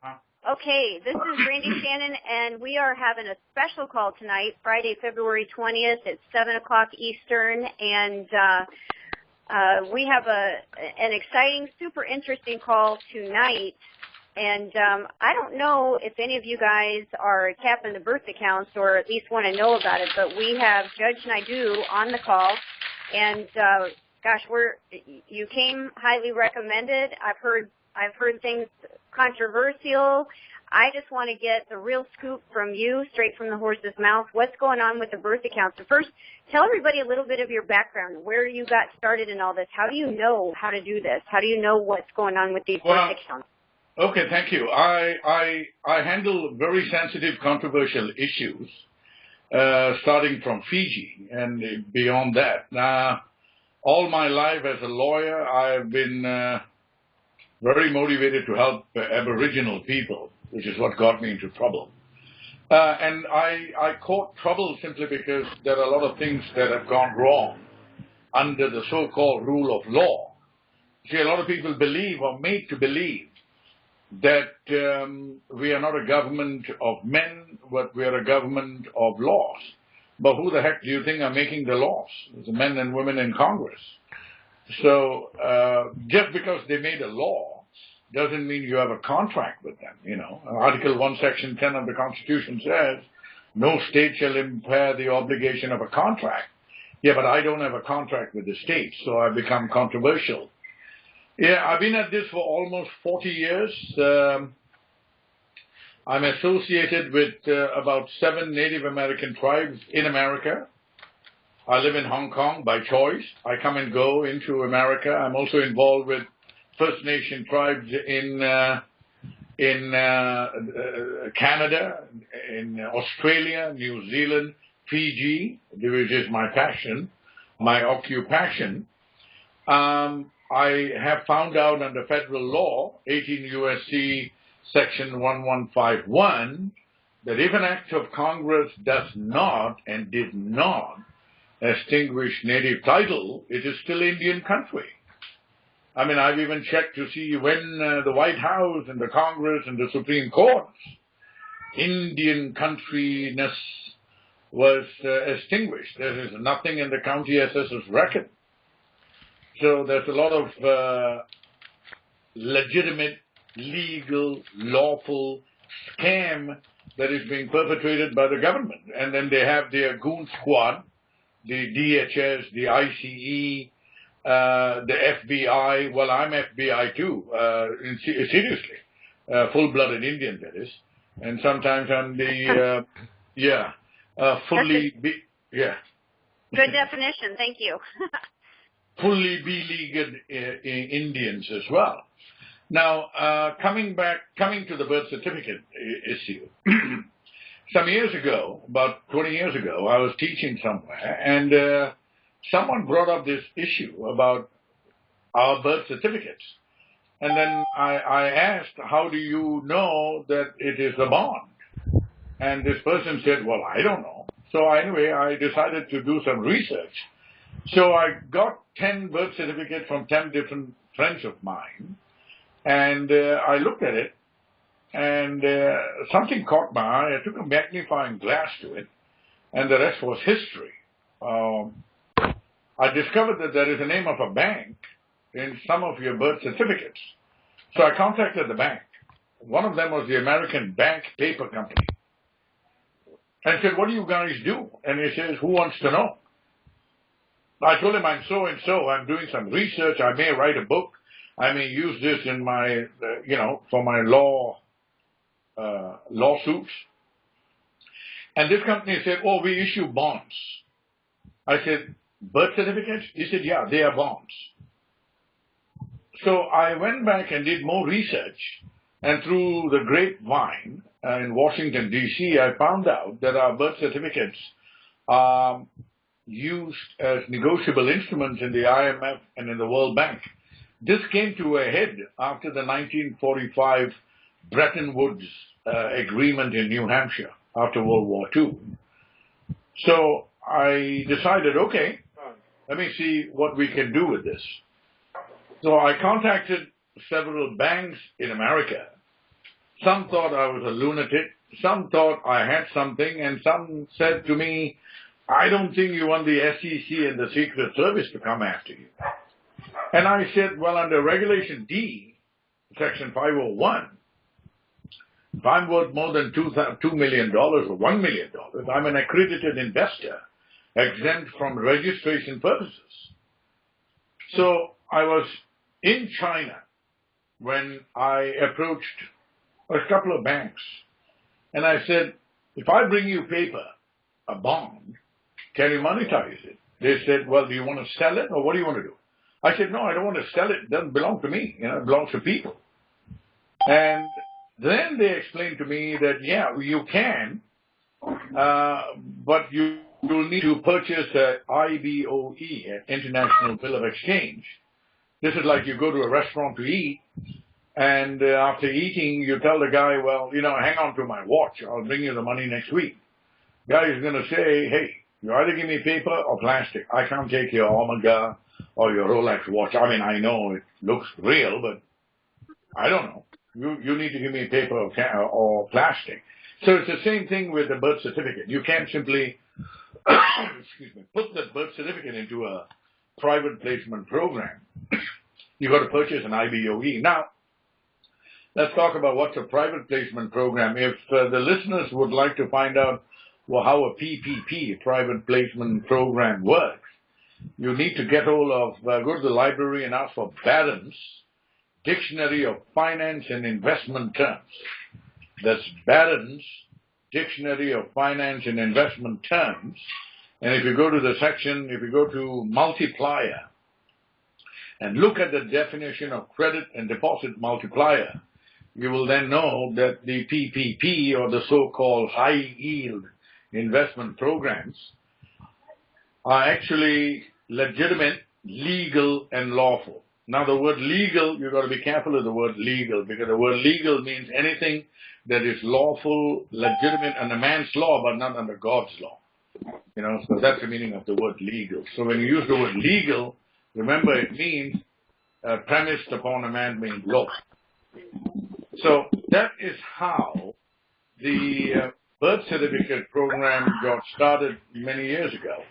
Okay, this is Randy Shannon, and we are having a special call tonight, Friday, February 20th. It's 7 o'clock Eastern, and we have an exciting, super interesting call tonight. And I don't know if any of you guys are tapping the birth accounts or at least want to know about it, but we have Judge NAIDU on the call, and gosh, you came highly recommended. I've heard things controversial. I just want to get the real scoop from you, straight from the horse's mouth. What's going on with the birth accounts? So first, tell everybody a little bit of your background, where you got started in all this. How do you know how to do this? How do you know what's going on with these birth accounts? Okay, thank you. I handle very sensitive, controversial issues, starting from Fiji and beyond that. Now, all my life as a lawyer, I've been very motivated to help Aboriginal people, which is what got me into trouble. And I caught trouble simply because there are a lot of things that have gone wrong under the so-called rule of law. See, a lot of people believe or made to believe that we are not a government of men, but we are a government of laws. But who the heck do you think are making the laws? It's the men and women in Congress. So just because they made a law doesn't mean you have a contract with them, you know. Article 1, Section 10 of the Constitution says, no state shall impair the obligation of a contract. Yeah, but I don't have a contract with the state, so I've become controversial. Yeah, I've been at this for almost 40 years. I'm associated with about 7 Native American tribes in America. I live in Hong Kong by choice. I come and go into America. I'm also involved with First Nation tribes in Canada, in Australia, New Zealand, Fiji, which is my passion, my occupation. I have found out under federal law, 18 U.S.C. Section 1151, that if an act of Congress does not and did not extinguish native title, it is still Indian country. I mean, I've even checked to see when the White House and the Congress and the Supreme Court, Indian countryness was extinguished. There is nothing in the county assessor's record. So there's a lot of legitimate, legal, lawful scam that is being perpetrated by the government. And then they have their goon squad, the DHS, the ICE, the FBI. Well, I'm FBI too, seriously. Full-blooded Indian, that is. And sometimes I'm the, fully, Good definition, thank you. fully beleaguered Indians as well. Now, coming to the birth certificate issue. Some years ago, about 20 years ago, I was teaching somewhere, and someone brought up this issue about our birth certificates. And then I asked, how do you know that it is a bond? And this person said, well, I don't know. So anyway, I decided to do some research. So I got 10 birth certificates from 10 different friends of mine, and I looked at it, and something caught my eye. I took a magnifying glass to it, and the rest was history. I discovered that there is a name of a bank in some of your birth certificates. So I contacted the bank. One of them was the American Bank Paper Company. And I said, what do you guys do? And he says, who wants to know? I told him I'm so-and-so. I'm doing some research. I may write a book. I may use this in my, for my lawsuits. And this company said, oh, we issue bonds. I said, birth certificates? He said, yeah, they are bonds. So I went back and did more research. And through the grapevine in Washington, D.C., I found out that our birth certificates are used as negotiable instruments in the IMF and in the World Bank. This came to a head after the 1945 Bretton Woods agreement in New Hampshire after World War II. So I decided, okay, let me see what we can do with this. So I contacted several banks in America. Some thought I was a lunatic. Some thought I had something, and some said to me, I don't think you want the SEC and the Secret Service to come after you. And I said, well, under Regulation D, Section 501, if I'm worth more than $2 million or $1 million, I'm an accredited investor, exempt from registration purposes. So I was in China when I approached a couple of banks, and I said, if I bring you paper, a bond, can you monetize it? They said, well, do you want to sell it, or what do you want to do? I said, no, I don't want to sell it. It doesn't belong to me. It belongs to people. And then they explained to me that, yeah, you can, but you'll need to purchase an IBOE, an International Bill of Exchange. This is like you go to a restaurant to eat, and after eating, you tell the guy, well, hang on to my watch. I'll bring you the money next week. Guy is going to say, hey, you either give me paper or plastic. I can't take your Omega or your Rolex watch. I mean, I know it looks real, but I don't know. You need to give me paper or plastic. So it's the same thing with the birth certificate. You can't simply put the birth certificate into a private placement program. You've got to purchase an IBOE. Now, let's talk about what's a private placement program. If the listeners would like to find out how a PPP, private placement program, works, you need to get hold of, go to the library and ask for Barron's Dictionary of Finance and Investment Terms. That's Barron's Dictionary of Finance and Investment Terms. And if you go to the section, if you go to multiplier and look at the definition of credit and deposit multiplier, you will then know that the PPP, or the so-called high-yield investment programs, are actually legitimate, legal, and lawful. Now, the word legal, you've got to be careful of the word legal, because the word legal means anything that is lawful, legitimate under man's law, but not under God's law. So that's the meaning of the word legal. So when you use the word legal, remember it means premised upon a man-made law. So that is how the birth certificate program got started many years ago.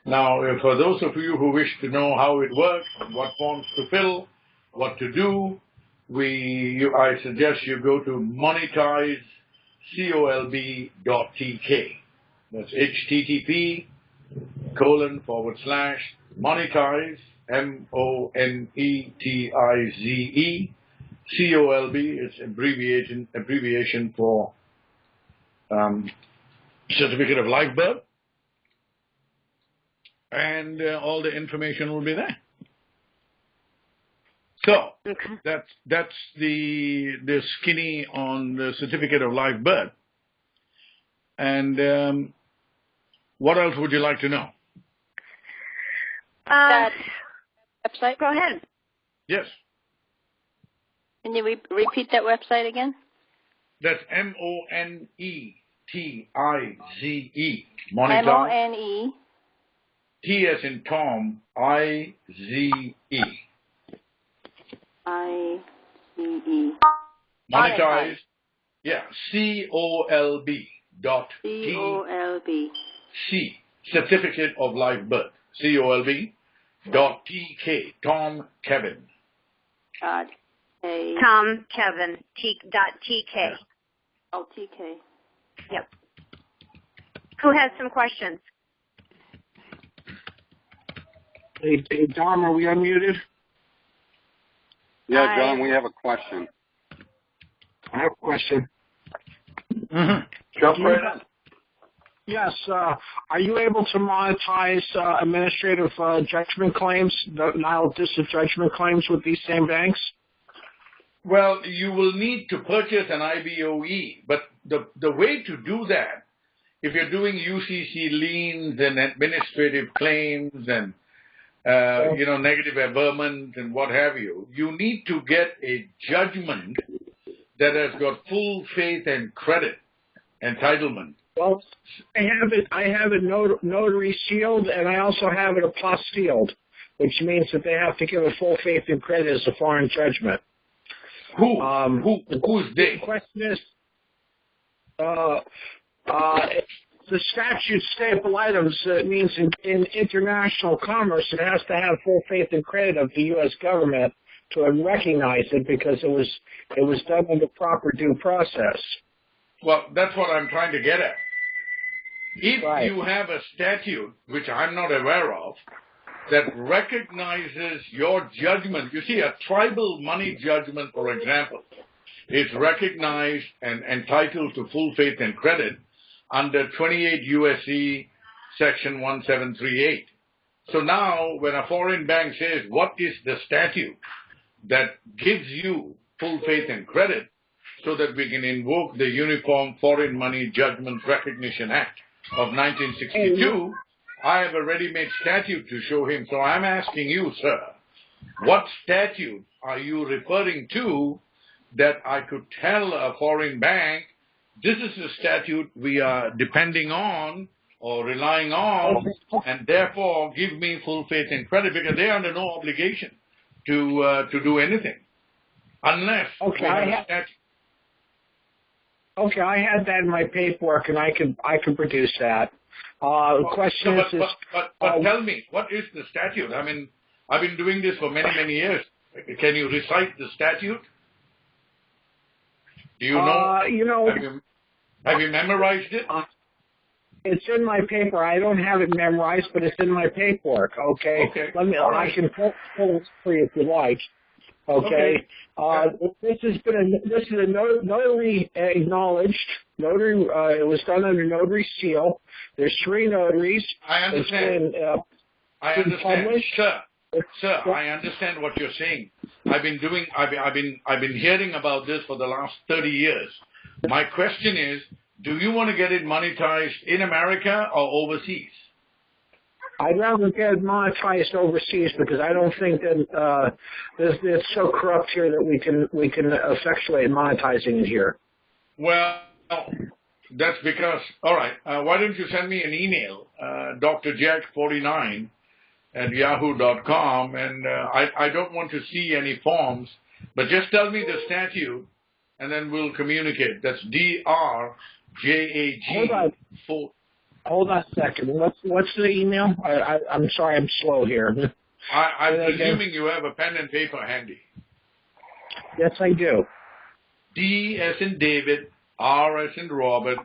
Now, for those of you who wish to know how it works, what forms to fill, what to do, I suggest you go to monetizecolb.tk. That's http://monetize, MONETIZE, COLB is abbreviation for Certificate of Live Birth, and all the information will be there. So that's the skinny on the Certificate of Live Birth. And what else would you like to know? That website? Go ahead. Yes. Can you repeat that website again? That's MONETIZE. MONE. T as in Tom, I-Z-E. I-Z-E. Monetize. Yeah, C-O-L-B. C-O-L-B. C. Certificate of Live Birth. C-O-L-B. .T-K. Tom Kevin. Tom Kevin. .tk. Oh, T-K. Yep. Who has some questions? Hey, Dom, are we unmuted? Yeah, John, we have a question. I have a question. Mm-hmm. Jump right in. Yes. Are you able to monetize administrative judgment claims, denial of judgment claims with these same banks? Well, you will need to purchase an IBOE, but the way to do that, if you're doing UCC liens and administrative claims and negative averment and what have you, you need to get a judgment that has got full faith and credit entitlement. Well, I have it notary sealed, and I also have it apostilled, which means that they have to give it full faith and credit as a foreign judgment. Who is they? The question is, the statute staple items means in international commerce it has to have full faith and credit of the U.S. government to recognize it because it was done in the proper due process. Well, that's what I'm trying to get at. If Right. you have a statute, which I'm not aware of, that recognizes your judgment, you see, a tribal money judgment, for example, is recognized and entitled to full faith and credit under 28 U.S.C. Section 1738. So now, when a foreign bank says, what is the statute that gives you full faith and credit so that we can invoke the Uniform Foreign Money Judgment Recognition Act of 1962, I have a ready-made statute to show him. So I'm asking you, sir, what statute are you referring to that I could tell a foreign bank, this is the statute we are depending on or relying on, and therefore give me full faith and credit, because they are under no obligation to do anything unless we have a statute. Okay, I had that in my paperwork, and I can produce that. The question But tell me, what is the statute? I mean, I've been doing this for many, many years. Can you recite the statute? Do you know? Have you memorized it? It's in my paper. I don't have it memorized, but it's in my paperwork. Okay. I can pull it for you if you like. Okay. This is a notary acknowledged notary. It was done under notary seal. There's 3 notaries. I understand. I understand, sir. I understand what you're saying. I've been hearing about this for the last 30 years. My question is, do you want to get it monetized in America or overseas? I'd rather get it monetized overseas because I don't think that it's so corrupt here that we can effectuate monetizing it here. Well, that's because, all right, why don't you send me an email, drjack49 at yahoo.com, and I don't want to see any forms, but just tell me the statute, and then we'll communicate. That's DRJAG. Hold on a second. What's the email? I'm sorry, I'm slow here. I'm presuming you have a pen and paper handy. Yes, I do. D as in David, R as in Robert,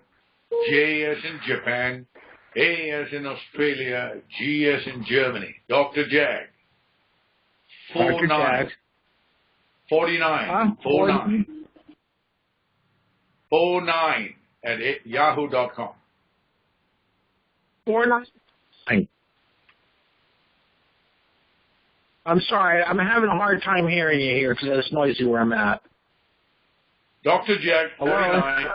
J as in Japan, A as in Australia, G as in Germany. Dr. Jag. 49. 49 at yahoo.com. 49. I'm sorry, I'm having a hard time hearing you here because it's noisy where I'm at. Dr. Jag, 49.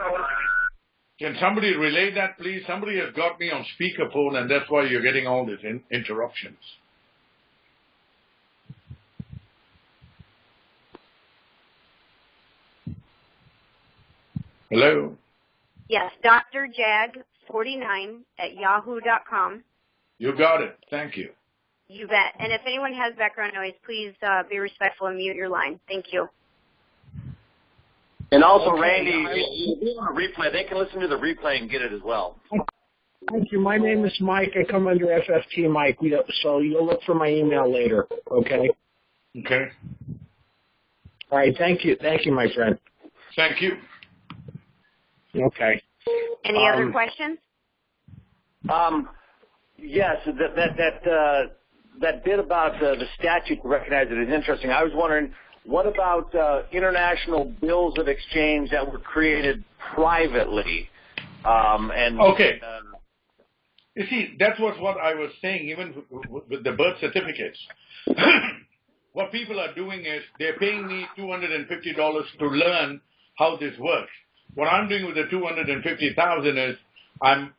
Can somebody relay that, please? Somebody has got me on speakerphone, and that's why you're getting all these interruptions. Hello? Yes, Dr. Jag 49 at yahoo.com. You got it. Thank you. You bet. And if anyone has background noise, please be respectful and mute your line. Thank you. And also, Randy, if you want a replay, they can listen to the replay and get it as well. Thank you. My name is Mike. I come under FFT Mike. So you'll look for my email later. Okay? Okay. All right. Thank you. Thank you, my friend. Thank you. Okay. Any other questions? Yes, that bit about the statute to recognize it is interesting. I was wondering, what about international bills of exchange that were created privately? Okay. You see, that was what I was saying, even with the birth certificates. What people are doing is they're paying me $250 to learn how this works. What I'm doing with the $250,000 is I'm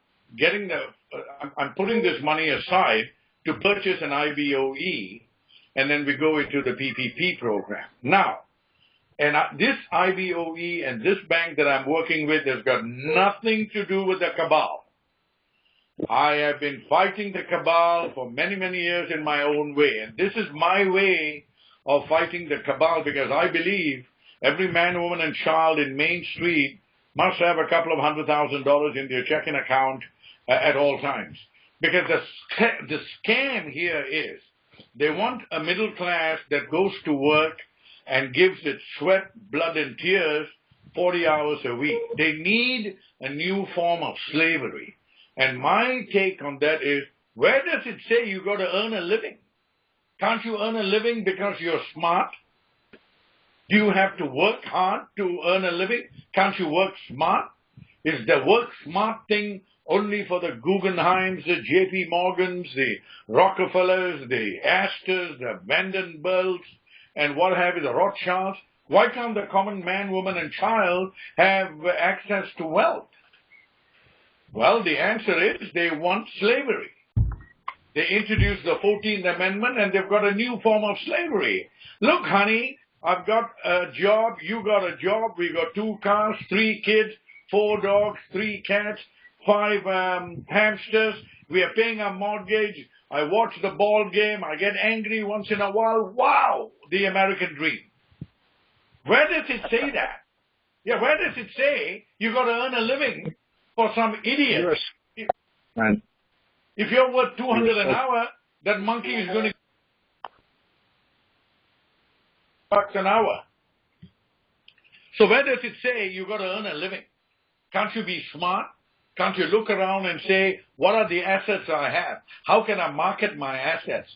putting this money aside to purchase an IBOE, and then we go into the PPP program. Now, this IBOE and this bank that I'm working with has got nothing to do with the cabal. I have been fighting the cabal for many, many years in my own way, and this is my way of fighting the cabal because I believe every man, woman, and child in Main Street must have a couple of $100,000 in their checking account at all times. Because the scam here is they want a middle class that goes to work and gives its sweat, blood, and tears 40 hours a week. They need a new form of slavery. And my take on that is, where does it say you got to earn a living? Can't you earn a living because you're smart? Do you have to work hard to earn a living? Can't you work smart? Is the work smart thing only for the Guggenheims, the J.P. Morgans, the Rockefellers, the Astors, the Vandenbergs, and what have you, the Rothschilds? Why can't the common man, woman, and child have access to wealth? Well, the answer is they want slavery. They introduced the 14th Amendment, and they've got a new form of slavery. Look, honey, I've got a job, you got a job, we got 2 cars, 3 kids, 4 dogs, 3 cats, 5 hamsters, we are paying our mortgage, I watch the ball game, I get angry once in a while. Wow, the American dream. Where does it say that? Yeah, where does it say you got to earn a living for some idiot? Yes. If you're worth $200 an hour, that monkey is going to bucks an hour. So where does it say you got to earn a living? Can't you be smart? Can't you look around and say, what are the assets I have? How can I market my assets?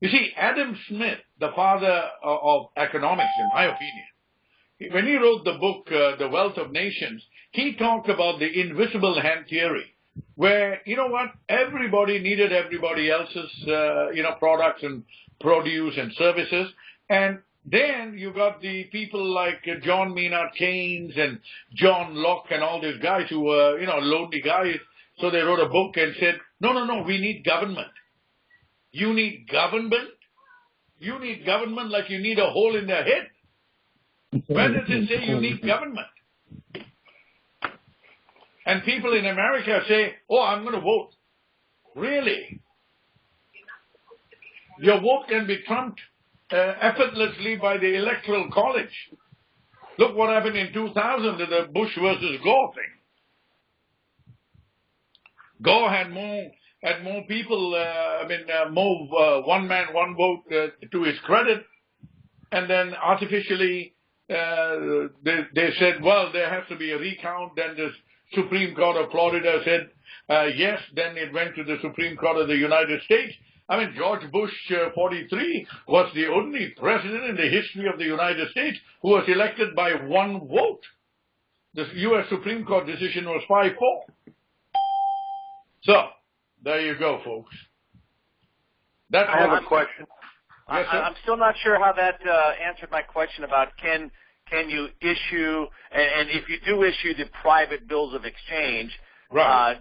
You see, Adam Smith, the father of economics, in my opinion, when he wrote the book, The Wealth of Nations, he talked about the invisible hand theory, where, you know what, everybody needed everybody else's, products and produce and services. And then you got the people like John Maynard Keynes and John Locke and all these guys who were, lonely guys. So they wrote a book and said, no, we need government. You need government? You need government like you need a hole in the head. Where does it say you need government? And people in America say, oh, I'm going to vote. Really? Your vote can be trumped effortlessly by the Electoral College. Look what happened in 2000 to the Bush versus Gore thing. Gore had more people, more one man, one vote to his credit. And then artificially, they said, well, there has to be a recount. Then the Supreme Court of Florida said, yes. Then it went to the Supreme Court of the United States. I mean, George Bush 43 was the only president in the history of the United States who was elected by one vote. The U.S. Supreme Court decision was 5-4. So, there you go, folks. I have a question. Yes, sir? I'm still not sure how that answered my question about can you issue, and if you do issue the private bills of exchange, right.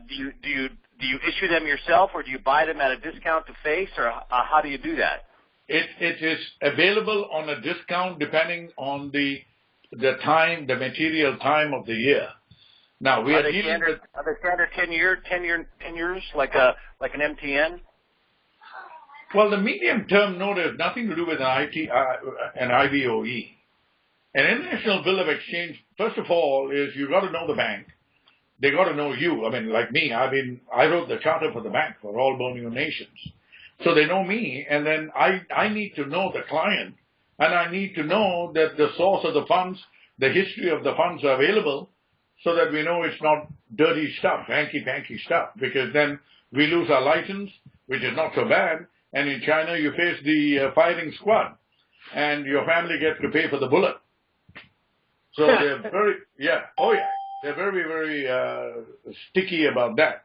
Do you issue them yourself, or do you buy them at a discount to face, or how do you do that? It is available on a discount depending on the time, the material time of the year. Now we are dealing with. Are they standard 10 years like an MTN? Well, the medium-term note has nothing to do with an IBOE. An international bill of exchange, first of all, is you got to know the bank. They got to know you. I mean, like me, I wrote the charter for the bank for all Borneo nations. So they know me, and then I need to know the client, and I need to know that the source of the funds, the history of the funds are available, so that we know it's not dirty stuff, hanky-panky stuff, because then we lose our license, which is not so bad, and in China you face the firing squad, and your family gets to pay for the bullet. So they're they're very, very sticky about that.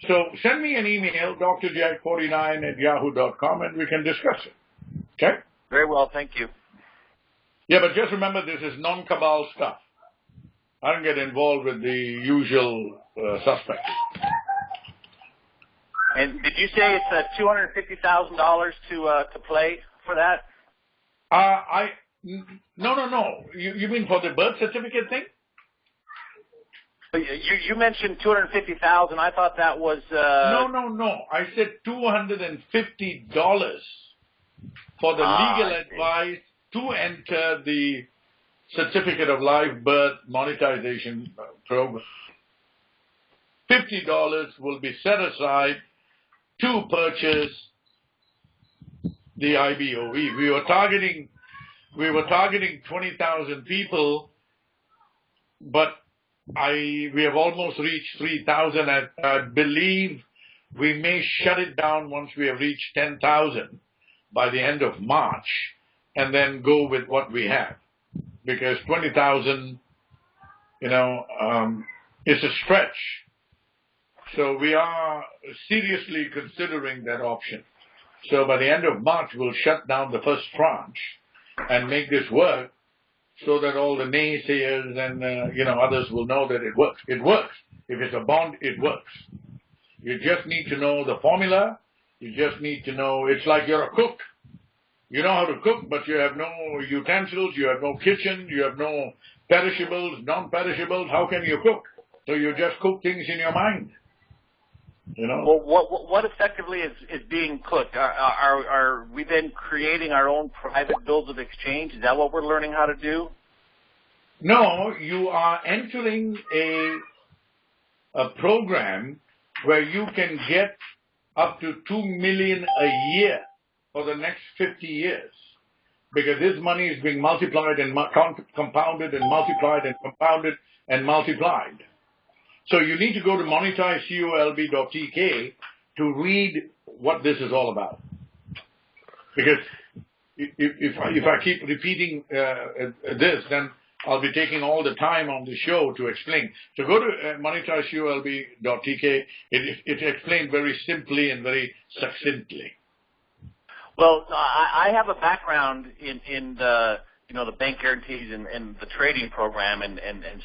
So send me an email, drjack49@yahoo.com, and we can discuss it. Okay? Very well, thank you. Yeah, but just remember this is non-cabal stuff. I don't get involved with the usual suspects. And did you say it's $250,000 to play for that? No. You mean for the birth certificate thing? You mentioned $250,000. I thought that was. No. I said $250 for the legal advice to enter the certificate of live birth monetization program. $50 will be set aside to purchase the IBOE. We were targeting 20,000 people, but we have almost reached 3,000. I believe we may shut it down once we have reached 10,000 by the end of March, and then go with what we have, because 20,000, is a stretch. So we are seriously considering that option. So by the end of March, we'll shut down the first tranche and make this work so that all the naysayers and, others will know that it works. It works. If it's a bond, it works. You just need to know the formula. You just need to know, it's like you're a cook. You know how to cook, but you have no utensils, you have no kitchen, you have no perishables, non-perishables. How can you cook? So you just cook things in your mind. Well, what effectively is being cooked? Are we then creating our own private bills of exchange? Is that what we're learning how to do? No, you are entering a program where you can get up to $2 million a year for the next 50 years, because this money is being multiplied and compounded and multiplied and compounded and multiplied. So you need to go to monetizecolb.tk to read what this is all about. Because if I keep repeating this, then I'll be taking all the time on the show to explain. So go to monetizecolb.tk. It's explained very simply and very succinctly. Well, I have a background in the the bank guarantees and the trading program and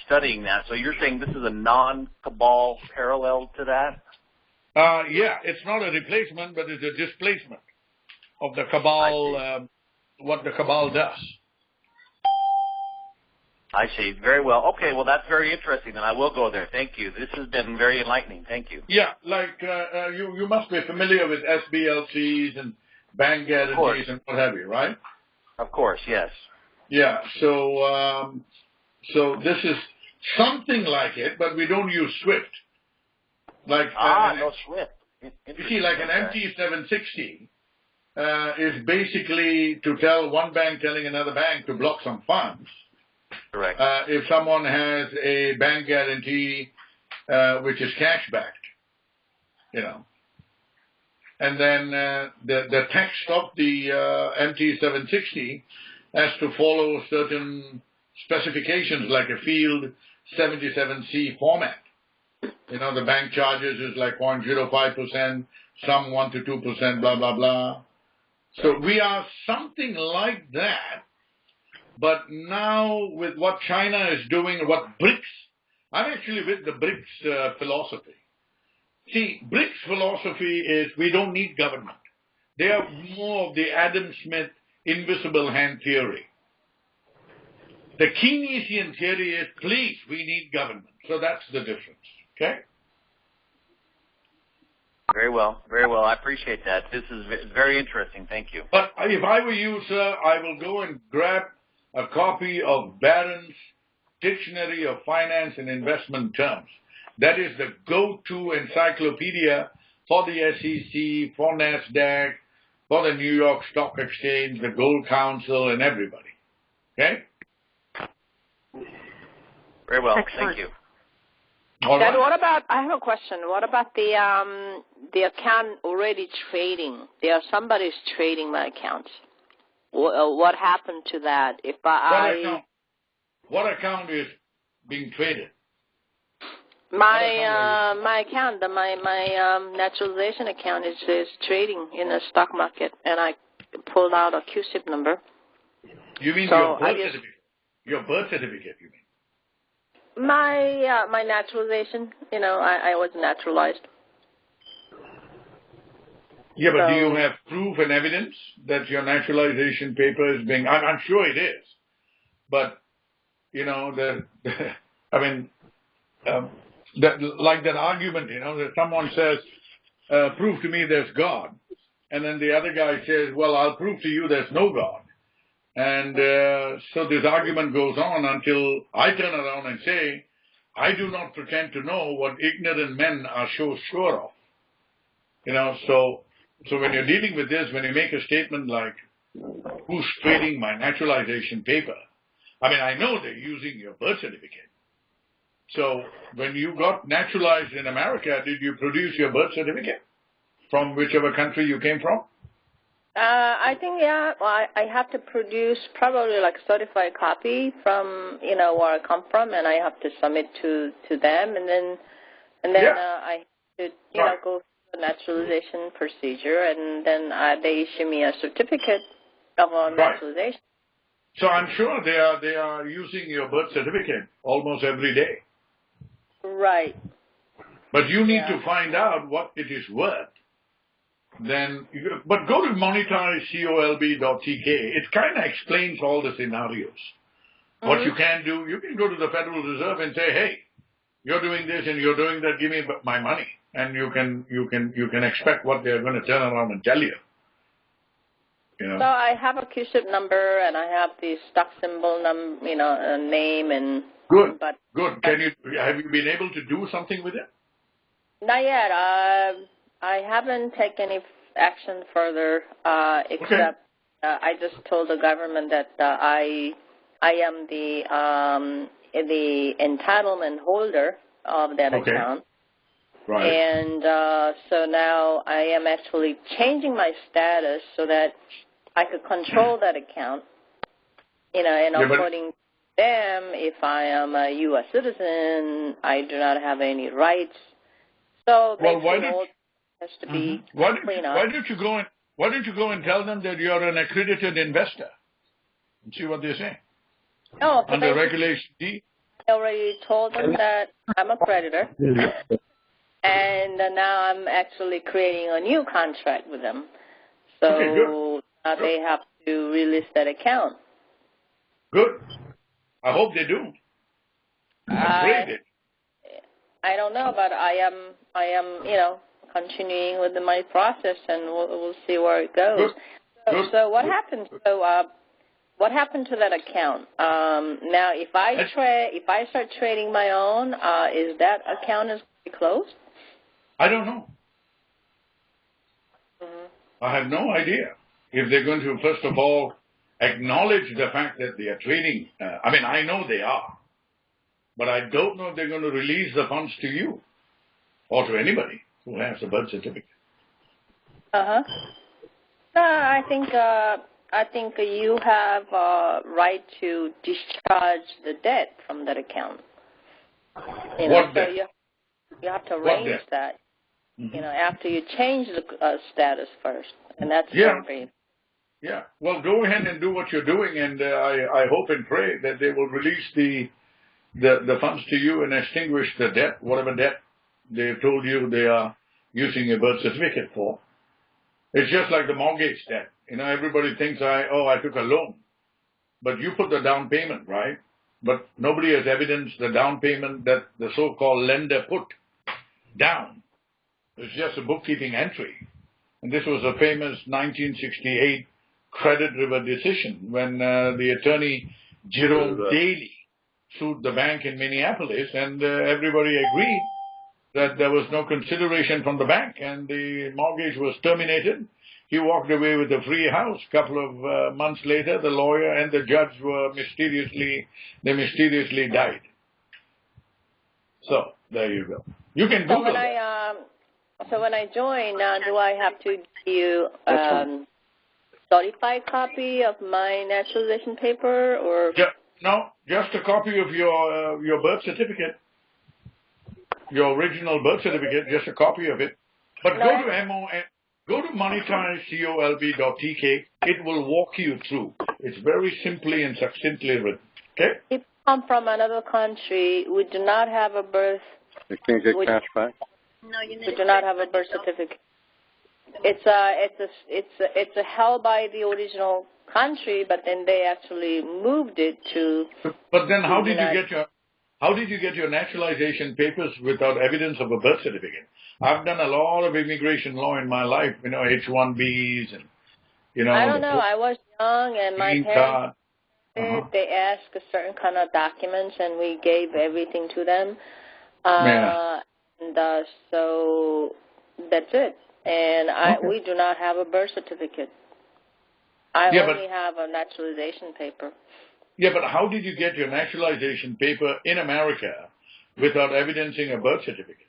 studying that. So you're saying this is a non-cabal parallel to that? Yeah, it's not a replacement, but it's a displacement of the cabal, what the cabal does. I see. Very well. Okay, well, that's very interesting, and I will go there. Thank you. This has been very enlightening. Thank you. Yeah, like you must be familiar with SBLCs and bank guarantees and what have you, right? Of course, yes. Yeah, so this is something like it, but we don't use SWIFT. Like no SWIFT. You see, like an MT-760 is basically to tell one bank telling another bank to block some funds. Correct. If someone has a bank guarantee which is cash-backed, and then the text of the MT-760 has to follow certain specifications, like a field 77C format. The bank charges is like 0.05%, some 1 to 2%, blah, blah, blah. So we are something like that, but now with what China is doing, what BRICS, I'm actually with the BRICS philosophy. See, BRICS philosophy is we don't need government. They are more of the Adam Smith invisible hand theory. The Keynesian theory is, please, we need government. So that's the difference. Okay? Very well. Very well. I appreciate that. This is very interesting. Thank you. But if I were you, sir, I will go and grab a copy of Barron's Dictionary of Finance and Investment Terms. That is the go-to encyclopedia for the SEC, for NASDAQ, for the New York Stock Exchange, the Gold Council, and everybody. Okay? Very well. Excellent. Thank you. All right. What about, I have a question. What about the account already trading? Somebody's trading my account. What happened to that? If What account is being traded? My account, my naturalization account is trading in the stock market, and I pulled out a QSIP number. You mean your birth certificate? Your birth certificate, you mean? My naturalization, I was naturalized. Yeah, but do you have proof and evidence that your naturalization paper is being? I'm sure it is, but like that argument, that someone says, prove to me there's God. And then the other guy says, well, I'll prove to you there's no God. And so this argument goes on until I turn around and say, I do not pretend to know what ignorant men are so sure of. So when you're dealing with this, when you make a statement like, who's trading my naturalization paper? I mean, I know they're using your birth certificate. So when you got naturalized in America, did you produce your birth certificate from whichever country you came from? I think, yeah. Well, I have to produce probably like a certified copy from, where I come from, and I have to submit to them, and then I have to, go through the naturalization procedure, and then they issue me a certificate of naturalization. So I'm sure they are using your birth certificate almost every day. Right. But you need to find out what it is worth. But go to monetizecolb.tk. It kind of explains all the scenarios. Mm-hmm. What you can do, you can go to the Federal Reserve and say, hey, you're doing this and you're doing that, give me my money. And you can expect what they're going to turn around and tell you. So I have a QSIP number and I have the stock symbol name and good. Have you been able to do something with it? Not yet. I haven't taken any action further, except I just told the government that I am the entitlement holder of that account. Right. And so now I am actually changing my status so that I could control that account, and according to them, if I am a U.S. citizen, I do not have any rights. So has to be clean up. Why don't you go and tell them that you're an accredited investor and see what they say? No, under Regulation D. I already told them that I'm a creditor, and now I'm actually creating a new contract with them. So they have to release that account. Good. I hope they do. I don't know, but I am, continuing with my process, and we'll see where it goes. Good. So what happened? What happened to that account? Now, if I start trading my own, is that account is closed? I don't know. Mm-hmm. I have no idea if they're going to first of all acknowledge the fact that they are trading. I know they are, but I don't know if they're going to release the funds to you or to anybody who has a birth certificate. I think you have a right to discharge the debt from that account. What debt? You have to arrange that. Mm-hmm. After you change the status first, and that's very. Yeah. Well, go ahead and do what you're doing, and I hope and pray that they will release the funds to you and extinguish the debt, whatever debt they've told you they are using a birth certificate for. It's just like the mortgage debt. Everybody thinks I took a loan, but you put the down payment, right? But nobody has evidenced the down payment that the so-called lender put down. It's just a bookkeeping entry. And this was a famous 1968 Credit River decision when the attorney Jerome Daly sued the bank in Minneapolis, and everybody agreed that there was no consideration from the bank, and the mortgage was terminated. He walked away with a free house. A couple of months later, the lawyer and the judge were mysteriously died. So there you go. You can Google it. So when I join, do I have to give you certified copy of my naturalization paper, or? No, just a copy of your birth certificate, your original birth certificate, just a copy of it. But go to monetizecolb.tk. It will walk you through. It's very simply and succinctly written. Okay? If you come from another country, we do not have a birth. You can't get cash back. No, you we do not have a birth certificate. It's held by the original country, but then they actually moved it to. But then, how did you get your naturalization papers without evidence of a birth certificate? I've done a lot of immigration law in my life, H-1Bs and I don't know. I was young, and my parents, they asked a certain kind of documents, and we gave everything to them. And so that's it. And we do not have a birth certificate. I only have a naturalization paper. Yeah, but how did you get your naturalization paper in America without evidencing a birth certificate?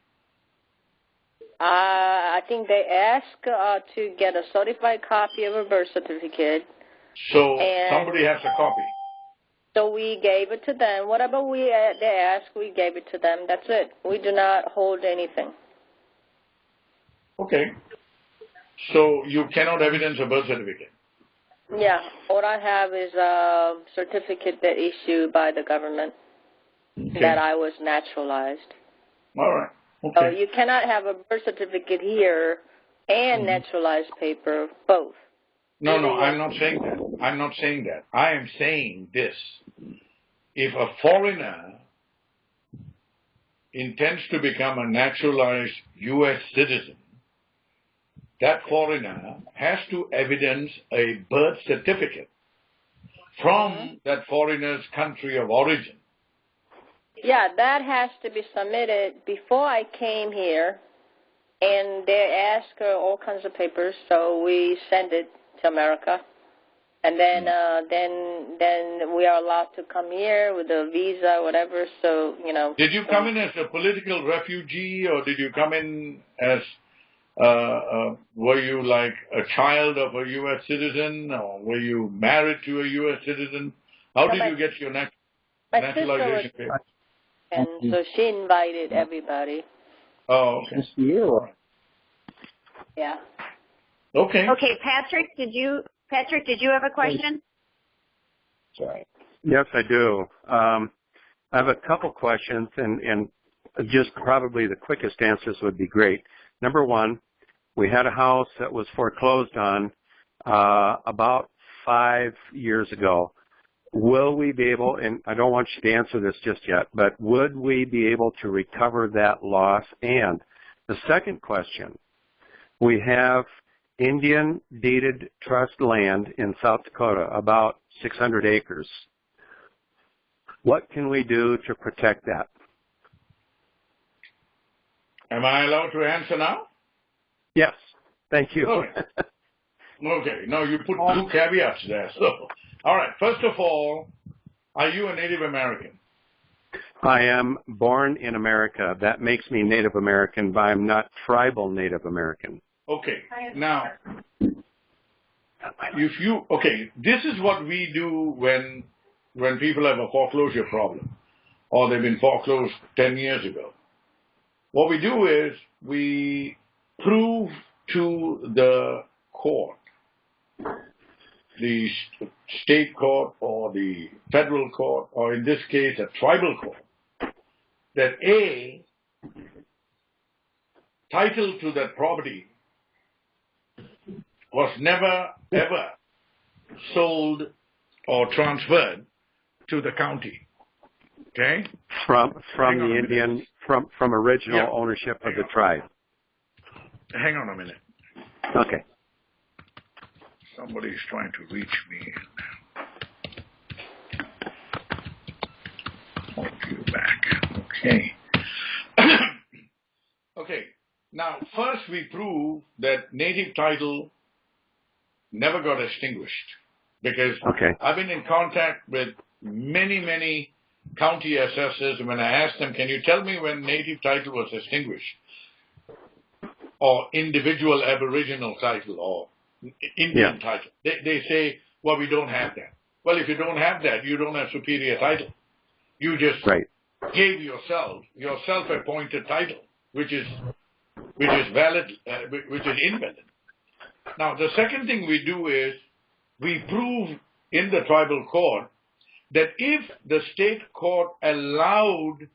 I think they asked to get a certified copy of a birth certificate. So somebody has a copy. So we gave it to them. Whatever they asked, we gave it to them. That's it. We do not hold anything. Okay. So you cannot evidence a birth certificate? Yeah. All I have is a certificate that issued by the government that I was naturalized. All right. Okay. So you cannot have a birth certificate here and naturalized paper, both. No, I'm not saying that. I'm not saying that. I am saying this. If a foreigner intends to become a naturalized U.S. citizen, that foreigner has to evidence a birth certificate from that foreigner's country of origin. Yeah, that has to be submitted before I came here, and they ask all kinds of papers, so we send it to America, and then we are allowed to come here with a visa, whatever. So Did you come in as a political refugee, or did you come in as were you like a child of a U.S. citizen, or were you married to a U.S. citizen? How did you get your naturalization papers? And so she invited everybody. Oh, okay. Yeah. Okay. Okay, Patrick, did you have a question? Sorry. Yes, I do. I have a couple questions, and just probably the quickest answers would be great. Number one, we had a house that was foreclosed on about 5 years ago. Will we be able, and I don't want you to answer this just yet, but would we be able to recover that loss? And the second question, we have Indian deeded trust land in South Dakota, about 600 acres. What can we do to protect that? Am I allowed to answer now? Yes. Thank you. Okay. Now you put two caveats there. So, all right. First of all, are you a Native American? I am born in America. That makes me Native American, but I'm not tribal Native American. Okay. Now, this is what we do when people have a foreclosure problem, or they've been foreclosed 10 years ago. What we do is we prove to the court, the state court or the federal court, or in this case a tribal court, that A, title to that property was never, ever sold or transferred to the county. Okay? From the Indian, from original ownership of the tribe. Hang on a minute. Okay. Somebody's trying to reach me. I'll you back. Okay. Okay. Now, first we prove that native title never got extinguished, because I've been in contact with many county assessors. When I asked them, can you tell me when native title was extinguished, or individual aboriginal title, or Indian title, they say, well, we don't have that. Well, if you don't have that, you don't have superior title. You just gave yourself your self-appointed title, which is valid, which is invalid. Now, the second thing we do is we prove in the tribal court that if the state court allowed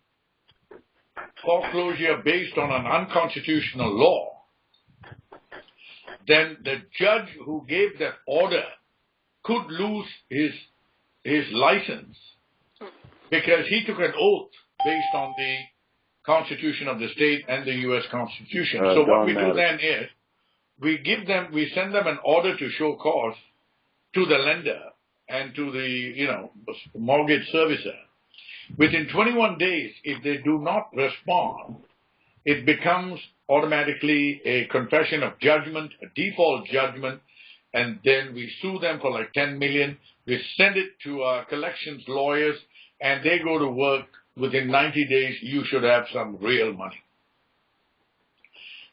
foreclosure based on an unconstitutional law, then the judge who gave that order could lose his license, because he took an oath based on the Constitution of the state and the U.S. Constitution. So what we do then is we send them an order to show cause to the lender and to the, mortgage servicer. Within 21 days, if they do not respond, it becomes automatically a confession of judgment, a default judgment, and then we sue them for like $10 million. We send it to our collections lawyers, and they go to work. Within 90 days, you should have some real money.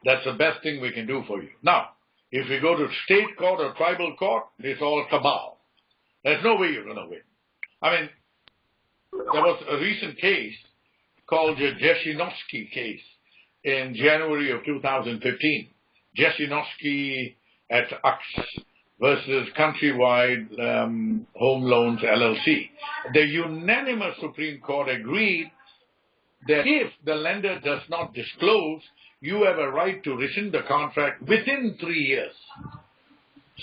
That's the best thing we can do for you. Now, if we go to state court or tribal court, it's all cabal. There's no way you're going to win. I mean, there was a recent case called the Jeshinovsky case in January of 2015. Jeshinovsky at Ux versus Countrywide Home Loans LLC. The unanimous Supreme Court agreed that if the lender does not disclose, you have a right to rescind the contract within 3 years.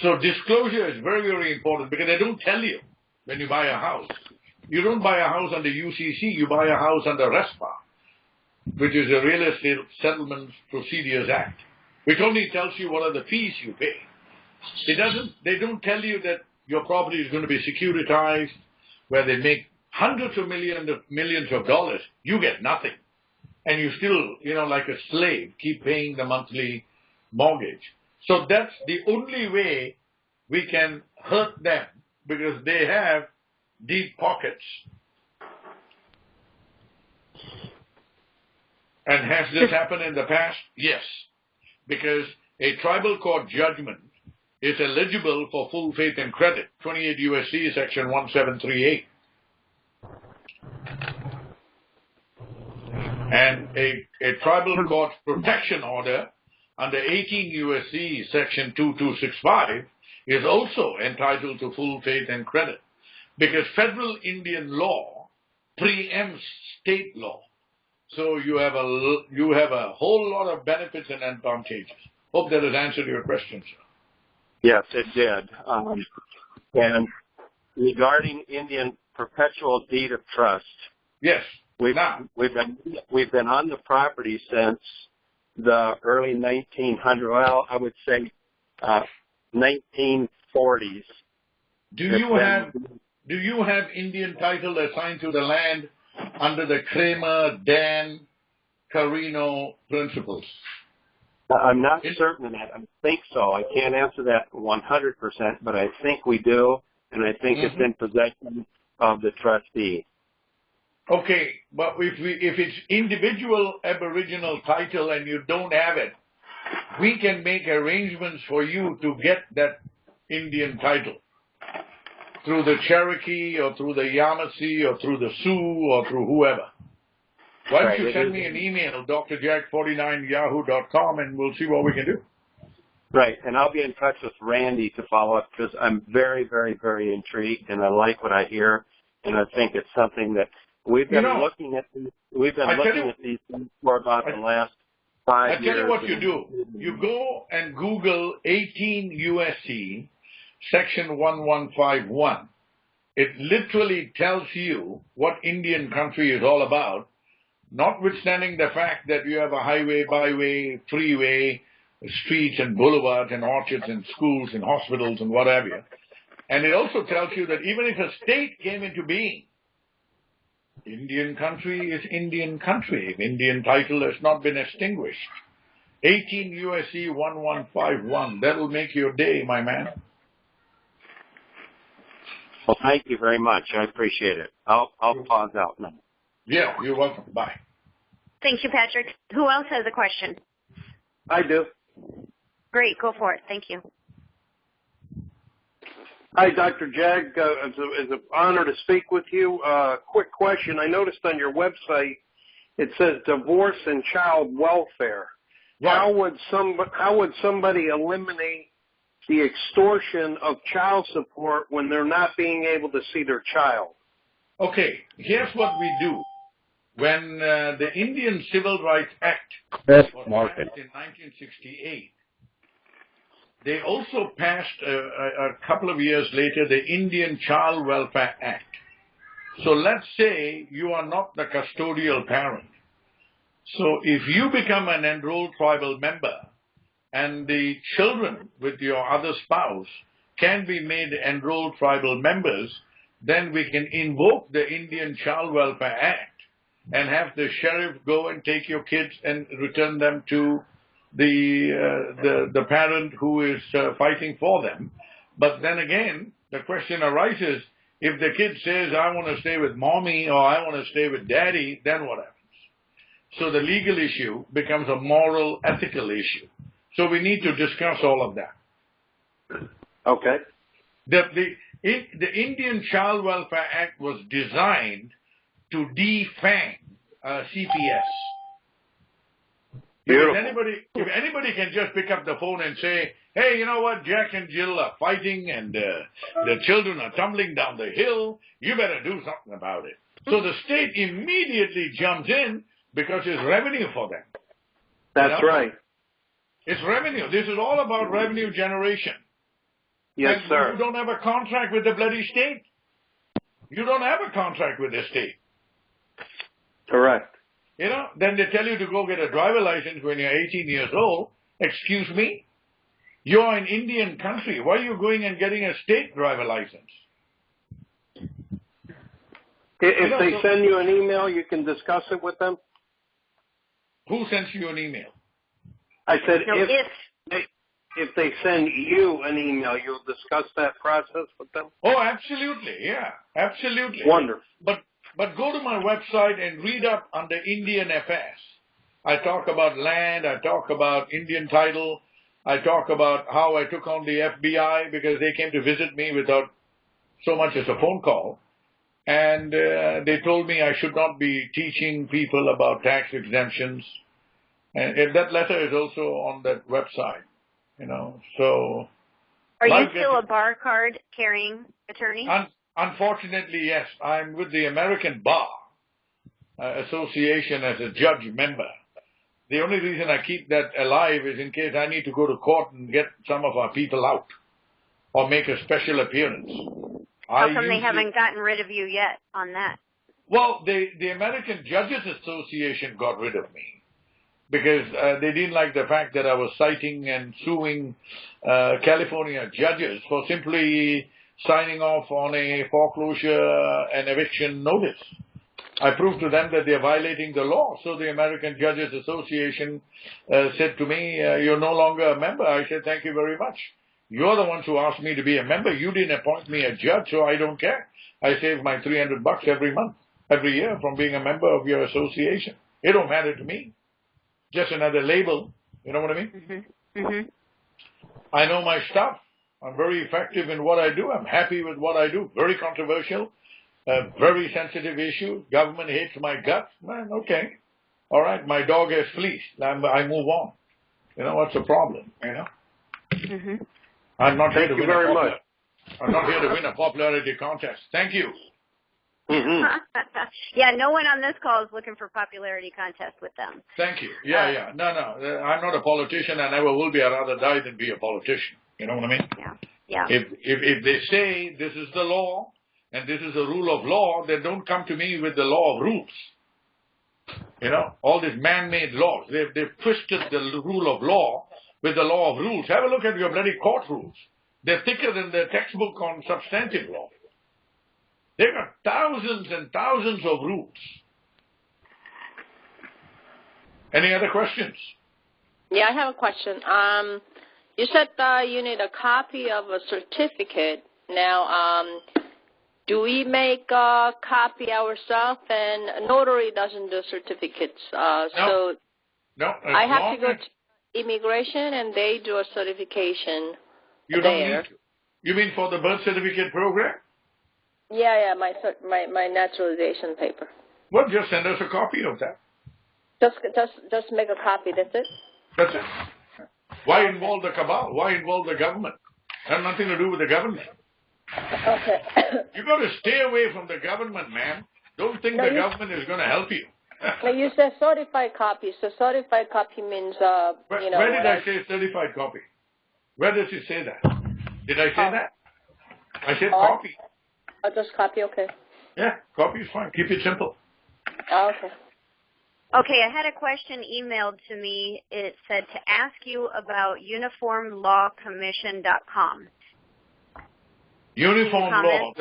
So disclosure is very, very important because they don't tell you when you buy a house. You don't buy a house under UCC, you buy a house under RESPA, which is the Real Estate Settlement Procedures Act, which only tells you what are the fees you pay. They don't tell you that your property is going to be securitized, where they make hundreds of millions of dollars. You get nothing. And you still, like a slave, keep paying the monthly mortgage. So that's the only way we can hurt them, because they have deep pockets. And has this happened in the past? Yes. Because a tribal court judgment is eligible for full faith and credit, 28 U.S.C. section 1738. And a tribal court protection order under 18 U.S.C. section 2265 is also entitled to full faith and credit, because federal Indian law preempts state law. So you have a whole lot of benefits and advantages. Hope that has answered your question, sir. Yes, it did. And regarding Indian perpetual deed of trust, yes, we've been on the property since the early 1900s. Well, I would say 1940s. Do you have Indian title assigned to the land under the Kramer, Dan, Carino principles? I'm not certain of that. I think so. I can't answer that 100%, but I think we do, and I think it's in possession of the trustee. Okay, but if it's individual Aboriginal title and you don't have it, we can make arrangements for you to get that Indian title through the Cherokee or through the Yamasee or through the Sioux or through whoever. Why don't you send me an email, drjack49yahoo.com, and we'll see what we can do. Right, and I'll be in touch with Randy to follow up, because I'm very, very, very intrigued, and I like what I hear, and I think it's something that we've been looking at. We've been looking at these things for about the last 5 years. I tell you what you do. You go and Google 18 U.S.C. section 1151. It literally tells you what Indian country is all about, notwithstanding the fact that you have a highway, byway, freeway, streets and boulevards and orchards and schools and hospitals and what have you. And it also tells you that even if a state came into being, Indian country is Indian country. Indian title has not been extinguished. 18 U.S.C. 1151. That will make your day, my man. Well, thank you very much. I appreciate it. I'll pause out now. Yeah, you're welcome. Bye. Thank you, Patrick. Who else has a question? I do. Great. Go for it. Thank you. Hi, Dr. Jag. It's an honor to speak with you. Quick question. I noticed on your website it says divorce and child welfare. Right. How would somebody eliminate the extortion of child support when they're not being able to see their child? Okay, here's what we do. When the Indian Civil Rights Act was passed in 1968, they also passed a couple of years later the Indian Child Welfare Act. So let's say you are not the custodial parent. So if you become an enrolled tribal member and the children with your other spouse can be made enrolled tribal members, then we can invoke the Indian Child Welfare Act and have the sheriff go and take your kids and return them to the parent who is fighting for them. But then again, the question arises, if the kid says, I want to stay with mommy or I want to stay with daddy, then what happens? So the legal issue becomes a moral, ethical issue. So we need to discuss all of that. Okay. The Indian Child Welfare Act was designed to defang CPS. If anybody can just pick up the phone and say, hey, you know what, Jack and Jill are fighting and the children are tumbling down the hill, you better do something about it. So the state immediately jumps in because it's revenue for them. That's right. It's revenue. This is all about revenue generation. Yes, and sir. You don't have a contract with the bloody state. You don't have a contract with the state. Correct. You know, then they tell you to go get a driver license when you're 18 years old. Excuse me? You're in Indian country. Why are you going and getting a state driver license? If they send you an email, you can discuss it with them? Who sends you an email? I said if they send you an email, you'll discuss that process with them? Oh, absolutely. Yeah, absolutely. Wonderful. But go to my website and read up under Indian FS. I talk about land. I talk about Indian title. I talk about how I took on the FBI because they came to visit me without so much as a phone call. And they told me I should not be teaching people about tax exemptions. And that letter is also on that website, you know. So, are you still a bar card carrying attorney? Unfortunately, yes. I'm with the American Bar Association as a judge member. The only reason I keep that alive is in case I need to go to court and get some of our people out or make a special appearance. How come they haven't gotten rid of you yet on that? Well, the American Judges Association got rid of me because they didn't like the fact that I was citing and suing California judges for simply signing off on a foreclosure and eviction notice. I proved to them that they're violating the law. So the American Judges Association said to me, you're no longer a member. I said, thank you very much. You're the ones who asked me to be a member. You didn't appoint me a judge, so I don't care. I save my $300 every year from being a member of your association. It don't matter to me. Just another label. You know what I mean? Mm-hmm. Mm-hmm. I know my stuff. I'm very effective in what I do. I'm happy with what I do. Very controversial. Very sensitive issue. Government hates my guts. Man, okay. All right. My dog has fleeced. I move on. You know, what's the problem? You know? Mm-hmm. I'm not here to Thank you win very much. I'm not here to win a popularity contest. Thank you. Mm-hmm. Yeah, no one on this call is looking for popularity contest with them. Thank you. Yeah. No. I'm not a politician. I never will be. I'd rather die than be a politician. You know what I mean? Yeah. If they say this is the law and this is a rule of law, then don't come to me with the law of rules. You know, all these man-made laws. They've twisted the rule of law with the law of rules. Have a look at your bloody court rules. They're thicker than the textbook on substantive law. They've got thousands and thousands of rules. Any other questions? Yeah, I have a question. You said you need a copy of a certificate. Now, do we make a copy ourselves? And notary doesn't do certificates. No. I have to go to immigration, and they do a certification. You don't need to. You mean for the birth certificate program? Yeah, my naturalization paper. Well, just send us a copy of that. Just make a copy. That's it. That's it. Why involve the cabal? Why involve the government? It has nothing to do with the government. Okay. You got to stay away from the government, man. Don't think the government is going to help you. No, you said certified copy. So certified copy means, Where did I say certified copy? Where does it say that? Did I say that? I said copy. Oh, just copy, okay. Yeah, copy is fine. Keep it simple. Oh, okay. Okay, I had a question emailed to me. It said to ask you about uniformlawcommission.com. Uniform law.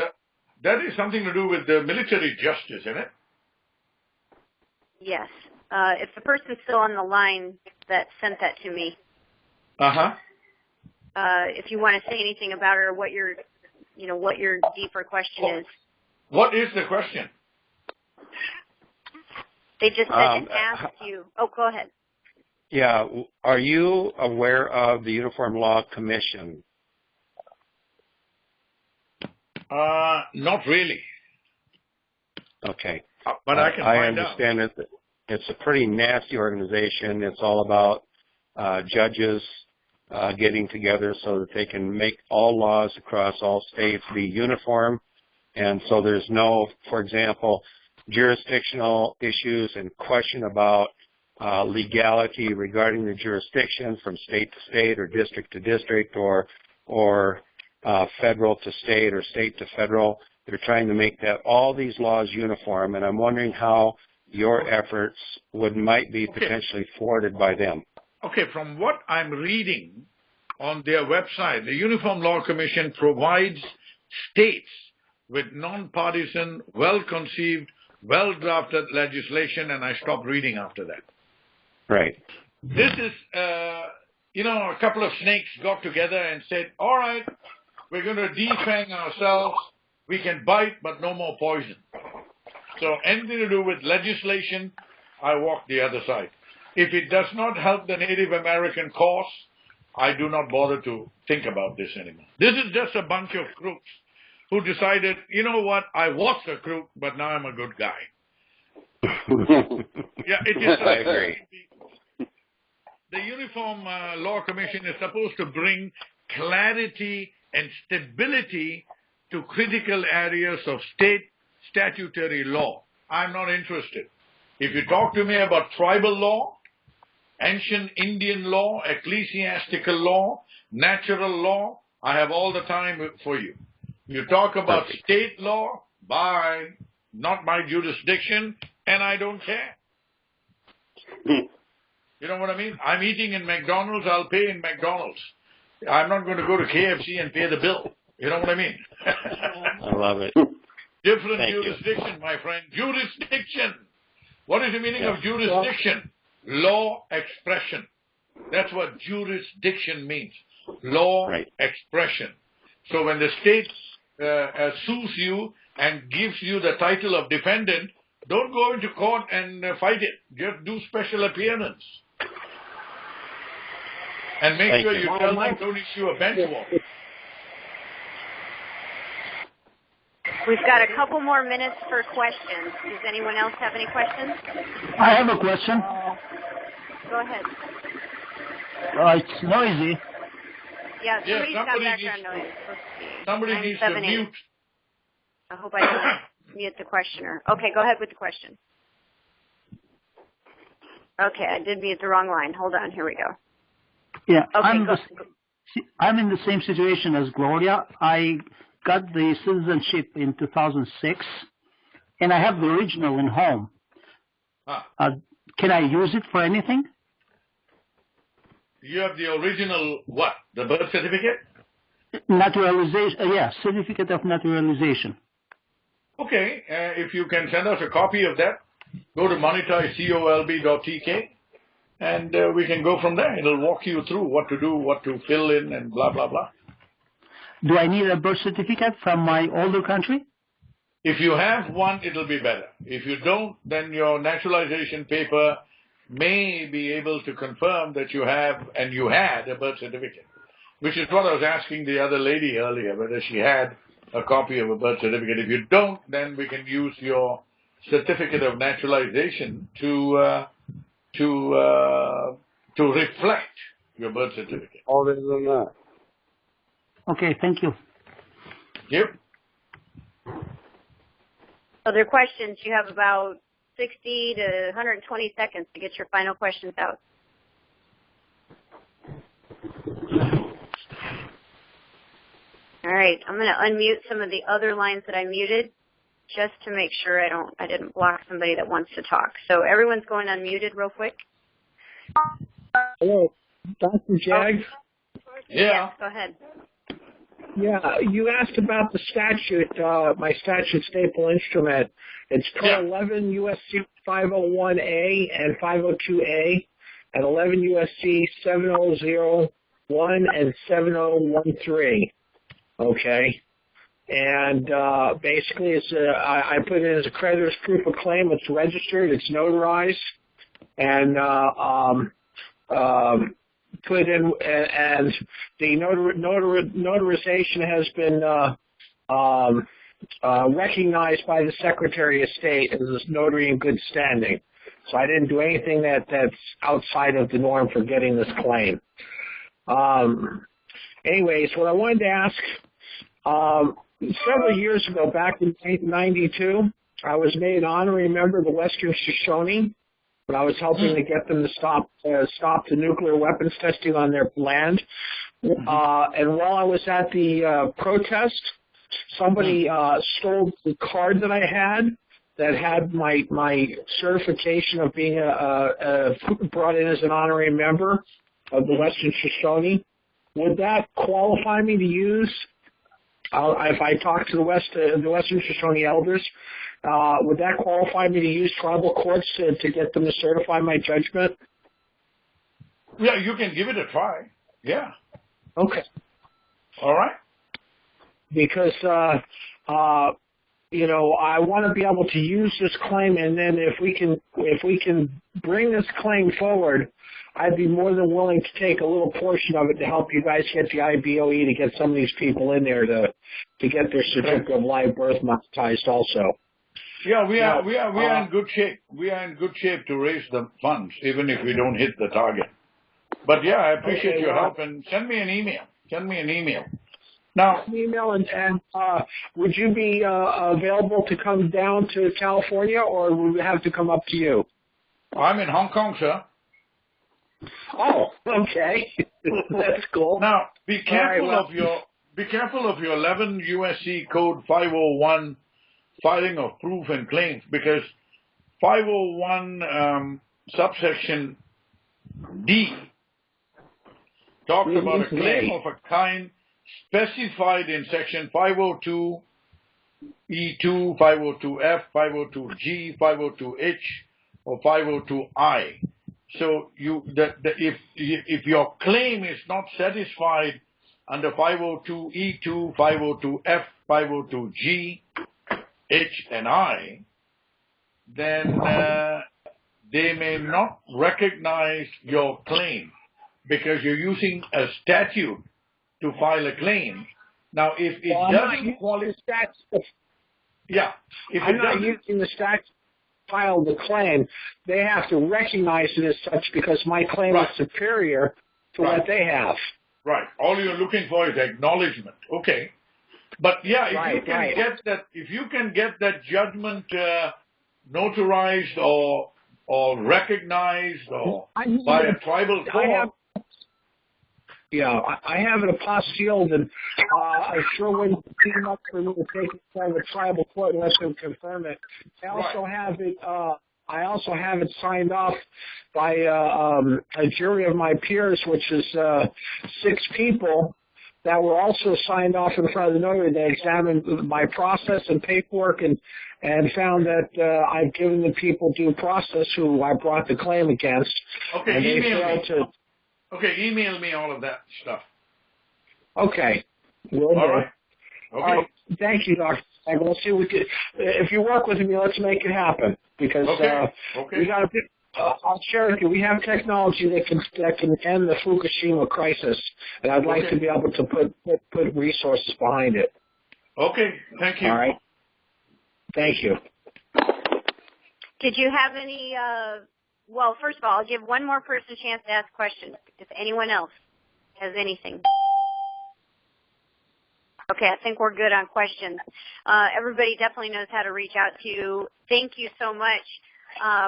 That is something to do with the military justice, isn't it? Yes. If the person's still on the line that sent that to me. If you want to say anything about it or what your deeper question is. What is the question? They just said to ask you. Oh, go ahead. Yeah. Are you aware of the Uniform Law Commission? Not really. Okay. But I can find out. I understand it. It's a pretty nasty organization. It's all about judges getting together so that they can make all laws across all states be uniform. And so there's no, for example, jurisdictional issues and question about legality regarding the jurisdiction from state to state or district to district or federal to state or state to federal. They're trying to make that all these laws uniform, and I'm wondering how your efforts might be potentially thwarted by them. Okay, from what I'm reading on their website, the Uniform Law Commission provides states with non-partisan, well-conceived, well-drafted legislation, and I stopped reading after that. Right. This is, a couple of snakes got together and said, all right, we're going to defang ourselves. We can bite, but no more poison. So anything to do with legislation, I walk the other side. If it does not help the Native American cause, I do not bother to think about this anymore. This is just a bunch of crooks who decided, you know what, I was a crook, but now I'm a good guy. Yeah, it is. I agree. The Uniform Law Commission is supposed to bring clarity and stability to critical areas of state statutory law. I'm not interested. If you talk to me about tribal law, ancient Indian law, ecclesiastical law, natural law, I have all the time for you. You talk about state law, bye, not my jurisdiction, and I don't care. You know what I mean? I'm eating in McDonald's, I'll pay in McDonald's. I'm not going to go to KFC and pay the bill. You know what I mean? I love it. Different Thank jurisdiction, you. my friend. Jurisdiction. What is the meaning of jurisdiction? Law expression. That's what jurisdiction means. Law expression. So when the state sues you and gives you the title of defendant, don't go into court and fight it. Just do special appearance. And make sure you tell them don't issue a bench warrant. We've got a couple more minutes for questions. Does anyone else have any questions? I have a question. Go ahead. It's noisy. Yeah, somebody's got background noise. Somebody needs to mute. I hope I don't mute the questioner. Okay, go ahead with the question. Okay, I did mute the wrong line. Hold on, here we go. Yeah, okay, I'm in the same situation as Gloria. I got the citizenship in 2006, and I have the original in home. Can I use it for anything? You have the original what? The birth certificate? Naturalization, certificate of naturalization. Okay, if you can send us a copy of that, go to monetizecolb.tk, and we can go from there. It'll walk you through what to do, what to fill in, and blah, blah, blah. Do I need a birth certificate from my older country? If you have one, it'll be better. If you don't, then your naturalization paper may be able to confirm that you have and you had a birth certificate, which is what I was asking the other lady earlier, whether she had a copy of a birth certificate. If you don't, then we can use your certificate of naturalization to reflect your birth certificate. Other than that. Okay, thank you. Yep. Other questions? You have about 60 to 120 seconds to get your final questions out. All right, I'm going to unmute some of the other lines that I muted just to make sure I didn't block somebody that wants to talk. So everyone's going unmuted real quick. Hello, Dr. Jag? Yeah. Go ahead. Yeah, you asked about the statute, my statute staple instrument. It's code 11 USC 501A and 502A, and 11 USC 7001 and 7013. Okay. And basically, I put it as a creditor's proof of claim. It's registered. It's notarized. And put in, and the notarization has been recognized by the Secretary of State as a notary in good standing. So I didn't do anything that's outside of the norm for getting this claim. Anyways, what I wanted to ask, several years ago, back in 1992, I was made an honorary member of the Western Shoshone, but I was helping to get them to stop the nuclear weapons testing on their land. And while I was at the protest, somebody stole the card that I had that had my certification of being brought in as an honorary member of the Western Shoshone. Would that qualify me to use? If I talk to the Western Shoshone elders, would that qualify me to use tribal courts to get them to certify my judgment? Yeah, you can give it a try. Yeah. Okay. All right. Because I want to be able to use this claim, and then if we can bring this claim forward, I'd be more than willing to take a little portion of it to help you guys get the IBOE to get some of these people in there to get their certificate of live birth monetized also. Yeah, we are in good shape. We are in good shape to raise the funds, even if we don't hit the target. But yeah, I appreciate your help, and send me an email. Now, and would you be available to come down to California, or would we have to come up to you? I'm in Hong Kong, sir. Oh, okay. That's cool. Now, be careful of your 11 USC Code 501 filing of proof and claims, because 501 subsection D talks about a claim of a kind specified in section 502 E2, 502F, 502G, 502H, or 502I. So if your claim is not satisfied under 502 E2, 502F, 502G, H, and I, then they may not recognize your claim because you're using a statute to file a claim. Now, if it doesn't qualify, I'm not using the statute to file the claim. They have to recognize it as such because my claim is superior to what they have. Right. All you're looking for is acknowledgement. Okay. But yeah, if you can get that judgment notarized or recognized or by a tribal court. I have an apostille that I sure wouldn't be enough for me to take it from the tribal court and let them confirm it. I also have it. I also have it signed off by a jury of my peers, which is 6 people that were also signed off in front of the notary. They examined my process and paperwork and found that I've given the people due process who I brought the claim against. Okay, and email me. Email me all of that stuff. Okay. Will do. All right. Okay. All right. Thank you, Dr. Stagel. Let's see if we could. If you work with me, let's make it happen because we got to. I'll share with you. We have technology that can end the Fukushima crisis, and I'd like to be able to put resources behind it. Okay. Thank you. All right. Thank you. Did you have any? Well, first of all, I'll give one more person a chance to ask questions. If anyone else has anything. Okay, I think we're good on questions. Everybody definitely knows how to reach out to you. Thank you so much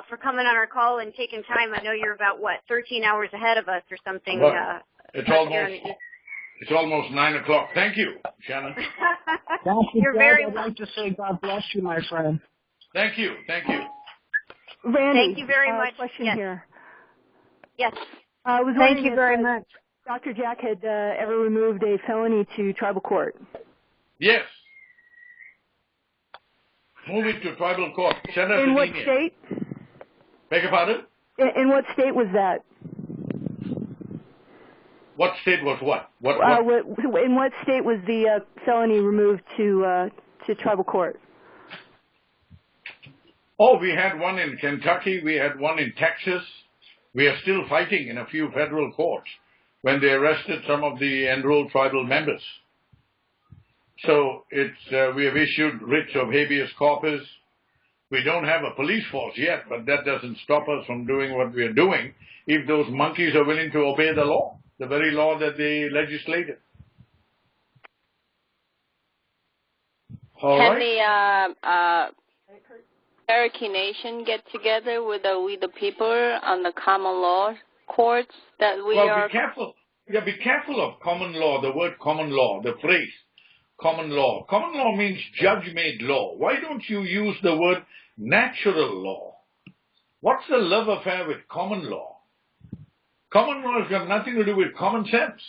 for coming on our call and taking time. I know you're about, 13 hours ahead of us or something. It's almost 9 o'clock. Thank you, Shannon. You're very welcome. I'd like to say God bless you, my friend. Thank you. Randy, thank you very much. Question here. Yes. I was thank you very much. Dr. Jack had ever removed a felony to tribal court? Yes. Move it to tribal court. Send us In an what email. state? Beg your pardon? In what state was that? What state was what? In what state was the felony removed to tribal court? Oh, we had one in Kentucky. We had one in Texas. We are still fighting in a few federal courts when they arrested some of the enrolled tribal members. So we have issued writs of habeas corpus. We don't have a police force yet, but that doesn't stop us from doing what we are doing if those monkeys are willing to obey the law, the very law that they legislated. All Can right? the Cherokee Nation get together with the people on the common law courts that we are? Well, be careful. Yeah, be careful of common law, the word common law, the phrase common law. Common law means judge-made law. Why don't you use the word natural law? What's the love affair with common law? Common law has got nothing to do with common sense.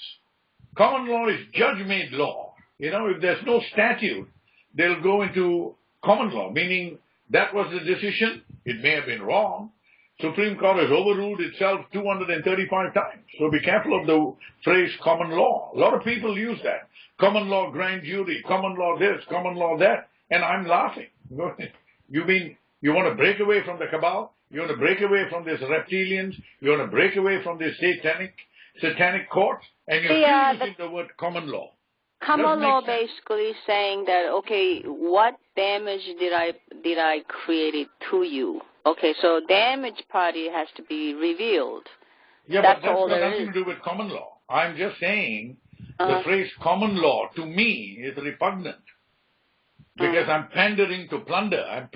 Common law is judge-made law. You know, if there's no statute, they'll go into common law, meaning that was the decision. It may have been wrong. Supreme Court has overruled itself 235 times. So be careful of the phrase common law. A lot of people use that. Common law grand jury, common law this, common law that. And I'm laughing. You mean you want to break away from the cabal? You want to break away from these reptilians? You want to break away from this satanic court? And you're still using the word common law. Common law basically saying that, okay, what damage did I create it to you? Okay, so damage party has to be revealed. Yeah, but that's got nothing to do with common law. I'm just saying the phrase common law to me is repugnant because I'm pandering to plunder. I'm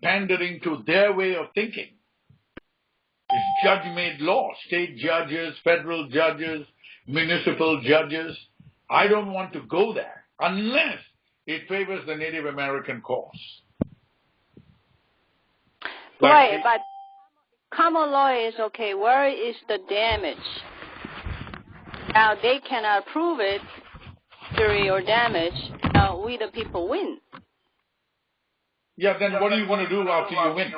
pandering to their way of thinking. It's judge-made law. State judges, federal judges, municipal judges. I don't want to go there unless it favors the Native American cause. Right, but common law is, okay, where is the damage? Now, they cannot prove it, injury or damage. Now, we the people win. Yeah, then what are you going to do after you win?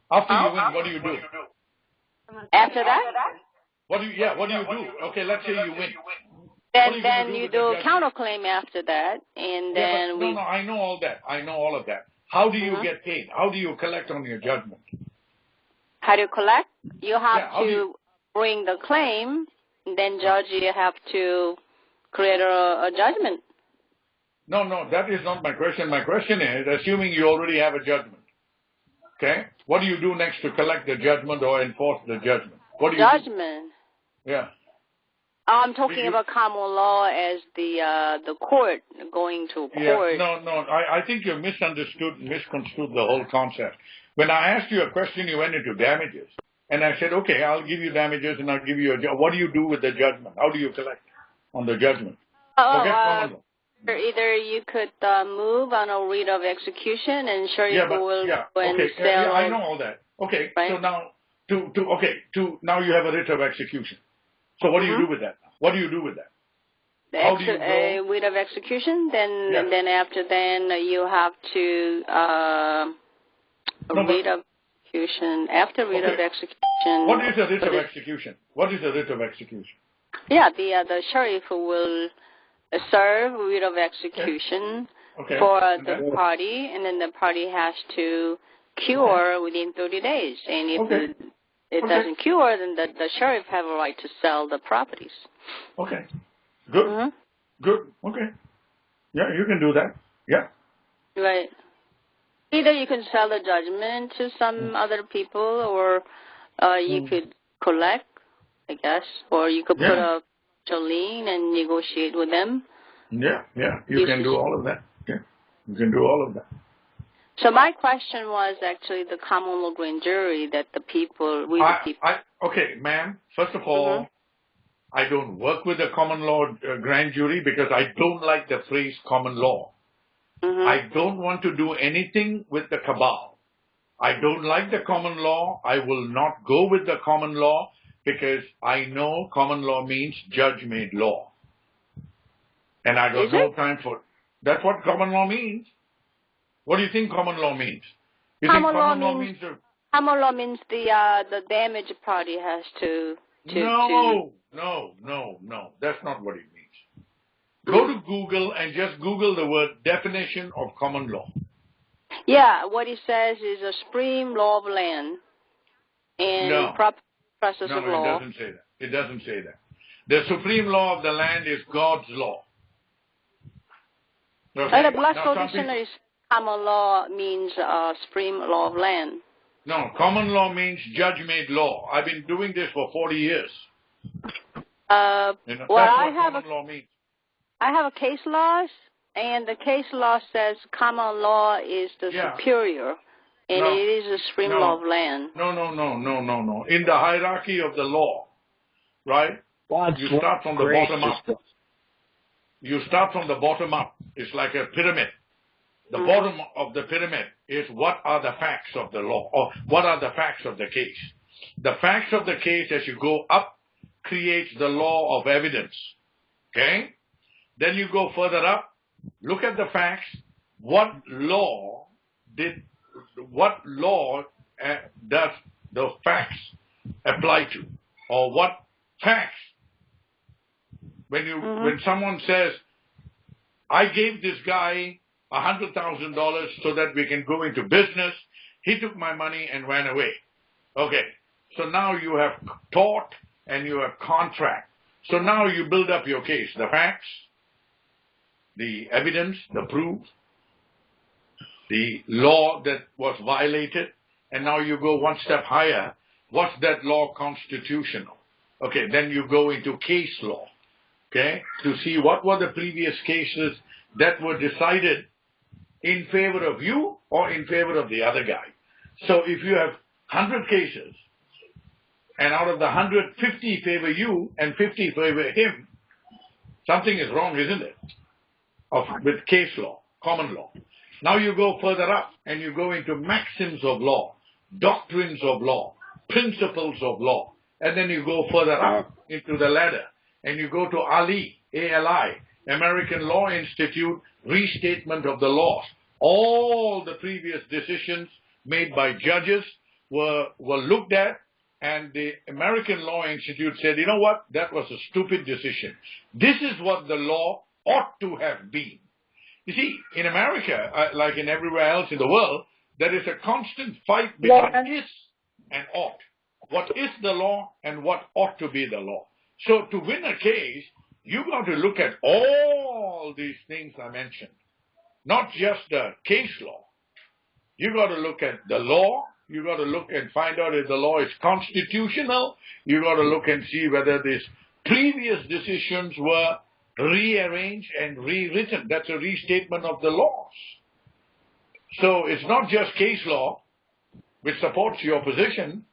After you win, what do you do? After that? What do you do? Okay, let's say you win. Then you do a counterclaim after that, and then No, I know all that. I know all of that. How do you get paid? How do you collect on your judgment? How do you collect? You have to bring the claim, and then judge, you have to create a judgment. No, that is not my question. My question is, assuming you already have a judgment, okay? What do you do next to collect the judgment or enforce the judgment? What do you Judgment? do? Yeah. I'm talking about common law as the court, going to court. Yeah, no. I think you misconstrued the whole concept. When I asked you a question, you went into damages. And I said, okay, I'll give you damages and I'll give you what do you do with the judgment? How do you collect on the judgment? Forget common law. Either you could move on a writ of execution and will go and sell. I know all that. Okay, right? So now now you have a writ of execution. So what do you do with that? What do you do with that? A writ of execution. Then after you have to writ of execution. After writ of execution. What is a writ of execution? What is a writ of execution? Yeah, the sheriff will serve writ of execution for the party, and then the party has to cure within 30 days. And if it doesn't cure, then the sheriff have a right to sell the properties. Okay. Good. Good. Okay. Yeah, you can do that. Yeah. Right. Either you can sell the judgment to some other people, or you could collect, I guess, or you could put a lien and negotiate with them. Yeah. You can do all of that. Yeah. You can do all of that. So my question was actually the common law grand jury that the people, okay, ma'am, first of all, I don't work with the common law grand jury because I don't like the phrase common law. I don't want to do anything with the cabal. I don't like the common law. I will not go with the common law because I know common law means judge-made law. And I got no time for it. That's what common law means. What do you think common law means? You think common law means common law means the damaged party has to No. That's not what it means. Go to Google and just Google the word definition of common law. Yeah, what it says is a supreme law of land and proper process of law. No, it doesn't say that. It doesn't say that. The supreme law of the land is God's law. Okay? And the Glasgow Dictionary, common law means supreme law of land. No, common law means judge-made law. I've been doing this for 40 years. Well, that's what common law means. I have a case laws, and the case law says common law is the superior, and it is the supreme law of land. No. In the hierarchy of the law, right? You start from the bottom up. You start from the bottom up. It's like a pyramid. The bottom of the pyramid is what are the facts of the law, or what are the facts of the case. The facts of the case as you go up creates the law of evidence. Okay? Then you go further up, look at the facts. What law does the facts apply to? Or what facts? When someone says, I gave this guy $100,000 so that we can go into business, he took my money and ran away. Okay, so now you have tort and you have contract. So now you build up your case, the facts, the evidence, the proof, the law that was violated, and now you go one step higher. What's that law constitutional? Okay, then you go into case law, okay, to see what were the previous cases that were decided in favor of you or in favor of the other guy. So if you have 100 cases, and out of the 100, 50 favor you and 50 favor him, something is wrong, isn't it? With case law, common law. Now you go further up and you go into maxims of law, doctrines of law, principles of law, and then you go further up into the ladder and you go to ALI, A-L-I, American Law Institute, restatement of the laws. All the previous decisions made by judges were looked at, and the American Law Institute said, you know what, that was a stupid decision. This is what the law ought to have been. You see, in America, like in everywhere else in the world, there is a constant fight between is and ought. What is the law and what ought to be the law? So to win a case, you got to look at all these things I mentioned, not just the case law. You got to look at the law. You got to look and find out if the law is constitutional. You got to look and see whether these previous decisions were rearranged and rewritten. That's a restatement of the laws. So it's not just case law, which supports your position,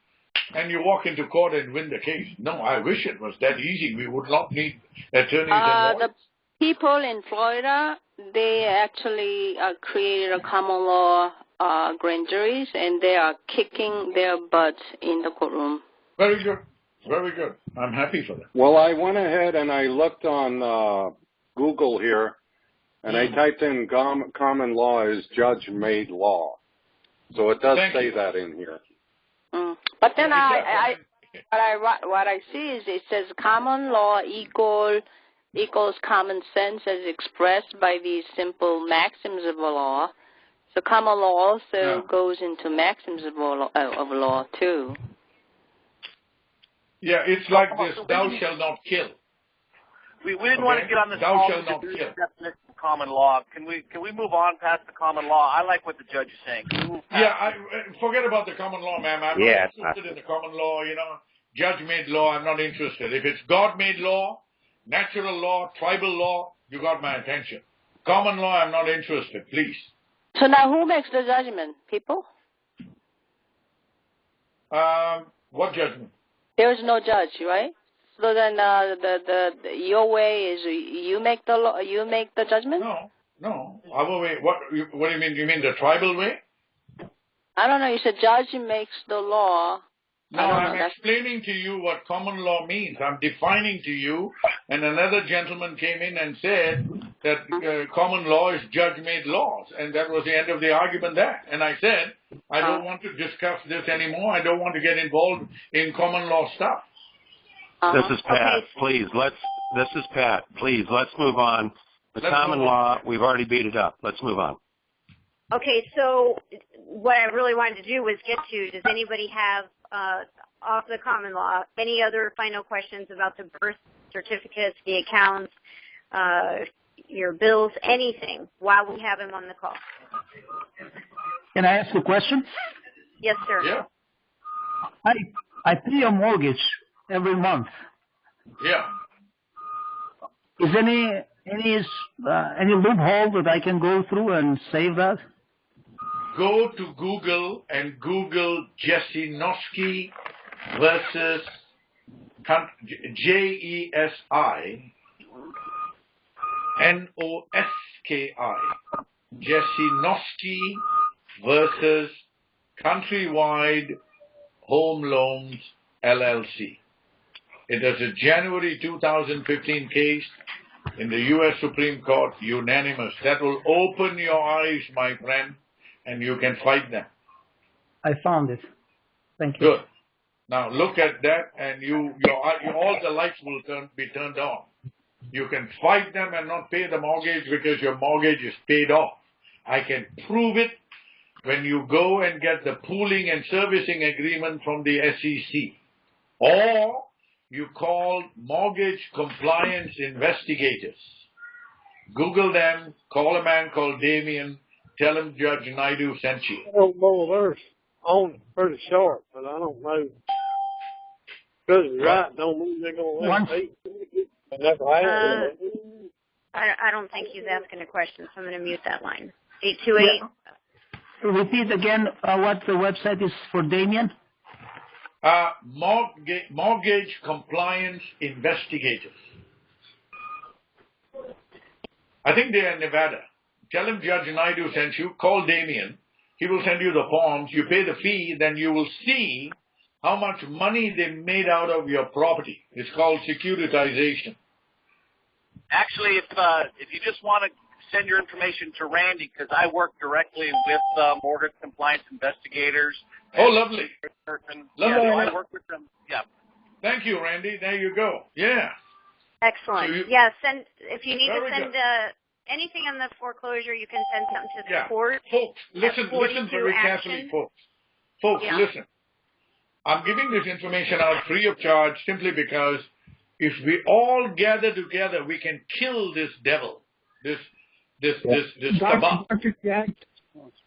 and you walk into court and win the case. No, I wish it was that easy. We would not need attorneys and lawyers. The people in Florida, they actually created a common law grand juries, and they are kicking their butts in the courtroom. Very good. Very good. I'm happy for that. Well, I went ahead and I looked on Google here, and I typed in common law is judge-made law. So it does say that in here. But then what I see is it says common law equals common sense as expressed by these simple maxims of law. So common law also goes into maxims of law too. Yeah, it's like this, thou shalt not kill. We didn't want to get on this call to do the definition of common law. Can we move on past the common law? I like what the judge is saying. Forget about the common law, ma'am. I'm not interested in the common law, judge-made law. I'm not interested. If it's God-made law, natural law, tribal law, you got my attention. Common law, I'm not interested, please. So now who makes the judgment? People? What judgment? There is no judge, right? So then, your way is you make the law, you make the judgment. No. Our way. What do you mean? You mean the tribal way? I don't know. You said judge makes the law, No, I'm explaining to you what common law means. I'm defining to you, and another gentleman came in and said that common law is judge-made laws, and that was the end of the argument there. And I said, I don't want to discuss this anymore. I don't want to get involved in common law stuff. This is Pat. Please, this is Pat. Please, let's move on. The common law, we've already beat it up. Let's move on. Okay, so what I really wanted to do was get to, does anybody have, off the common law, any other final questions about the birth certificates, the accounts, your bills, anything, while we have him on the call? Can I ask a question? Yes, sir. Yeah. I pay a mortgage every month. Yeah. Is any loophole that I can go through and save that? Go to Google and Google Jesinoski versus Jesinoski Jesinoski versus Countrywide Home Loans LLC. It is a January 2015 case in the U.S. Supreme Court, unanimous. That will open your eyes, my friend, and you can fight them. I found it. Thank you. Good. Now look at that, and all the lights will be turned on. You can fight them and not pay the mortgage because your mortgage is paid off. I can prove it when you go and get the pooling and servicing agreement from the SEC. Or you call mortgage compliance investigators. Google them, call a man called Damien, tell him Judge NAIDU sent you. I don't know, they're on pretty sharp, but I don't know. Because it's right, don't mean they're going to let me. I don't think he's asking a question, so I'm going to mute that line. 828. Yeah. Repeat again what the website is for Damien. Mortgage compliance investigators. I think they are in Nevada. Tell him Judge NAIDU sent you. Call Damien. He will send you the forms. You pay the fee. Then you will see how much money they made out of your property. It's called securitization. Actually, if you just want to send your information to Randy, because I work directly with mortgage compliance investigators. Oh, lovely. Lovely. Yeah, I work with them. Yeah. Thank you, Randy. There you go. Yeah. Excellent. So if you need to send anything on the foreclosure, you can send something to the court. Folks, listen very carefully, folks. Folks, listen. I'm giving this information out free of charge simply because if we all gather together, we can kill this devil, this Dr. Jack,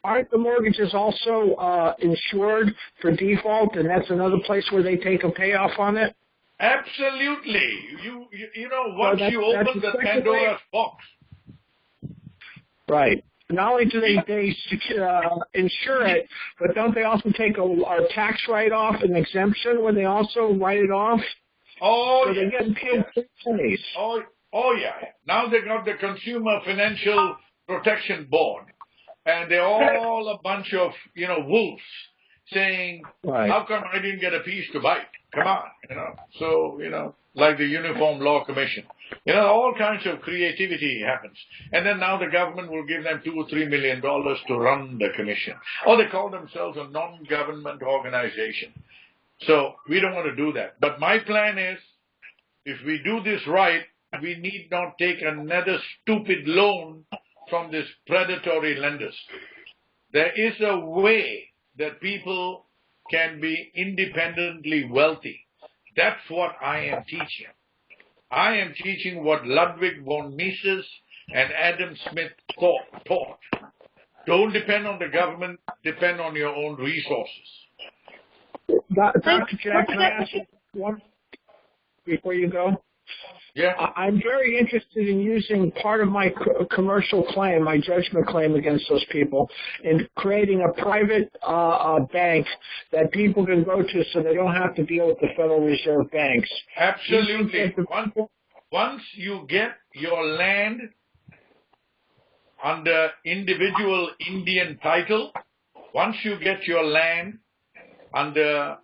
aren't the mortgages also insured for default, and that's another place where they take a payoff on it? Absolutely. You know, once you open the Pandora's box. Right. Not only do they insure it, but don't they also take a tax write-off, an exemption when they also write it off? Oh, so they're getting paid 3 days. Oh, yeah. Now they got the Consumer Financial Protection Board, and they're all a bunch of, wolves saying, how come I didn't get a piece to bite? Come on, So, like the Uniform Law Commission. All kinds of creativity happens. And then now the government will give them $2 or $3 million to run the commission. Or they call themselves a non-government organization. So we don't want to do that. But my plan is, if we do this right, we need not take another stupid loan from these predatory lenders. There is a way that people can be independently wealthy. That's what I am teaching. I am teaching what Ludwig von Mises and Adam Smith taught. Don't depend on the government, depend on your own resources. Dr. Jack, can I ask you one before you go? Yeah. I'm very interested in using part of my commercial claim, my judgment claim against those people, in creating a private bank that people can go to so they don't have to deal with the Federal Reserve banks. Absolutely. Once you get your land under individual Indian title, once you get your land under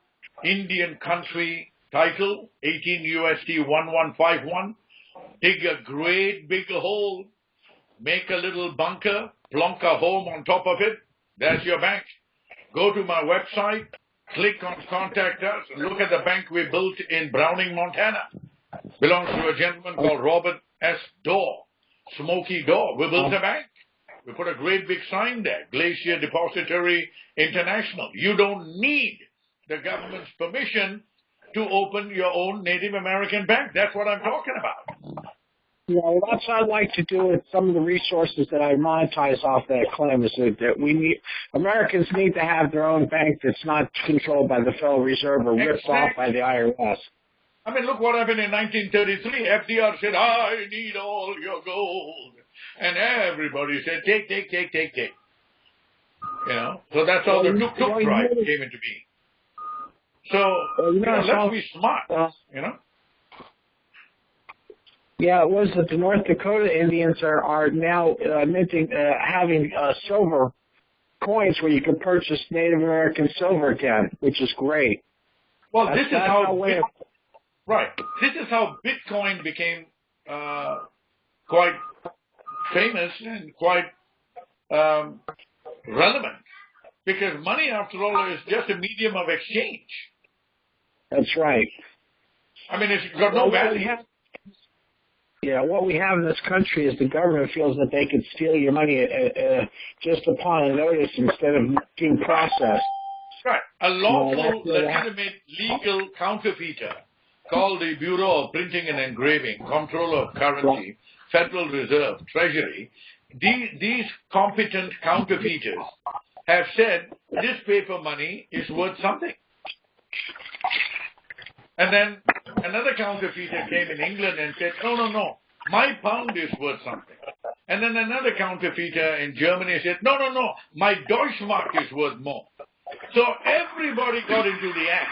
Indian country title, 18 USD 1151, dig a great big hole, make a little bunker, plonk a home on top of it. That's your bank. Go to my website, click on Contact Us, and look at the bank we built in Browning, Montana. Belongs to a gentleman called Robert S. Dorr, Smoky Door. We built a bank. We put a great big sign there, Glacier Depository International. You don't need the government's permission to open your own Native American bank. That's what I'm talking about. Yeah, well, that's what I'd like to do with some of the resources that I monetize off that claim is that Americans need to have their own bank that's not controlled by the Federal Reserve or ripped off by the IRS. I mean, look what happened in 1933. FDR said, I need all your gold. And everybody said, take. You know, so that's how the tuk drive came into being. So, let's be smart, you know. Yeah, it was that the North Dakota Indians are now minting, having silver coins where you can purchase Native American silver again, which is great. Well, this is how Bitcoin became quite famous and quite relevant, because money, after all, is just a medium of exchange. That's right. I mean, it's got no value. Yeah, what we have in this country is the government feels that they could steal your money just upon a notice instead of being processed. Right. A lawful, legitimate, legal counterfeiter called the Bureau of Printing and Engraving, Comptroller of Currency, Federal Reserve, Treasury, these competent counterfeiters have said this paper money is worth something. And then another counterfeiter came in England and said, no, my pound is worth something. And then another counterfeiter in Germany said, no, my Deutschmark is worth more. So everybody got into the act.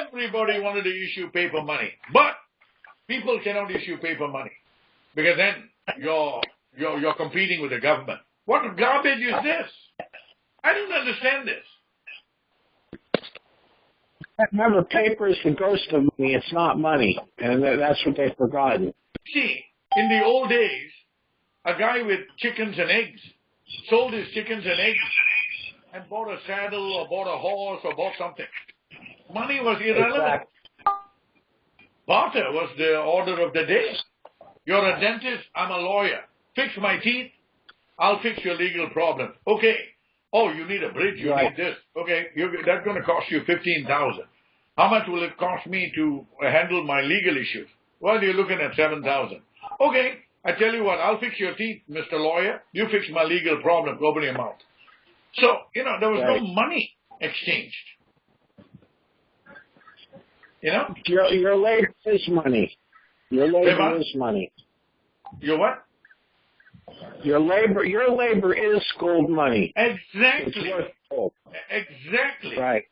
Everybody wanted to issue paper money. But people cannot issue paper money, because then you're competing with the government. What garbage is this? I don't understand this. Remember, paper is the ghost of money. It's not money, and that's what they've forgotten. See, in the old days, a guy with chickens and eggs sold his chickens and eggs and bought a saddle or bought a horse or bought something. Money was irrelevant. Exactly. Barter was the order of the day. You're a dentist, I'm a lawyer. Fix my teeth, I'll fix your legal problem. Okay. Oh, you need a bridge, you need this. Okay, that's going to cost you $15,000. How much will it cost me to handle my legal issues? Well, you're looking at $7,000. Okay, I tell you what, I'll fix your teeth, Mr. Lawyer. You fix my legal problem. Open your mouth. So, there was no money exchanged. Your labor is money. Your labor is money. Your what? Your labor is gold money. Exactly. Exactly. Right.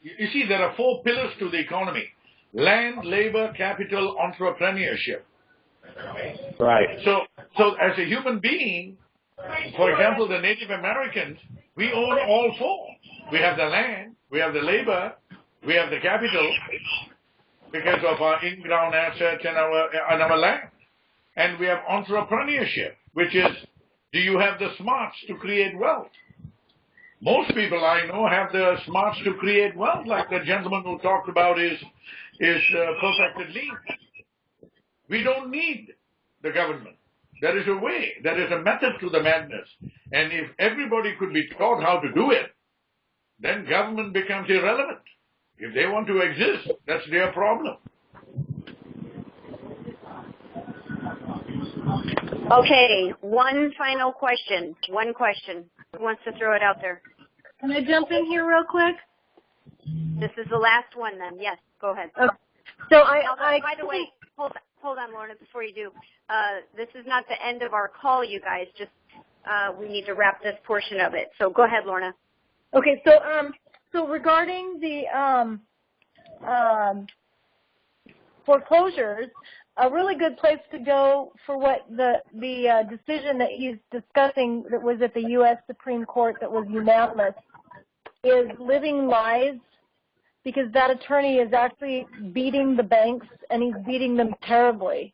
You see, there are 4 pillars to the economy: land, labor, capital, entrepreneurship. Right. So as a human being, for example, the Native Americans, we own all 4. We have the land, we have the labor, we have the capital, because of our in-ground assets and our land. And we have entrepreneurship, which is, do you have the smarts to create wealth? Most people I know have the smarts to create wealth, like the gentleman who talked about his perfected lean. We don't need the government. There is a way, there is a method to the madness. And if everybody could be taught how to do it, then government becomes irrelevant. If they want to exist, that's their problem. Okay, one final question. One question. Who wants to throw it out there? Can I jump in here real quick? This is the last one then. Yes, go ahead. Okay. So by the way, hold on, Lorna, before you do. This is not the end of our call, you guys. Just we need to wrap this portion of it. So go ahead, Lorna. Okay, so regarding the foreclosures, a really good place to go for what the decision that he's discussing that was at the U.S. Supreme Court that was unanimous is Living Lies because that attorney is actually beating the banks, and he's beating them terribly.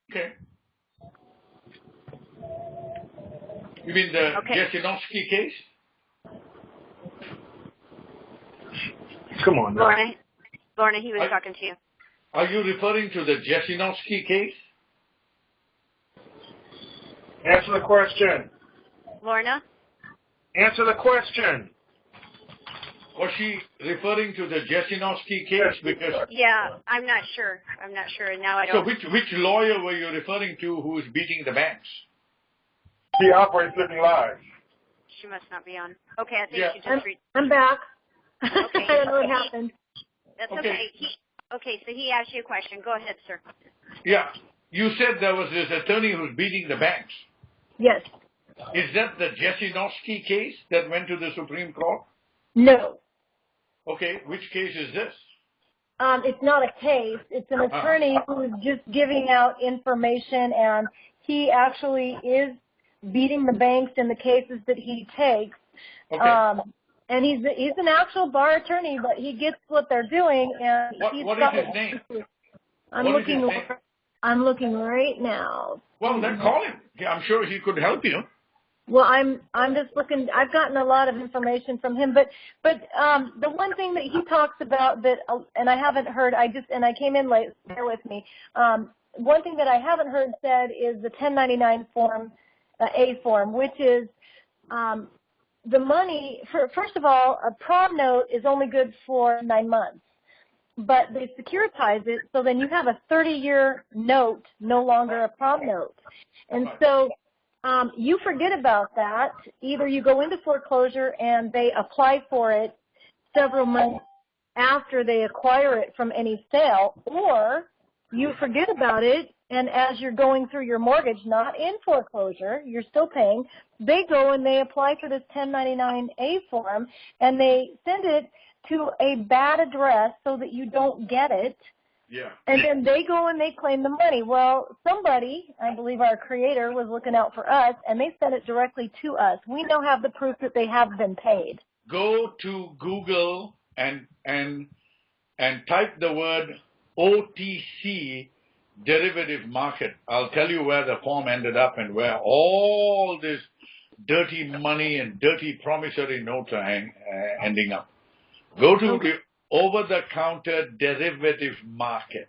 Okay. You mean the Jasinovsky case? Come on now. Lorna, he was talking to you. Are you referring to the Jasinovsky case? Answer the question. Lorna? Answer the question. Was she referring to the Jasinovsky case? Because yeah, I'm not sure. And now I don't. So which lawyer were you referring to who is beating the banks? She operates Living Live. She must not be on. Okay, I think she just reached. I'm back. Okay. I don't know what happened. That's okay. So he asked you a question. Go ahead, sir. Yeah. You said there was this attorney who's beating the banks. Yes. Is that the Jasinovsky case that went to the Supreme Court? No. Okay. Which case is this? It's not a case. It's an attorney who's just giving out information, and he actually is beating the banks in the cases that he takes. Okay. And he's an actual bar attorney, but he gets what they're doing. And what is his name? I'm looking right now. Well, then call him. Yeah, I'm sure he could help you. Well, I'm just looking. I've gotten a lot of information from him, but the one thing that he talks about that, and I haven't heard. I came in late. Bear with me. One thing that I haven't heard said is the 1099 form, A form, which is the money. First of all, a prom note is only good for 9 months, but they securitize it, so then you have a 30-year note, no longer a prom note, and so. You forget about that. Either you go into foreclosure and they apply for it several months after they acquire it from any sale, or you forget about it, and as you're going through your mortgage, not in foreclosure, you're still paying, they go and they apply for this 1099-A form, and they send it to a bad address so that you don't get it. Yeah. And then they go and they claim the money. Well, somebody, I believe our creator, was looking out for us, and they sent it directly to us. We now have the proof that they have been paid. Go to Google and type the word OTC derivative market. I'll tell you where the form ended up and where all this dirty money and dirty promissory notes are ending up. Go to the over-the-counter derivative market.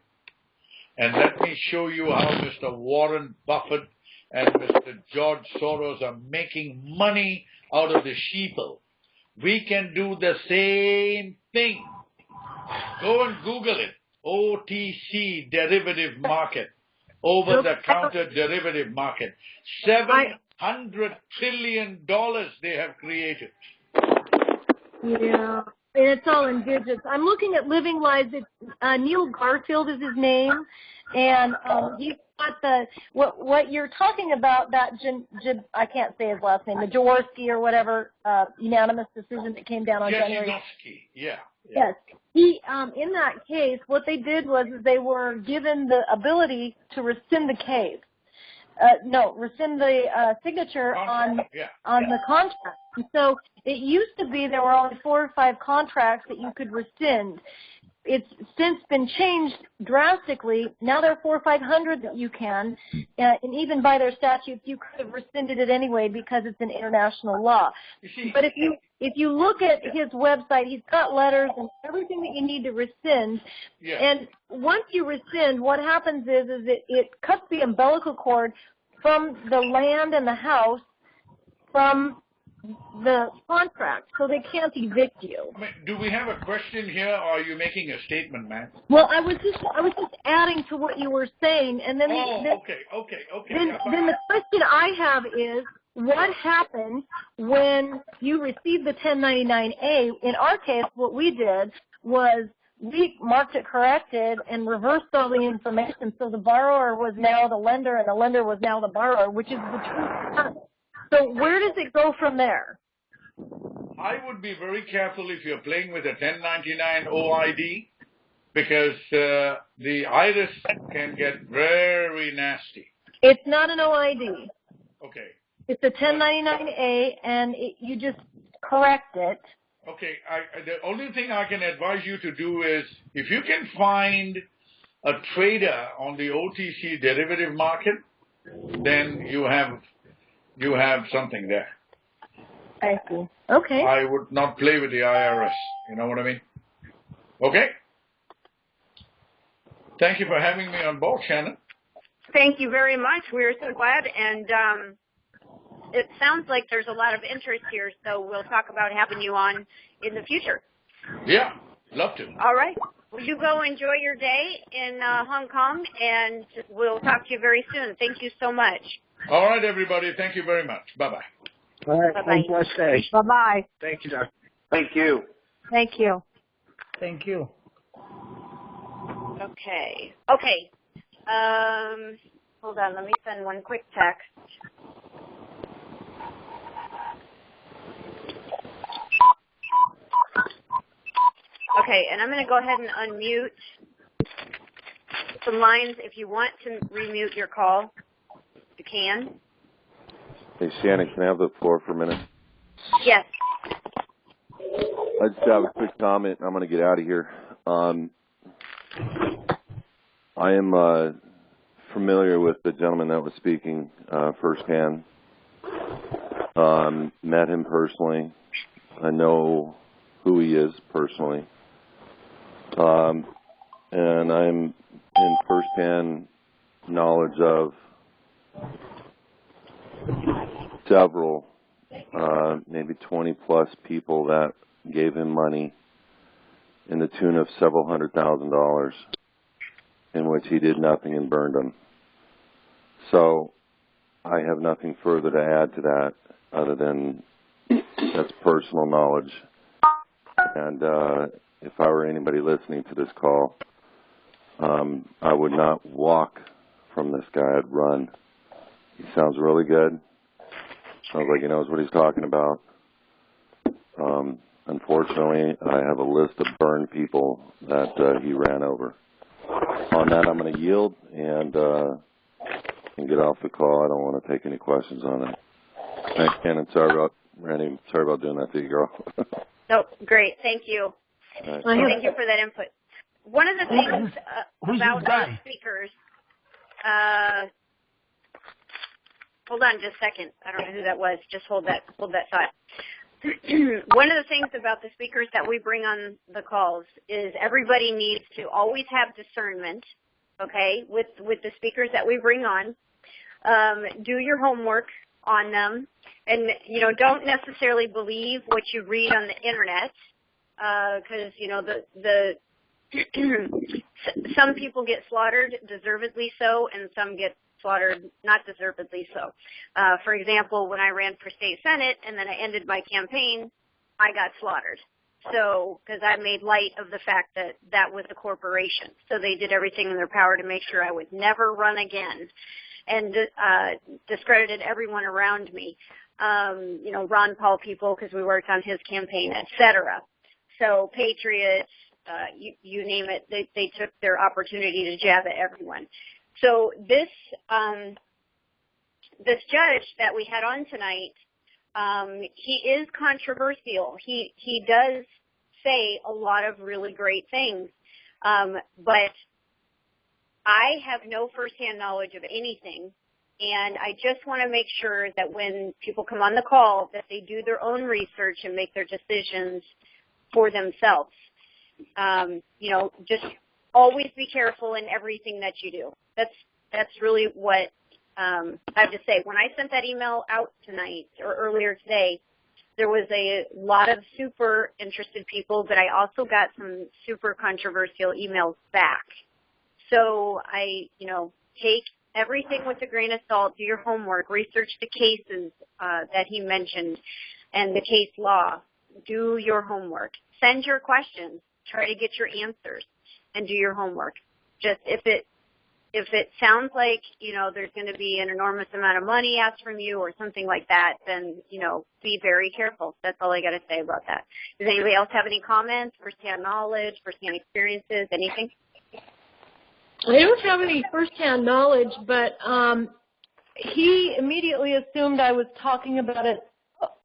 And let me show you how Mr. Warren Buffett and Mr. George Soros are making money out of the sheeple. We can do the same thing. Go and Google it. OTC derivative market. Over-the-counter derivative market. $700 trillion they have created. Yeah. And it's all in digits. I'm looking at Living Lives. It's, Neil Garfield is his name, and he's got what you're talking about. That I can't say his last name, the Jaworski or whatever unanimous decision that came down on January. Yeah. Yes. He in that case, what they did was they were given the ability to rescind the case. Rescind the signature on the contract. And so it used to be there were only 4 or 5 contracts that you could rescind. It's since been changed drastically. Now there are 400 or 500 that you can, and even by their statutes, you could have rescinded it anyway because it's an international law. But if you look at his website, he's got letters and everything that you need to rescind. Yeah. And once you rescind, what happens is it cuts the umbilical cord from the land and the house from the contract, so they can't evict you. Do we have a question here, or are you making a statement, ma'am? Well, I was just adding to what you were saying, and then okay. Then the question I have is, what happens when you receive the 1099-A? In our case, what we did was we marked it corrected and reversed all the information, so the borrower was now the lender and the lender was now the borrower, which is the truth. So where does it go from there? I would be very careful if you're playing with a 1099 OID, because the iris can get very nasty. It's not an OID. Okay. It's a 1099-A, and you just correct it. Okay, the only thing I can advise you to do is, if you can find a trader on the OTC derivative market, then you have something there. I see. Okay. I would not play with the IRS. You know what I mean? Okay. Thank you for having me on board, Shannon. Thank you very much. We're so glad, and it sounds like there's a lot of interest here, so we'll talk about having you on in the future. Yeah, love to. All right. Well, you go enjoy your day in Hong Kong, and we'll talk to you very soon. Thank you so much. All right, everybody. Thank you very much. Bye-bye. All right. Bye-bye. Blessed day. Bye-bye. Thank you, Doc. Thank you. Thank you. Thank you. Okay. Okay. Hold on. Let me send one quick text. Okay, and I'm going to go ahead and unmute some lines. If you want to remute your call, you can. Hey, Shannon, can I have the floor for a minute? Yes. I just have a quick comment. I'm going to get out of here. I am familiar with the gentleman that was speaking firsthand. Met him personally. I know who he is personally. And I'm in firsthand knowledge of several, maybe 20-plus people that gave him money in the tune of several $100,000, in which he did nothing and burned them. So I have nothing further to add to that other than that's personal knowledge. And if I were anybody listening to this call, I would not walk from this guy. I'd run. He sounds really good. Sounds like he knows what he's talking about. Unfortunately, I have a list of burned people that he ran over. On that, I'm going to yield and get off the call. I don't want to take any questions on it. Thanks, Ken, and sorry about Randy. Sorry about doing that to you, girl. No, great. Thank you. Right. Thank you for that input. One of the things about our speakers, hold on just a second. I don't know who that was. Just hold that thought. One of the things about the speakers that we bring on the calls is everybody needs to always have discernment, okay, with the speakers that we bring on. Do your homework on them, and, don't necessarily believe what you read on the internet, because, some people get slaughtered deservedly so, and some get slaughtered not deservedly so. For example, when I ran for state senate and then I ended my campaign, I got slaughtered. So, because I made light of the fact that that was a corporation. So they did everything in their power to make sure I would never run again, and discredited everyone around me. Ron Paul people, because we worked on his campaign, etc. So patriots, you name it, they took their opportunity to jab at everyone. So this judge that we had on tonight, he is controversial. He does say a lot of really great things, but I have no firsthand knowledge of anything, and I just want to make sure that when people come on the call that they do their own research and make their decisions for themselves. Just always be careful in everything that you do. That's really what I have to say. When I sent that email out tonight or earlier today, there was a lot of super interested people, but I also got some super controversial emails back. So I, take everything with a grain of salt, do your homework, research the cases that he mentioned and the case law. Do your homework. Send your questions. Try to get your answers and do your homework. Just if it sounds like, there's going to be an enormous amount of money asked from you or something like that, then, be very careful. That's all I got to say about that. Does anybody else have any comments, firsthand knowledge, firsthand experiences, anything? I don't have any firsthand knowledge, but he immediately assumed I was talking about an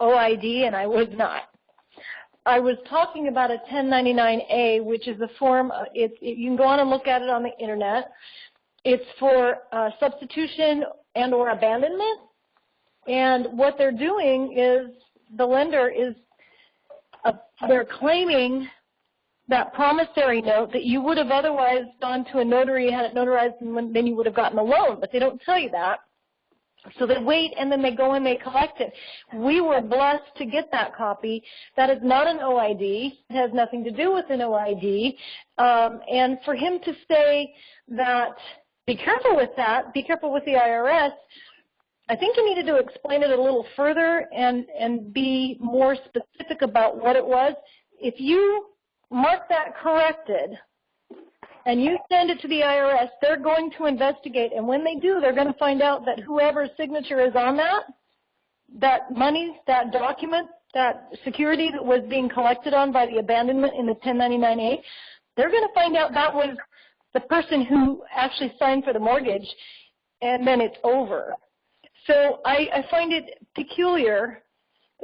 OID, and I was not. I was talking about a 1099-A, which is a form. You can go on and look at it on the internet. It's for substitution and or abandonment. And what they're doing is the lender is they're claiming that promissory note that you would have otherwise gone to a notary, had it notarized, and then you would have gotten a loan. But they don't tell you that. So they wait, and then they go and they collect it. We were blessed to get that copy. That is not an OID. It has nothing to do with an OID. And for him to say that, be careful with that, be careful with the IRS, I think you needed to explain it a little further and be more specific about what it was. If you mark that corrected, and you send it to the IRS, they're going to investigate. And when they do, they're going to find out that whoever's signature is on that money, that document, that security that was being collected on by the abandonment in the 1099-A, they're going to find out that was the person who actually signed for the mortgage, and then it's over. So I find it peculiar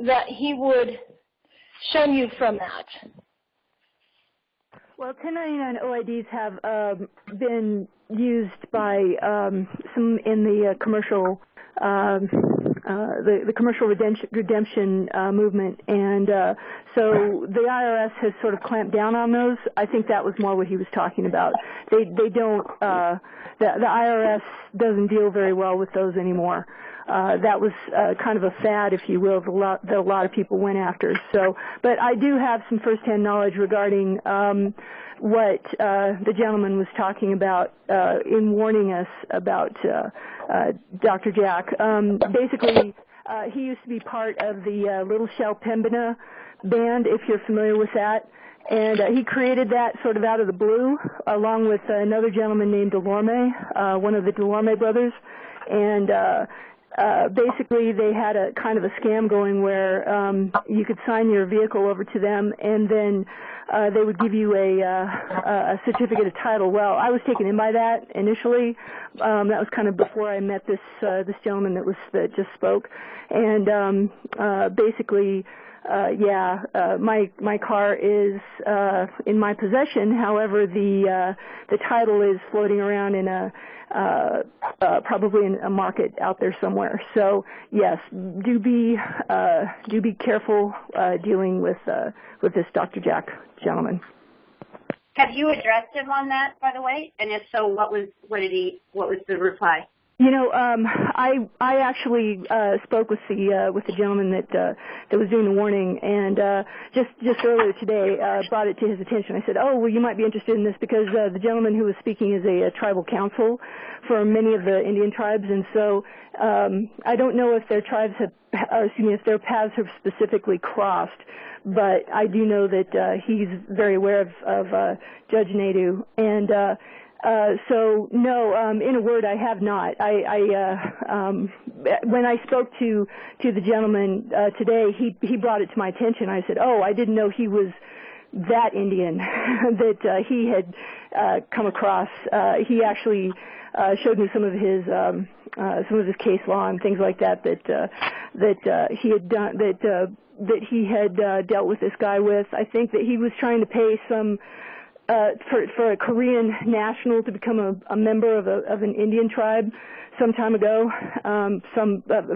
that he would shun you from that. Well, 1099 OIDs have been used by some in the commercial the commercial redemption movement, and so the IRS has sort of clamped down on those. I think that was more what he was talking about. They don't the IRS doesn't deal very well with those anymore. That was kind of a fad, if you will, that a lot of people went after. So, but I do have some firsthand knowledge regarding what the gentleman was talking about in warning us about Dr. Jack. Basically, he used to be part of the Little Shell Pembina band, if you're familiar with that. And he created that sort of out of the blue, along with another gentleman named Delorme, one of the Delorme brothers. And basically, they had a kind of a scam going where you could sign your vehicle over to them, and then they would give you a certificate of title. Well, I was taken in by that initially. That was kind of before I met this gentleman that just spoke, and basically. My car is in my possession. However, the title is floating around in probably in a market out there somewhere. So yes, do be careful dealing with this Dr. Jack gentleman. Have you addressed him on that, by the way? And if so, what was the reply? You know, I actually spoke with the gentleman that was doing the warning, and just earlier today brought it to his attention. I said, "Oh, well, you might be interested in this because the gentleman who was speaking is a tribal council for many of the Indian tribes, and so I don't know if their tribes if their paths have specifically crossed." But I do know that he's very aware of Judge NAIDU, and so no, in a word, I have not. When I spoke to the gentleman today, he brought it to my attention. I said, "Oh, I didn't know he was that Indian that he had come across." He actually showed me some of his case law and things like that he had done that he had dealt with this guy with. I think that he was trying to pay some. For a Korean national to become a member of an Indian tribe some time ago, a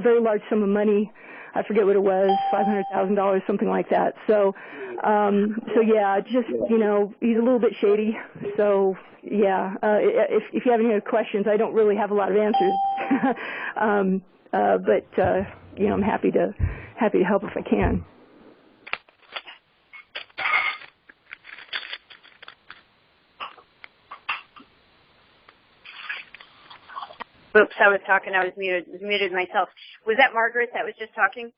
very large sum of money. I forget what it was, $500,000, something like that. So yeah, just he's a little bit shady. So yeah, if you have any other questions, I don't really have a lot of answers, but I'm happy to help if I can. Oops, I was talking. I was muted myself. Was that Margaret that was just talking?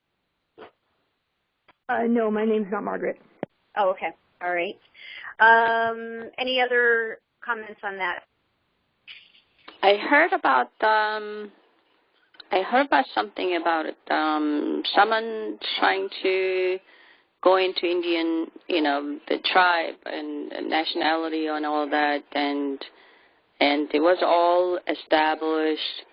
No, my name's not Margaret. Oh, okay. All right. Any other comments on that? I heard about something about it. Someone trying to go into Indian, the tribe and nationality and all that, and it was all established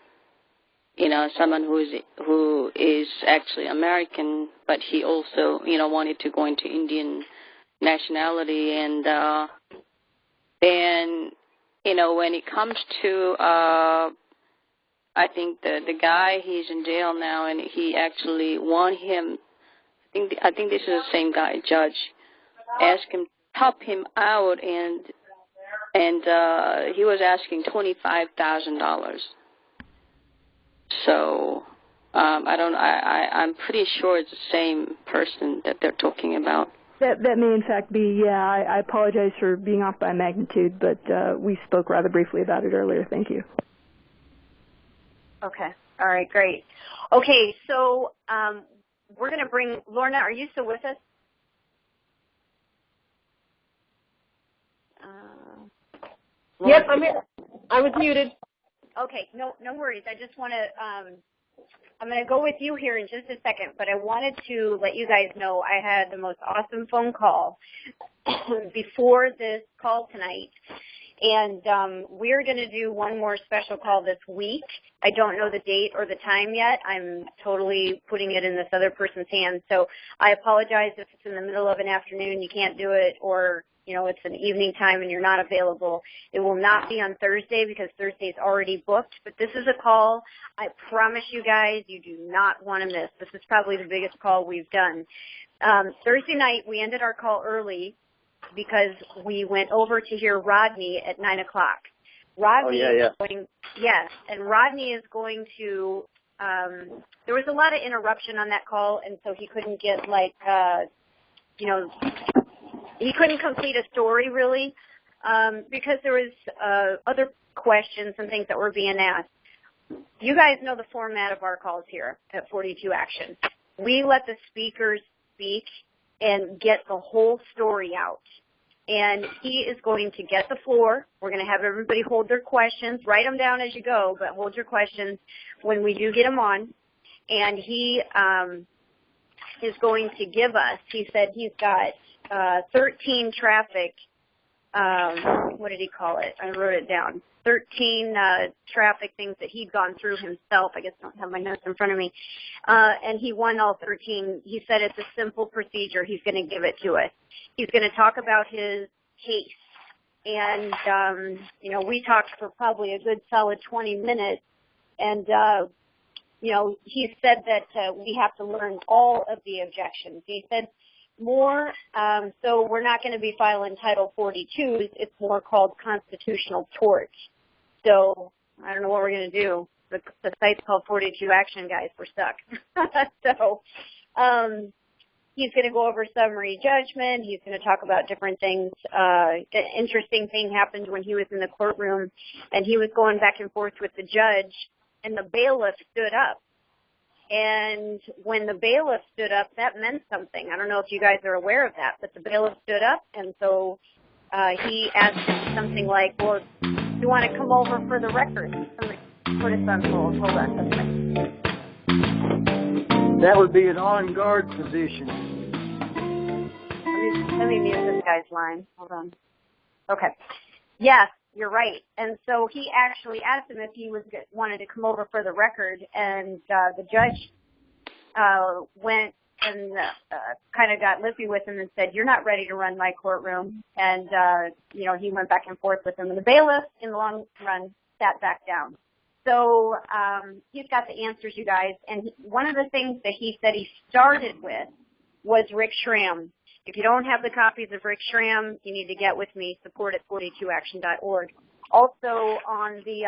someone who is actually American, but he also, wanted to go into Indian nationality. And when it comes to, I think the guy, he's in jail now, and he actually want him, I think this is the same guy, judge, asked him to help him out, and he was asking $25,000. So I'm pretty sure it's the same person that they're talking about. That may in fact be, I apologize for being off by magnitude, but we spoke rather briefly about it earlier. Thank you. Okay. All right, great. Okay, so we're going to bring, Lorna, are you still with us? Yep, I'm here. I was muted. Okay, no worries. I just want to, I'm going to go with you here in just a second, but I wanted to let you guys know I had the most awesome phone call before this call tonight, and we're going to do one more special call this week. I don't know the date or the time yet. I'm totally putting it in this other person's hands, so I apologize if it's in the middle of an afternoon, you can't do it, or it's an evening time and you're not available. It will not be on Thursday because Thursday is already booked, but this is a call I promise you guys you do not want to miss. This is probably the biggest call we've done. Thursday night, we ended our call early because we went over to hear Rodney at 9 o'clock. Rodney is going, yes, and Rodney is going to, there was a lot of interruption on that call, and so he couldn't get he couldn't complete a story really because there was other questions and things that were being asked. You guys know the format of our calls here at 42 Action. We let the speakers speak and get the whole story out. And he is going to get the floor. We're going to have everybody hold their questions. Write them down as you go, but hold your questions when we do get them on. And he is going to give us, he said he's got 13 traffic, what did he call it? I wrote it down. 13 traffic things that he'd gone through himself. I guess I don't have my notes in front of me. And he won all 13. He said it's a simple procedure. He's going to give it to us. He's going to talk about his case. And, we talked for probably a good solid 20 minutes. And, he said that we have to learn all of the objections. He said more, so we're not going to be filing Title 42s. It's more called constitutional tort. So I don't know what we're going to do. The site's called 42 Action, guys. We're stuck. So he's going to go over summary judgment. He's going to talk about different things. An interesting thing happened when he was in the courtroom, and he was going back and forth with the judge, and the bailiff stood up. And when the bailiff stood up, that meant something. I don't know if you guys are aware of that, but the bailiff stood up, and so he asked something like, well, do you want to come over for the record? Somebody put us on hold. Hold on a second. That would be an on-guard position. Let me mute this guy's line. Hold on. Okay. Yes, you're right. And so he actually asked him if he wanted to come over for the record, and the judge went and kind of got lippy with him and said, you're not ready to run my courtroom. And, he went back and forth with him. And the bailiff, in the long run, sat back down. So he's got the answers, you guys. And one of the things that he said he started with was Rick Schramm. If you don't have the copies of Rick Schramm, you need to get with me, support at 42action.org. Also on the,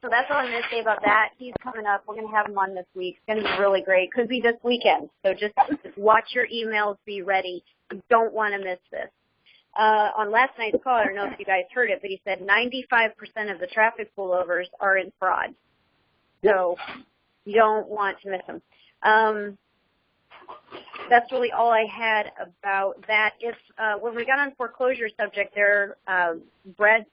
so that's all I'm going to say about that. He's coming up. We're going to have him on this week. It's going to be really great. Could be this weekend. So just watch your emails. Be ready. You don't want to miss this. On last night's call, I don't know if you guys heard it, but he said 95% of the traffic pullovers are in fraud. So you don't want to miss them. That's really all I had about that. If when we got on foreclosure subject there, Brad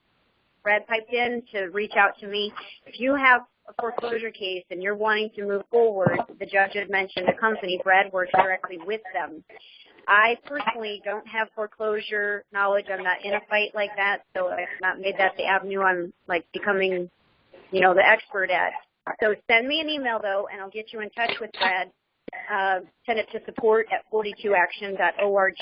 piped in to reach out to me. If you have a foreclosure case and you're wanting to move forward, the judge had mentioned a company. Brad works directly with them. I personally don't have foreclosure knowledge. I'm not in a fight like that, so I've not made that the avenue I'm like becoming, the expert at. So send me an email, though, and I'll get you in touch with Brad. Send it to support@42action.org,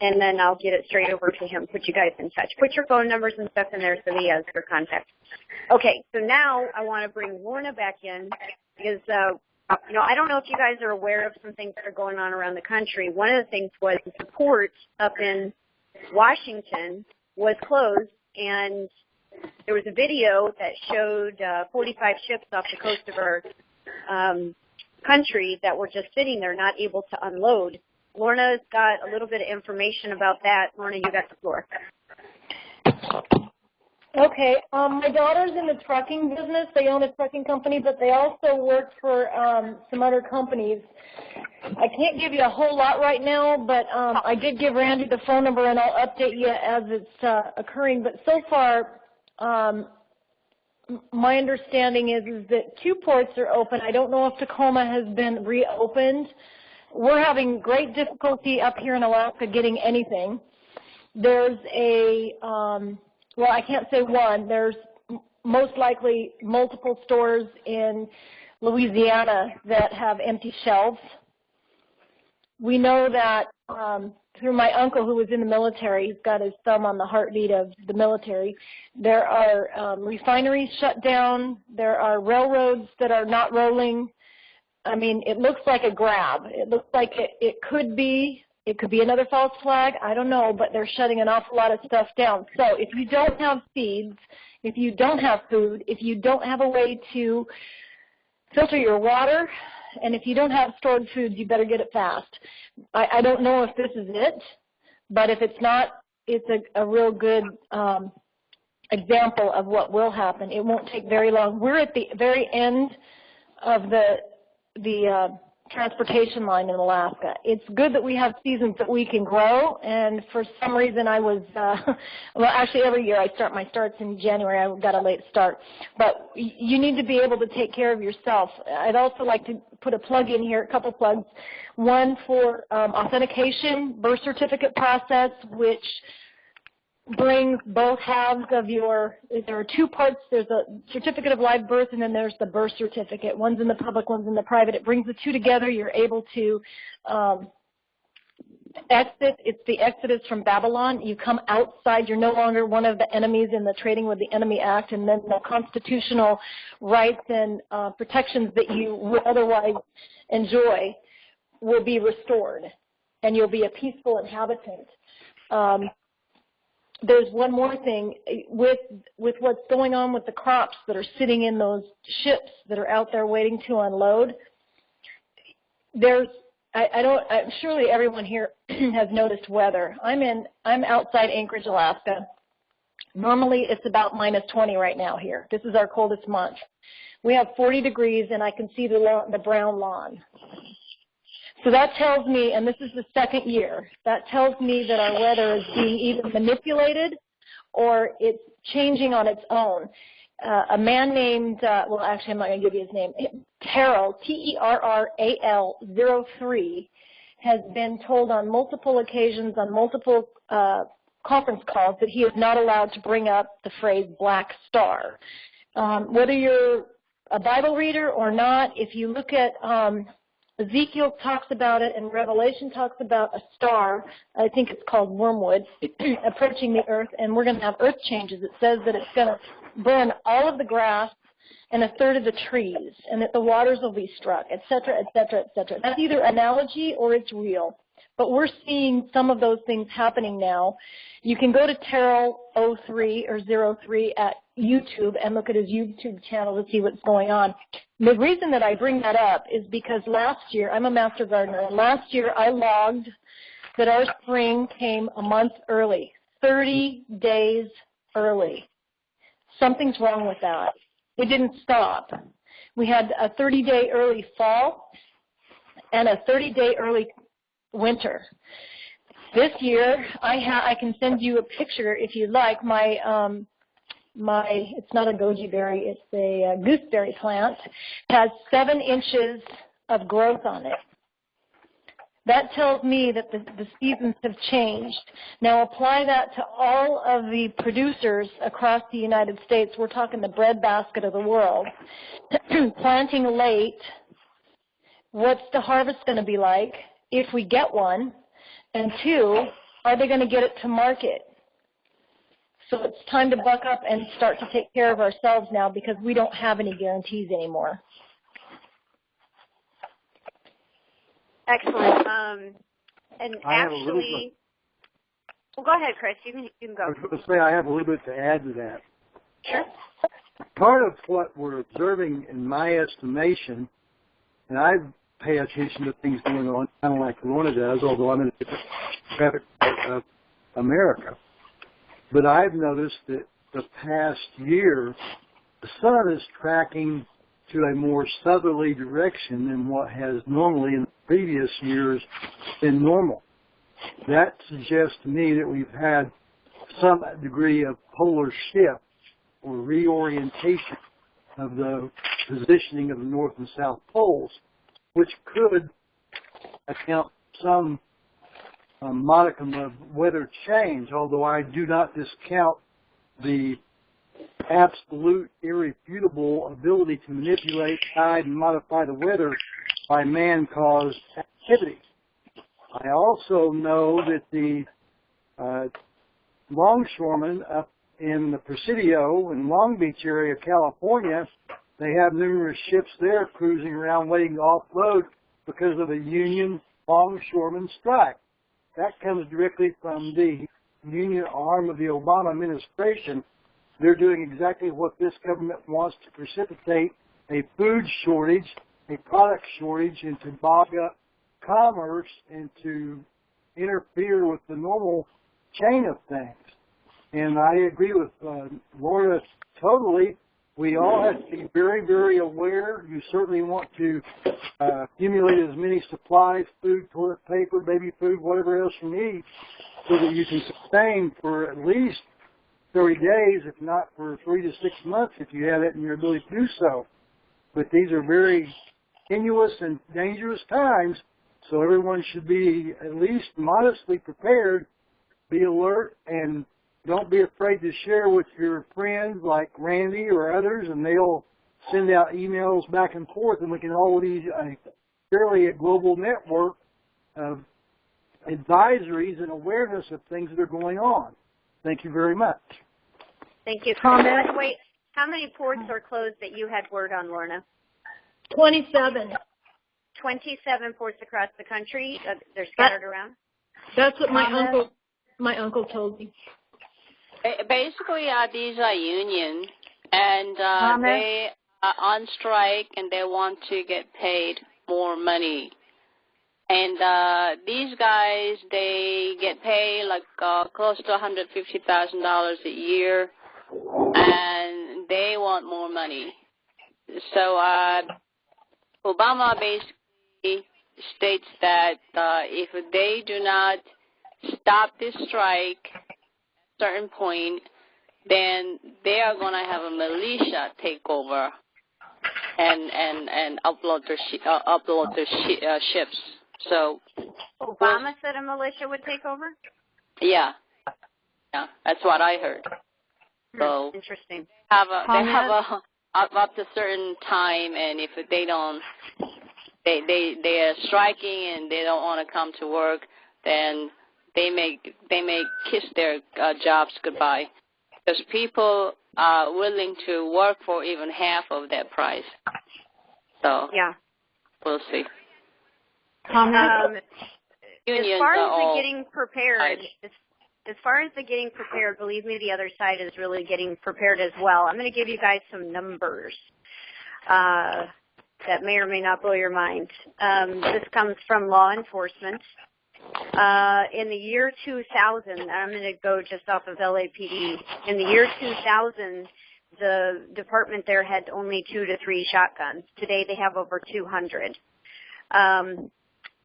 and then I'll get it straight over to him, put you guys in touch. Put your phone numbers and stuff in there so he has your contact. Okay, so now I want to bring Lorna back in because, I don't know if you guys are aware of some things that are going on around the country. One of the things was the port up in Washington was closed, and there was a video that showed 45 ships off the coast of our country that were just sitting there, not able to unload. Lorna's got a little bit of information about that. Lorna, you got the floor. Okay. My daughter's in the trucking business. They own a trucking company, but they also work for some other companies. I can't give you a whole lot right now, but I did give Randy the phone number, and I'll update you as it's occurring. But so far, my understanding is that 2 ports are open. I don't know if Tacoma has been reopened. We're having great difficulty up here in Alaska getting anything. There's well, I can't say one. There's most likely multiple stores in Louisiana that have empty shelves. We know that through my uncle who was in the military, he's got his thumb on the heartbeat of the military, there are refineries shut down. There are railroads that are not rolling. I mean, it looks like a grab. It looks like it could be another false flag. I don't know, but they're shutting an awful lot of stuff down. So if you don't have seeds, if you don't have food, if you don't have a way to filter your water, and if you don't have stored foods, you better get it fast. I don't know if this is it, but if it's not, it's a real good example of what will happen. It won't take very long. We're at the very end of the transportation line in Alaska. It's good that we have seasons that we can grow, and for some reason I was, well, actually every year I start my starts in January. I got a late start. But you need to be able to take care of yourself. I'd also like to put a plug in here, a couple plugs. One for authentication, birth certificate process, which brings both halves of your, there are 2 parts. There's a certificate of live birth, and then there's the birth certificate. One's in the public, one's in the private. It brings the 2 together. You're able to exit. It's the exodus from Babylon. You come outside. You're no longer one of the enemies in the Trading with the Enemy Act, and then the constitutional rights and protections that you would otherwise enjoy will be restored, and you'll be a peaceful inhabitant. There's one more thing with what's going on with the crops that are sitting in those ships that are out there waiting to unload. Surely everyone here has noticed weather. I'm outside Anchorage, Alaska. Normally it's about -20 right now here. This is our coldest month. We have 40 degrees, and I can see the brown lawn. So that tells me, and this is the second year, that tells me that our weather is being either manipulated or it's changing on its own. A man named, well, actually, I'm not going to give you his name, Terrell, Terral 03, has been told on multiple occasions, on multiple conference calls, that he is not allowed to bring up the phrase black star. Whether you're a Bible reader or not, if you look at Ezekiel talks about it, and Revelation talks about a star, I think it's called wormwood, approaching the earth, and we're going to have earth changes. It says that it's going to burn all of the grass and 1/3 of the trees, and that the waters will be struck, et cetera, et cetera, et cetera. That's either analogy or it's real. But we're seeing some of those things happening now. You can go to Terrell 03 or 03 at YouTube and look at his YouTube channel to see what's going on. The reason that I bring that up is because last year, I'm a master gardener, and last year I logged that our spring came a month early, 30 days early. Something's wrong with that. It didn't stop. We had a 30-day early fall and a 30-day early winter. This year, I can send you a picture if you'd like. It's not a goji berry, it's a gooseberry plant, has 7 inches of growth on it. That tells me that the seasons have changed. Now apply that to all of the producers across the United States. We're talking the breadbasket of the world. Planting late, what's the harvest going to be like if we get one? And two, are they going to get it to market? So it's time to buck up and start to take care of ourselves now because we don't have any guarantees anymore. Excellent. And actually, well, go ahead, Chris. You can go. I was going to say I have a little bit to add to that. Sure. Part of what we're observing, in my estimation, and I pay attention to things going on, kind of like Lorna does, although I'm in a different traffic of America. But I've noticed that the past year, the sun is tracking to a more southerly direction than what has normally in previous years been normal. That suggests to me that we've had some degree of polar shift or reorientation of the positioning of the North and South poles, which could account some modicum of weather change, although I do not discount the absolute, irrefutable ability to manipulate, guide, and modify the weather by man-caused activity. I also know that the longshoremen up in the Presidio and Long Beach area of California, they have numerous ships there cruising around waiting to offload because of a union longshoreman strike. That comes directly from the union arm of the Obama administration. They're doing exactly what this government wants to precipitate, a food shortage, a product shortage, and to bog up commerce and to interfere with the normal chain of things. And I agree with Laura totally. We all have to be very, very aware. You certainly want to accumulate as many supplies, food, toilet paper, baby food, whatever else you need, so that you can sustain for at least 30 days, if not for 3 to 6 months, if you have it in your ability to do so. But these are very tenuous and dangerous times, so everyone should be at least modestly prepared, be alert, and don't be afraid to share with your friends like Randy or others, and they'll send out emails back and forth, and we can all lead a fairly global network of advisories and awareness of things that are going on. Thank you very much. Thank you. By the way, how many ports are closed that you had word on, Lorna? 27. 27 ports across the country. They're scattered around. That's what my uncle told me. Basically, these are union, and they are on strike, and they want to get paid more money. And these guys, they get paid like close to $150,000 a year, and they want more money. So Obama basically states that if they do not stop this strike at a certain point, then they are going to have a militia take over and upload their ships. So Obama said a militia would take over? Yeah, that's what I heard. So interesting. They have up to a certain time, and if they don't, they are striking and they don't want to come to work, then they may kiss their jobs goodbye, because people are willing to work for even half of that price. So yeah, we'll see. As far as the getting prepared, as far as the getting prepared, believe me, the other side is really getting prepared as well. I'm going to give you guys some numbers that may or may not blow your mind. This comes from law enforcement. In the year 2000, I'm going to go just off of LAPD. In the year 2000, the department there had only 2 to 3 shotguns. Today they have over 200.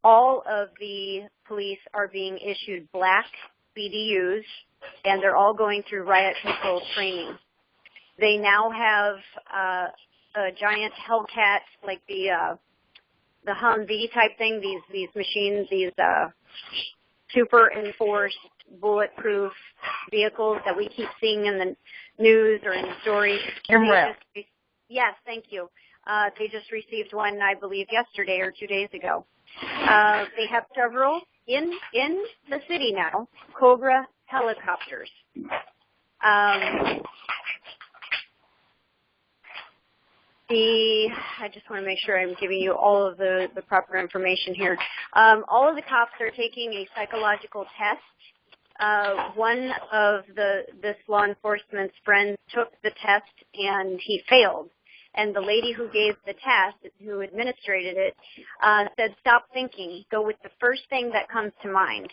All of the police are being issued black BDUs, and they're all going through riot control training. They now have a giant Hellcat, like the Humvee type thing, these machines, these super enforced bulletproof vehicles that we keep seeing in the news or in the stories. Yes, thank you. They just received one, I believe, yesterday or 2 days ago. They have several in the city now, Cobra helicopters. I just want to make sure I'm giving you all of the proper information here. All of the cops are taking a psychological test. One of this law enforcement's friends took the test and he failed. And the lady who gave the test, who administrated it, said, stop thinking. Go with the first thing that comes to mind.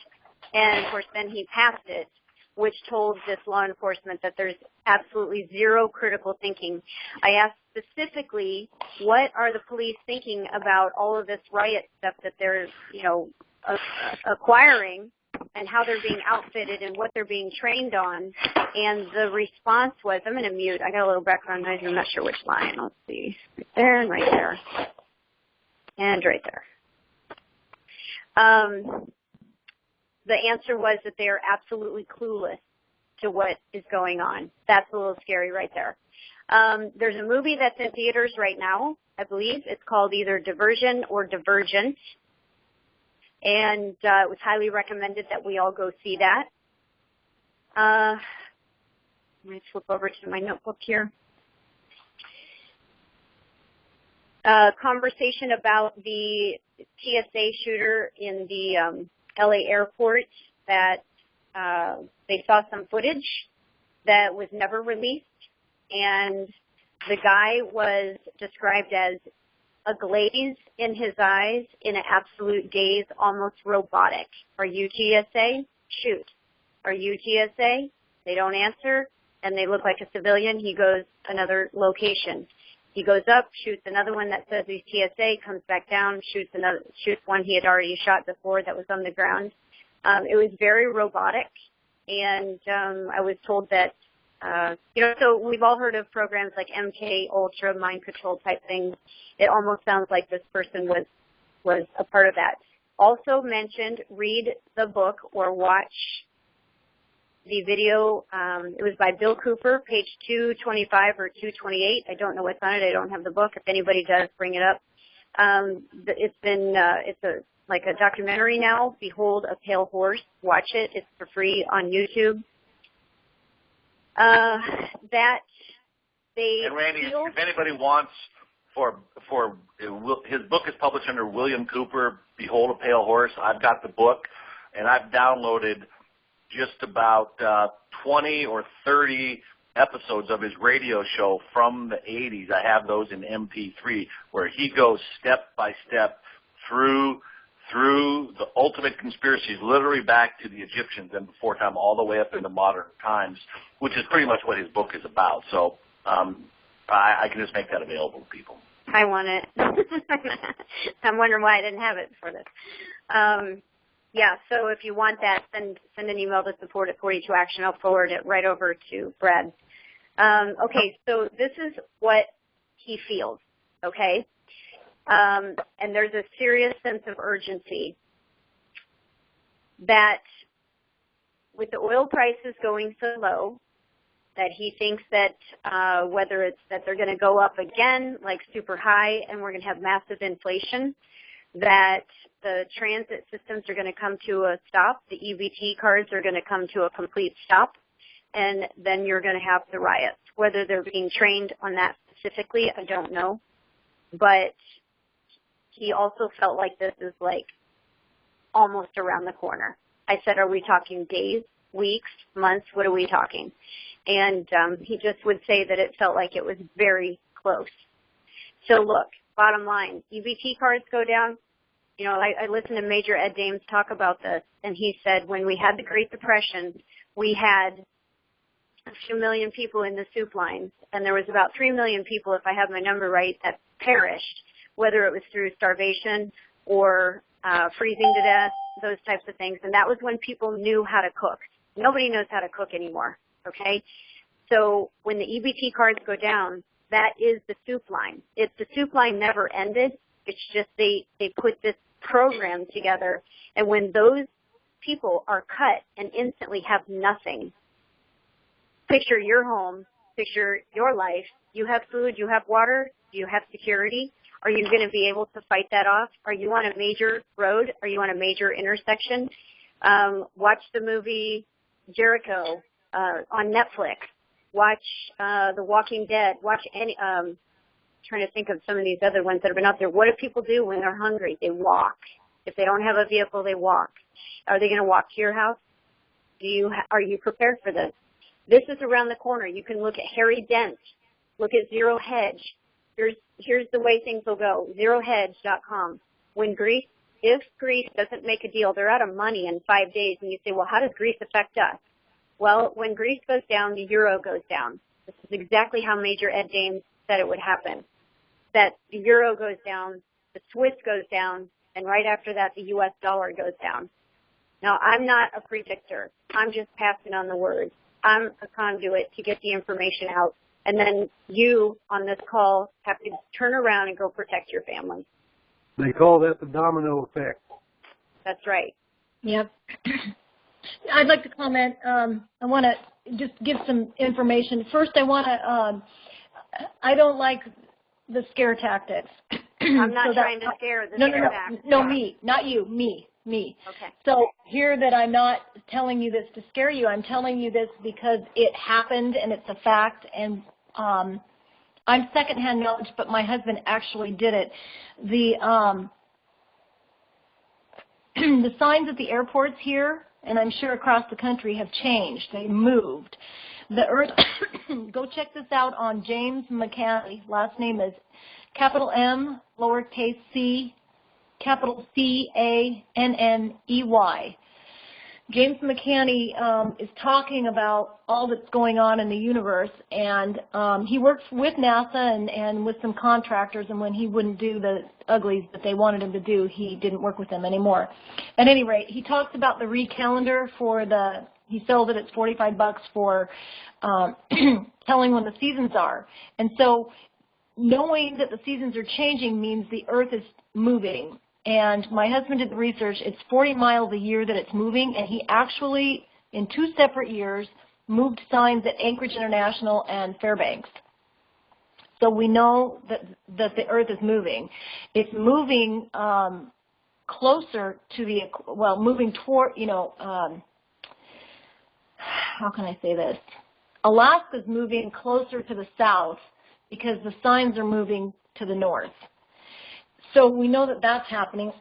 And, of course, then he passed it, which told this law enforcement that there's absolutely zero critical thinking. I asked specifically, what are the police thinking about all of this riot stuff that they're, acquiring, and how they're being outfitted and what they're being trained on. And the response was, I'm going to mute. I got a little background noise. I'm not sure which line. Let's see. Right there and right there. And right there. The answer was that they are absolutely clueless to what is going on. That's a little scary right there. There's a movie that's in theaters right now, I believe. It's called either Diversion or Divergent. And it was highly recommended that we all go see that. Let me flip over to my notebook here. Conversation about the TSA shooter in the LA airport, that they saw some footage that was never released, and the guy was described as a glaze in his eyes, in an absolute gaze, almost robotic. Are you TSA? Shoot. Are you TSA? They don't answer, and they look like a civilian. He goes another location. He goes up, shoots another one that says he's TSA, comes back down, shoots one he had already shot before that was on the ground. It was very robotic, and I was told that, so we've all heard of programs like MK Ultra, mind control type things. It almost sounds like this person was a part of that. Also mentioned, read the book or watch the video. It was by Bill Cooper, page 225 or 228. I don't know what's on it. I don't have the book. If anybody does, bring it up. It's like a documentary now. Behold a Pale Horse. Watch it. It's for free on YouTube. That they and Randy, if anybody wants his book is published under William Cooper, Behold a Pale Horse. I've got the book, and I've downloaded just about 20 or 30 episodes of his radio show from the 80s. I have those in MP3, where he goes step by step through the ultimate conspiracies, literally back to the Egyptians and before time, all the way up into modern times, which is pretty much what his book is about. So I can just make that available to people. I want it. I'm wondering why I didn't have it before this. Yeah, so if you want that, send an email to support at 42 Action. I'll forward it right over to Brad. Okay, so this is what he feels, okay? And there's a serious sense of urgency that with the oil prices going so low, that he thinks that whether it's that they're going to go up again, like super high, and we're going to have massive inflation, that the transit systems are going to come to a stop, the EBT cards are going to come to a complete stop, and then you're going to have the riots. Whether they're being trained on that specifically, I don't know. But he also felt like this is like almost around the corner. I said, are we talking days, weeks, months? What are we talking? And he just would say that it felt like it was very close. So look, bottom line, EBT cards go down. You know, I listened to Major Ed Dames talk about this, and he said when we had the Great Depression, we had a few million people in the soup lines, and there was about 3 million people, if I have my number right, that perished, whether it was through starvation or freezing to death, those types of things. And that was when people knew how to cook. Nobody knows how to cook anymore, okay? So when the EBT cards go down, that is the soup line. The soup line never ended. It's just they put this program together, and when those people are cut and instantly have nothing, picture your home, picture your life. You have food, you have water, you have security. Are you going to be able to fight that off? Are you on a major road? Are you on a major intersection? Watch the movie Jericho on Netflix. Watch The Walking Dead. Watch any. Trying to think of some of these other ones that have been out there. What do people do when they're hungry? They walk. If they don't have a vehicle, they walk. Are they going to walk to your house? Are you prepared for this? This is around the corner. You can look at Harry Dent. Look at Zero Hedge. Here's the way things will go. ZeroHedge.com. If Greece doesn't make a deal, they're out of money in 5 days, and you say, well, how does Greece affect us? Well, when Greece goes down, the euro goes down. This is exactly how Major Ed Dames said it would happen. That the euro goes down, the Swiss goes down, and right after that, the U.S. dollar goes down. Now, I'm not a predictor. I'm just passing on the word. I'm a conduit to get the information out, and then you on this call have to turn around and go protect your family. They call that the domino effect. That's right. Yep. I'd like to comment. I want to just give some information. First, I want to, I don't like the scare tactics. I'm not trying to scare the scare tactics. No, me, not you, me. Okay. So here that I'm not telling you this to scare you, I'm telling you this because it happened and it's a fact, and I'm secondhand knowledge, but my husband actually did it. The the signs at the airports here, and I'm sure across the country, have changed. They moved. The earth, go check this out on James McCanney. Last name is capital M, lowercase c, capital C-A-N-N-E-Y. James McCanney is talking about all that's going on in the universe, and he works with NASA and with some contractors, and when he wouldn't do the uglies that they wanted him to do, he didn't work with them anymore. At any rate, he talks about the recalendar for he sells it at $45 for telling when the seasons are. And so knowing that the seasons are changing means the earth is moving. And my husband did the research. It's 40 miles a year that it's moving, and he actually, in 2 separate years, moved signs at Anchorage International and Fairbanks. So we know that the earth is moving. It's moving closer to moving toward, how can I say this? Alaska's moving closer to the south because the signs are moving to the north. So we know that that's happening.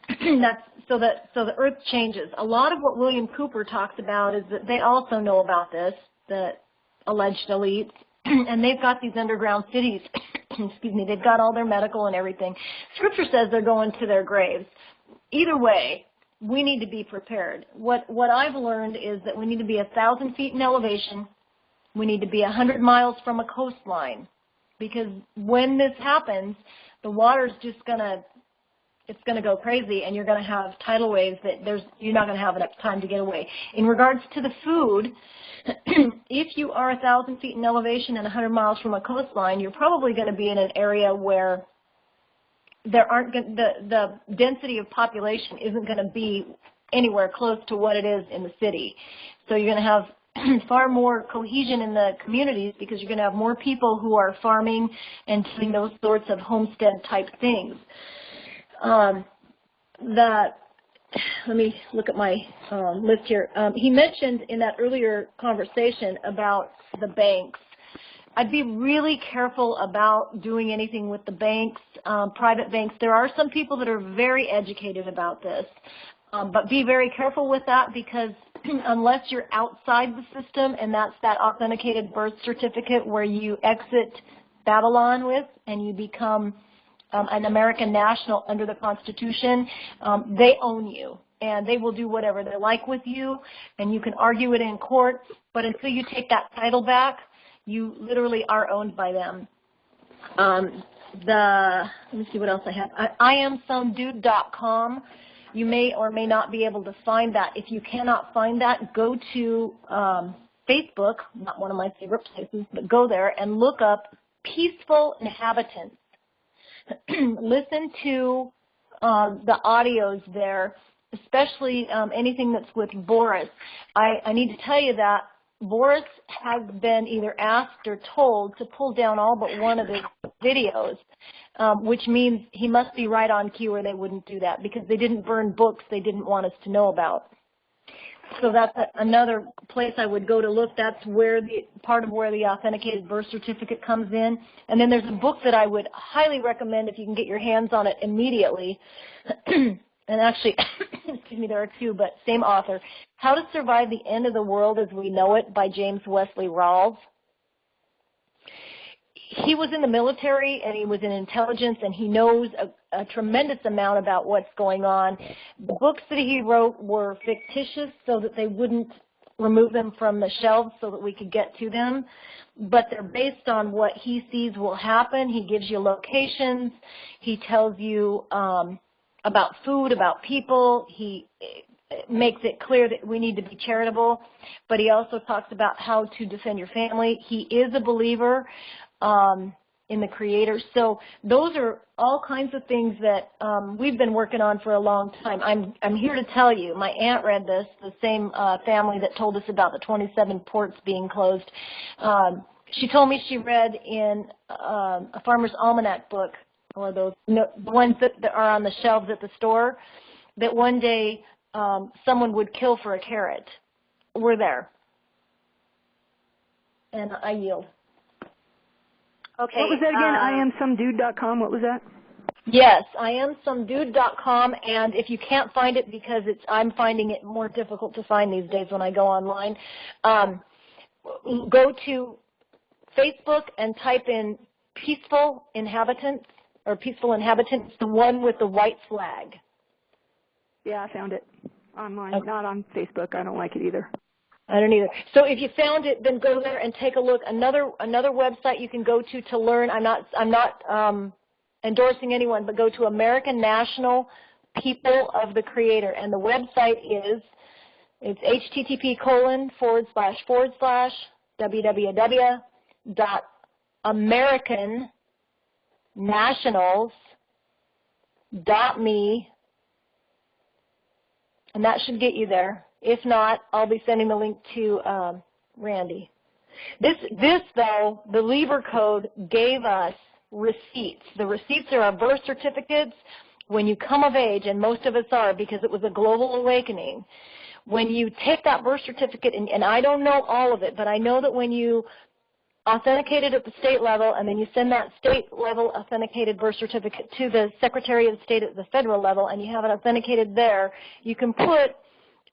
So the earth changes. A lot of what William Cooper talks about is that they also know about this, the alleged elites, and they've got these underground cities. Excuse me. They've got all their medical and everything. Scripture says they're going to their graves. Either way, we need to be prepared. What I've learned is that we need to be 1,000 feet in elevation. We need to be 100 miles from a coastline, because when this happens, the water's just it's going to go crazy, and you're going to have tidal waves that you're not going to have enough time to get away. In regards to the food, if you are 1,000 feet in elevation and 100 miles from a coastline, you're probably going to be in an area where the density of population isn't going to be anywhere close to what it is in the city. So you're going to have far more cohesion in the communities because you're going to have more people who are farming and doing those sorts of homestead type things. Let me look at my list here. He mentioned in that earlier conversation about the banks. I'd be really careful about doing anything with the banks, private banks. There are some people that are very educated about this, but be very careful with that, because unless you're outside the system, and that's that authenticated birth certificate where you exit Babylon with and you become an American national under the Constitution, they own you, and they will do whatever they like with you, and you can argue it in court, but until you take that title back, you literally are owned by them. Let me see what else I have. IamSomeDude.com. You may or may not be able to find that. If you cannot find that, go to Facebook, not one of my favorite places, but go there and look up Peaceful Inhabitants. listen to the audios there, especially anything that's with Boris. I need to tell you that Boris has been either asked or told to pull down all but one of his videos, which means he must be right on cue or they wouldn't do that, because they didn't burn books they didn't want us to know about. So that's another place I would go to look. That's where part of where the authenticated birth certificate comes in. And then there's a book that I would highly recommend if you can get your hands on it immediately. And actually, excuse me, there are two, but same author. How to Survive the End of the World as We Know It by James Wesley Rawls. He was in the military and he was in intelligence and he knows a tremendous amount about what's going on. The books that he wrote were fictitious so that they wouldn't remove them from the shelves so that we could get to them, but they're based on what he sees will happen. He gives you locations. He tells you about food, about people. He makes it clear that we need to be charitable, but he also talks about how to defend your family. He is a believer in the Creator. So those are all kinds of things that we've been working on for a long time. I'm here to tell you, my aunt read this, the same family that told us about the 27 ports being closed. She told me she read in a Farmer's Almanac book, or those the ones that are on the shelves at the store, that one day someone would kill for a carrot. We're there. And I yield. Okay. What was that again? IamSomeDude.com. What was that? Yes, IamSomeDude.com, and if you can't find it because I'm finding it more difficult to find these days when I go online, go to Facebook and type in Peaceful Inhabitants, or Peaceful Inhabitants, the one with the white flag. Yeah, I found it online, okay. Not on Facebook. I don't like it either. I don't either. So if you found it, then go there and take a look. Another website you can go to learn. I'm not endorsing anyone, but go to American National People of the Creator, and the website it's http://www.americannationals.me, and that should get you there. If not, I'll be sending the link to Randy. This though, the Lieber Code gave us receipts. The receipts are our birth certificates. When you come of age, and most of us are because it was a global awakening, when you take that birth certificate, and I don't know all of it, but I know that when you authenticate it at the state level and then you send that state level authenticated birth certificate to the Secretary of State at the federal level and you have it authenticated there, you can put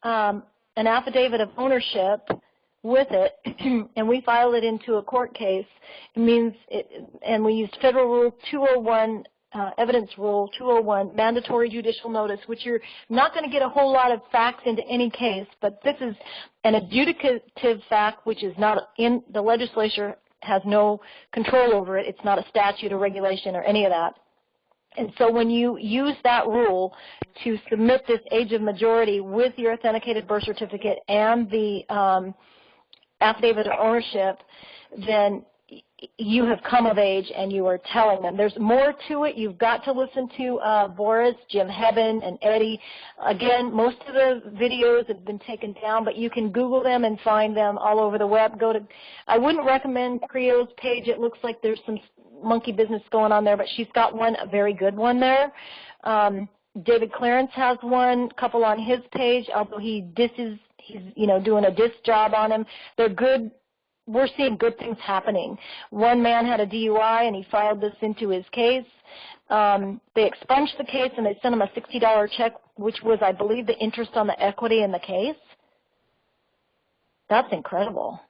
an affidavit of ownership with it, and we filed it into a court case. It means and we used Federal Rule 201, Evidence Rule 201, mandatory judicial notice, which you're not going to get a whole lot of facts into any case, but this is an adjudicative fact, which is not in the legislature, has no control over it. It's not a statute or regulation or any of that. And so when you use that rule to submit this age of majority with your authenticated birth certificate and the affidavit of ownership, then you have come of age and you are telling them. There's more to it. You've got to listen to Boris, Jim Hebben, and Eddie. Again, most of the videos have been taken down, but you can Google them and find them all over the web. I wouldn't recommend Creo's page. It looks like there's some monkey business going on there, but she's got one, a very good one there. David Clarence has one, couple on his page, although he's doing a diss job on him. They're good. We're seeing good things happening. One man had a DUI and he filed this into his case. They expunged the case and they sent him a $60 check, which was, I believe, the interest on the equity in the case. That's incredible.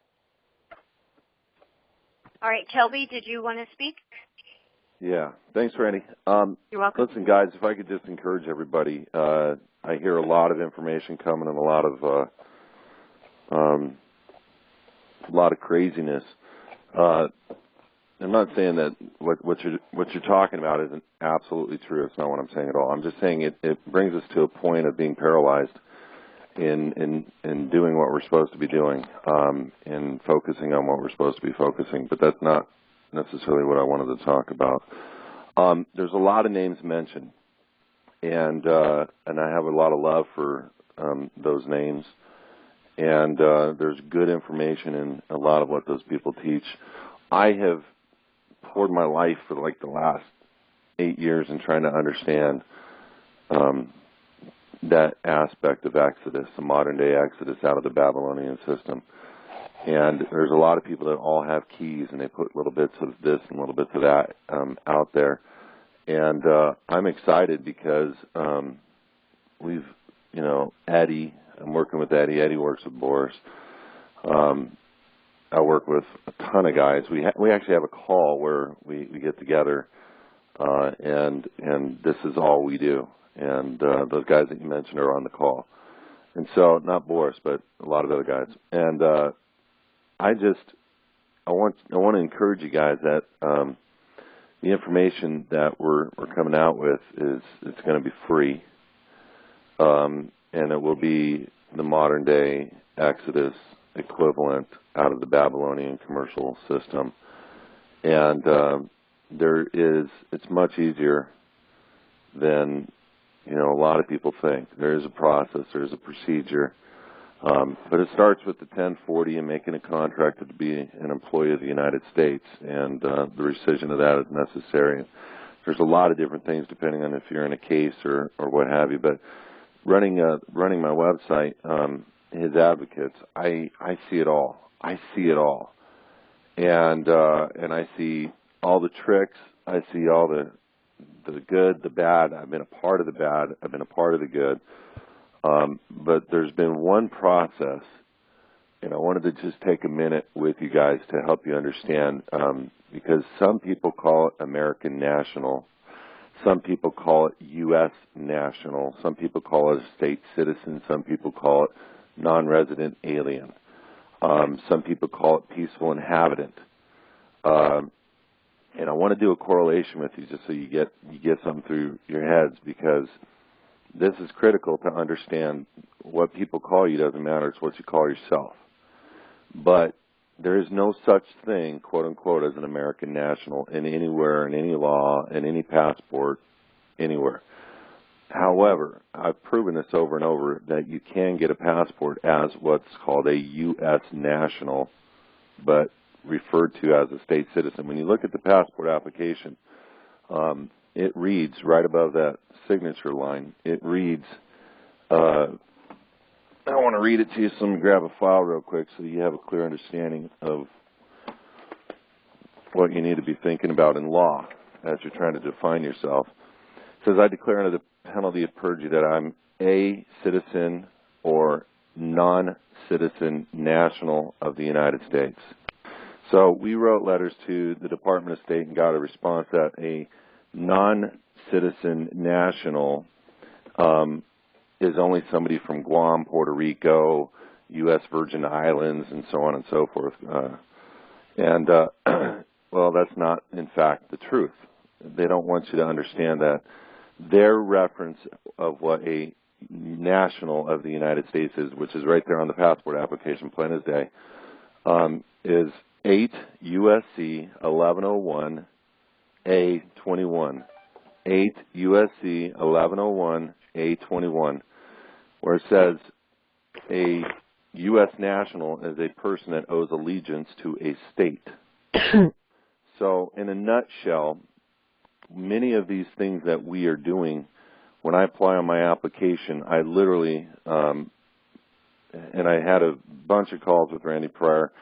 All right, Kelby, did you want to speak? Yeah. Thanks, Randy. You're welcome. Listen, guys, if I could just encourage everybody, I hear a lot of information coming and a lot of craziness. I'm not saying that what you're talking about isn't absolutely true. It's not what I'm saying at all. I'm just saying it brings us to a point of being paralyzed in doing what we're supposed to be doing, and focusing on what we're supposed to be focusing. But that's not necessarily what I wanted to talk about. There's a lot of names mentioned, and I have a lot of love for those names, and there's good information in a lot of what those people teach. I have poured my life for like the last 8 years in trying to understand that aspect of Exodus, the modern-day Exodus out of the Babylonian system. And there's a lot of people that all have keys, and they put little bits of this and little bits of that out there. And I'm excited because we've, Eddie, I'm working with Eddie. Eddie works with Boris. I work with a ton of guys. We actually have a call where we get together, and this is all we do. And those guys that you mentioned are on the call. And so, not Boris, but a lot of other guys. And I want to encourage you guys that the information that we're coming out with it's going to be free, and it will be the modern day Exodus equivalent out of the Babylonian commercial system. And it's much easier than a lot of people think. There is a process, there's a procedure, but it starts with the 1040 and making a contract to be an employee of the United States, and the rescission of that is necessary. There's a lot of different things depending on if you're in a case or what have you. But running my website, his advocates, I see it all. I see it all, and I see all the tricks. I see all the good, the bad. I've been a part of the bad. I've been a part of the good. But there's been one process, and I wanted to just take a minute with you guys to help you understand, because some people call it American national. Some people call it U.S. national. Some people call it a state citizen. Some people call it non-resident alien. Some people call it peaceful inhabitant. And I want to do a correlation with you just so you get something through your heads, because this is critical to understand. What people call you doesn't matter. It's what you call yourself. But there is no such thing, quote unquote, as an American national in anywhere, in any law, in any passport, anywhere. However, I've proven this over and over that you can get a passport as what's called a U.S. national, but referred to as a state citizen. When you look at the passport application, it reads right above that signature line. It reads, I want to read it to you, so I'm going to grab a file real quick so you have a clear understanding of what you need to be thinking about in law as you're trying to define yourself. It says, I declare under the penalty of perjury that I'm a citizen or non-citizen national of the United States. So we wrote letters to the Department of State and got a response that a non-citizen national is only somebody from Guam, Puerto Rico, U.S. Virgin Islands, and so on and so forth. Well, that's not, in fact, the truth. They don't want you to understand that their reference of what a national of the United States is, which is right there on the passport application, plain as day, is 8 U.S.C. 1101 A21. 8 U.S.C. 1101 A21, where it says a U.S. national is a person that owes allegiance to a state. So in a nutshell, many of these things that we are doing, when I apply on my application, I literally, and I had a bunch of calls with Randy prior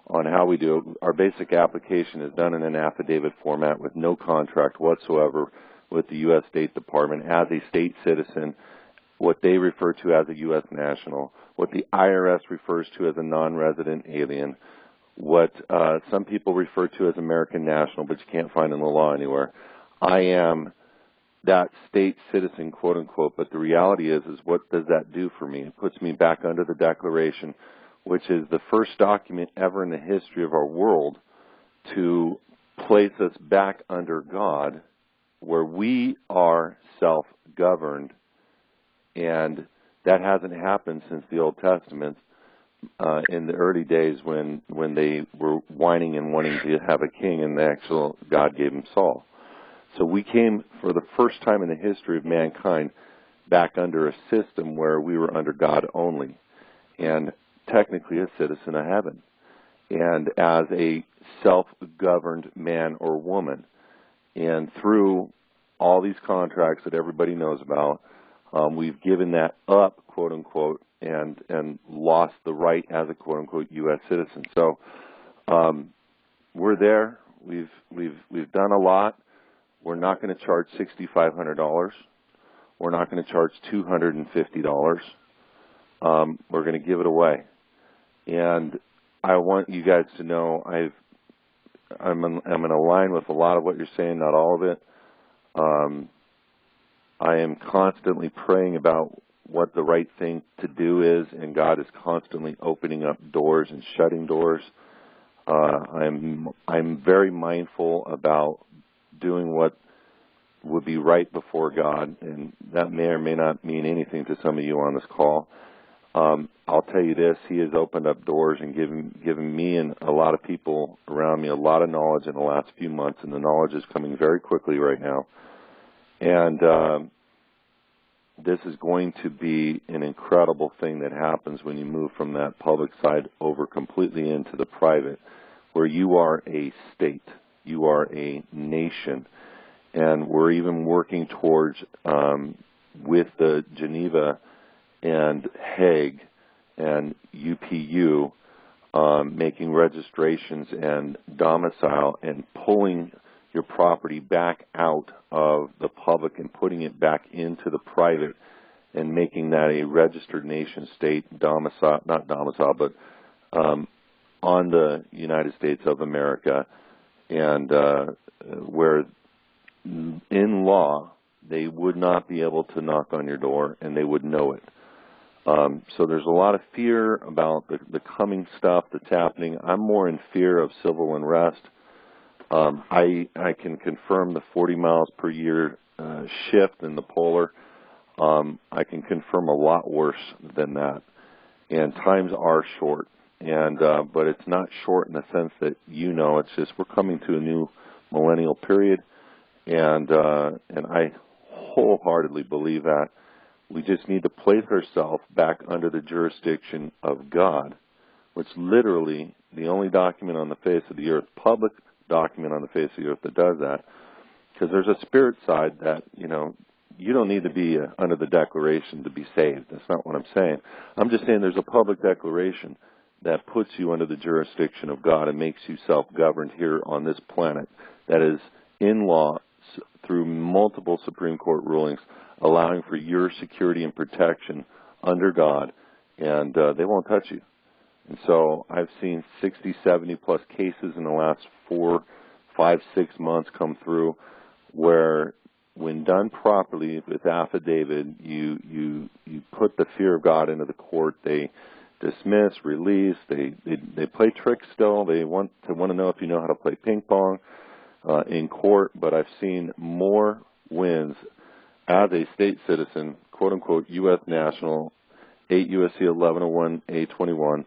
on how we do it. Our basic application is done in an affidavit format with no contract whatsoever with the U.S. State Department as a state citizen, what they refer to as a U.S. national, what the IRS refers to as a non-resident alien, what some people refer to as American national, but you can't find in the law anywhere. I am that state citizen, quote unquote, but the reality is what does that do for me? It puts me back under the Declaration, which is the first document ever in the history of our world to place us back under God, where we are self-governed, and that hasn't happened since the Old Testament. In the early days when they were whining and wanting to have a king, and the actual God gave him Saul. So we came, for the first time in the history of mankind, back under a system where we were under God only, and technically a citizen of heaven, and as a self-governed man or woman. And through all these contracts that everybody knows about, we've given that up, quote unquote, and lost the right as a quote unquote U.S. citizen. So we're there. We've done a lot. We're not going to charge $6,500. We're not going to charge $250. We're going to give it away. And I want you guys to know I'm in a line with a lot of what you're saying, not all of it. I am constantly praying about what the right thing to do is, and God is constantly opening up doors and shutting doors. I'm very mindful about doing what would be right before God, and that may or may not mean anything to some of you on this call. I'll tell you this, He has opened up doors and given me and a lot of people around me a lot of knowledge in the last few months, and the knowledge is coming very quickly right now. And this is going to be an incredible thing that happens when you move from that public side over completely into the private, where you are a state, you are a nation. And we're even working towards, with the Geneva and Hague and UPU, making registrations and domicile and pulling your property back out of the public and putting it back into the private and making that a registered nation state domicile, not domicile, but on the United States of America, and where in law they would not be able to knock on your door and they would know it. So there's a lot of fear about the coming stuff that's happening. I'm more in fear of civil unrest. I can confirm the 40 miles per year shift in the polar. I can confirm a lot worse than that. And times are short. And but it's not short in the sense that it's just we're coming to a new millennial period. And I wholeheartedly believe that. We just need to place ourselves back under the jurisdiction of God, which literally the only document on the face of the earth, public document on the face of the earth that does that, because there's a spirit side that, you don't need to be under the declaration to be saved. That's not what I'm saying. I'm just saying there's a public declaration that puts you under the jurisdiction of God and makes you self-governed here on this planet that is in law through multiple Supreme Court rulings allowing for your security and protection under God, and they won't touch you. And so I've seen 60, 70 plus cases in the last 4, 5, 6 months come through where when done properly with affidavit, you put the fear of God into the court. They dismiss, release, they play tricks still. They want to know if you know how to play ping pong in court, but I've seen more wins as a state citizen, quote unquote, U.S. national, 8 U.S.C. 1101A21,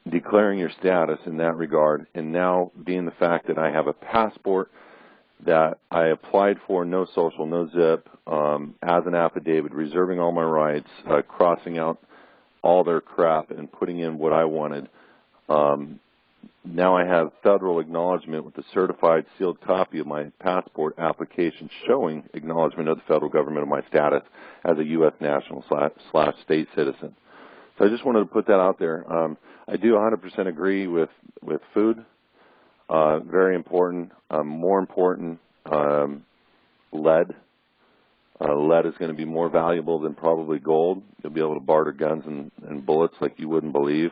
declaring your status in that regard, and now being the fact that I have a passport that I applied for, no social, no zip, as an affidavit, reserving all my rights, crossing out all their crap and putting in what I wanted. Now I have federal acknowledgement with a certified sealed copy of my passport application showing acknowledgement of the federal government of my status as a U.S. national / state citizen. So I just wanted to put that out there. I do 100% agree with food. Very important. More important, lead. Lead is going to be more valuable than probably gold. You'll be able to barter guns and bullets like you wouldn't believe.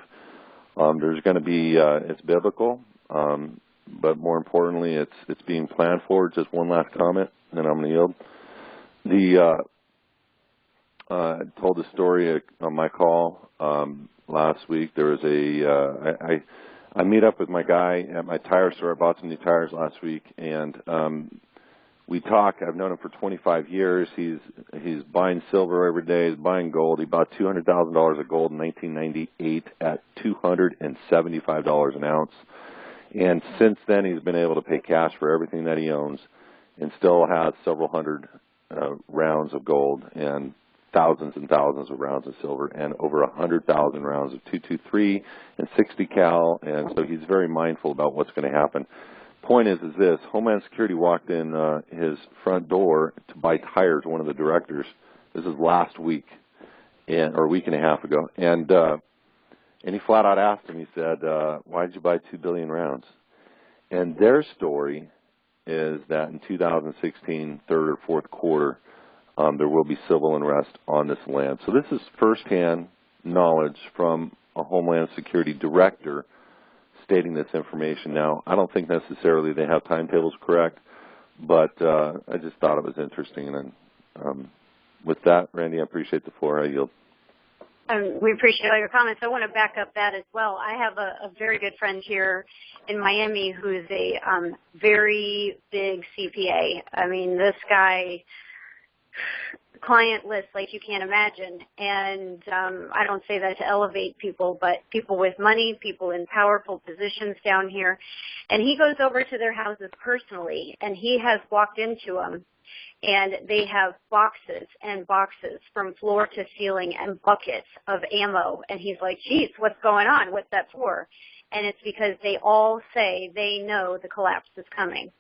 There's going to be, it's biblical, but more importantly, it's being planned for. Just one last comment, and then I'm going to yield. I told the story on my call last week. There was I meet up with my guy at my tire store. I bought some new tires last week, and we talk. I've known him for 25 years. He's buying silver every day. He's buying gold. He bought $200,000 of gold in 1998 at $275 an ounce. And since then, he's been able to pay cash for everything that he owns and still has several hundred rounds of gold and thousands and thousands of rounds of silver and over 100,000 rounds of 223 and 60 cal. And so he's very mindful about what's going to happen. Point is this: Homeland Security walked in his front door to buy tires. One of the directors. This is last week, or a week and a half ago, and he flat out asked him. He said, "Why did you buy 2 billion rounds?" And their story is that in 2016, third or fourth quarter, there will be civil unrest on this land. So this is firsthand knowledge from a Homeland Security director stating this information. Now, I don't think necessarily they have timetables correct, but I just thought it was interesting. And with that, Randy, I appreciate the floor. I yield. We appreciate all your comments. I want to back up that as well. I have a very good friend here in Miami who is a very big CPA. I mean, this guy, client list like you can't imagine. And I don't say that to elevate people, but people with money, people in powerful positions down here. And he goes over to their houses personally, and he has walked into them, and they have boxes and boxes from floor to ceiling and buckets of ammo. And he's like, geez, what's going on? What's that for? And it's because they all say they know the collapse is coming.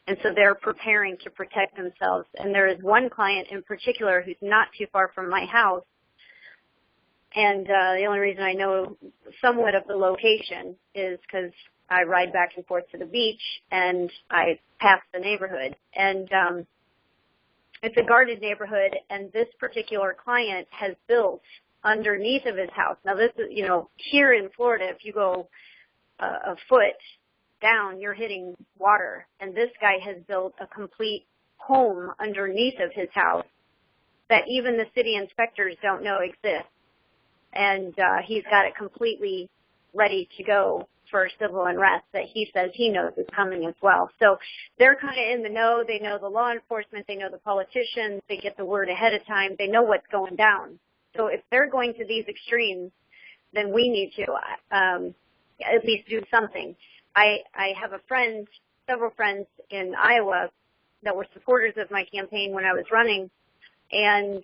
And so they're preparing to protect themselves. And there is one client in particular who's not too far from my house. And the only reason I know somewhat of the location is because I ride back and forth to the beach and I pass the neighborhood. And it's a guarded neighborhood, and this particular client has built underneath of his house. Now, this is, you know, here in Florida, if you go a foot down, you're hitting water. And this guy has built a complete home underneath of his house that even the city inspectors don't know exists. And he's got it completely ready to go for civil unrest that he says he knows is coming as well. So they're kind of in the know. They know the law enforcement. They know the politicians. They get the word ahead of time. They know what's going down. So if they're going to these extremes, then we need to at least do something. I have a friend, several friends in Iowa that were supporters of my campaign when I was running, and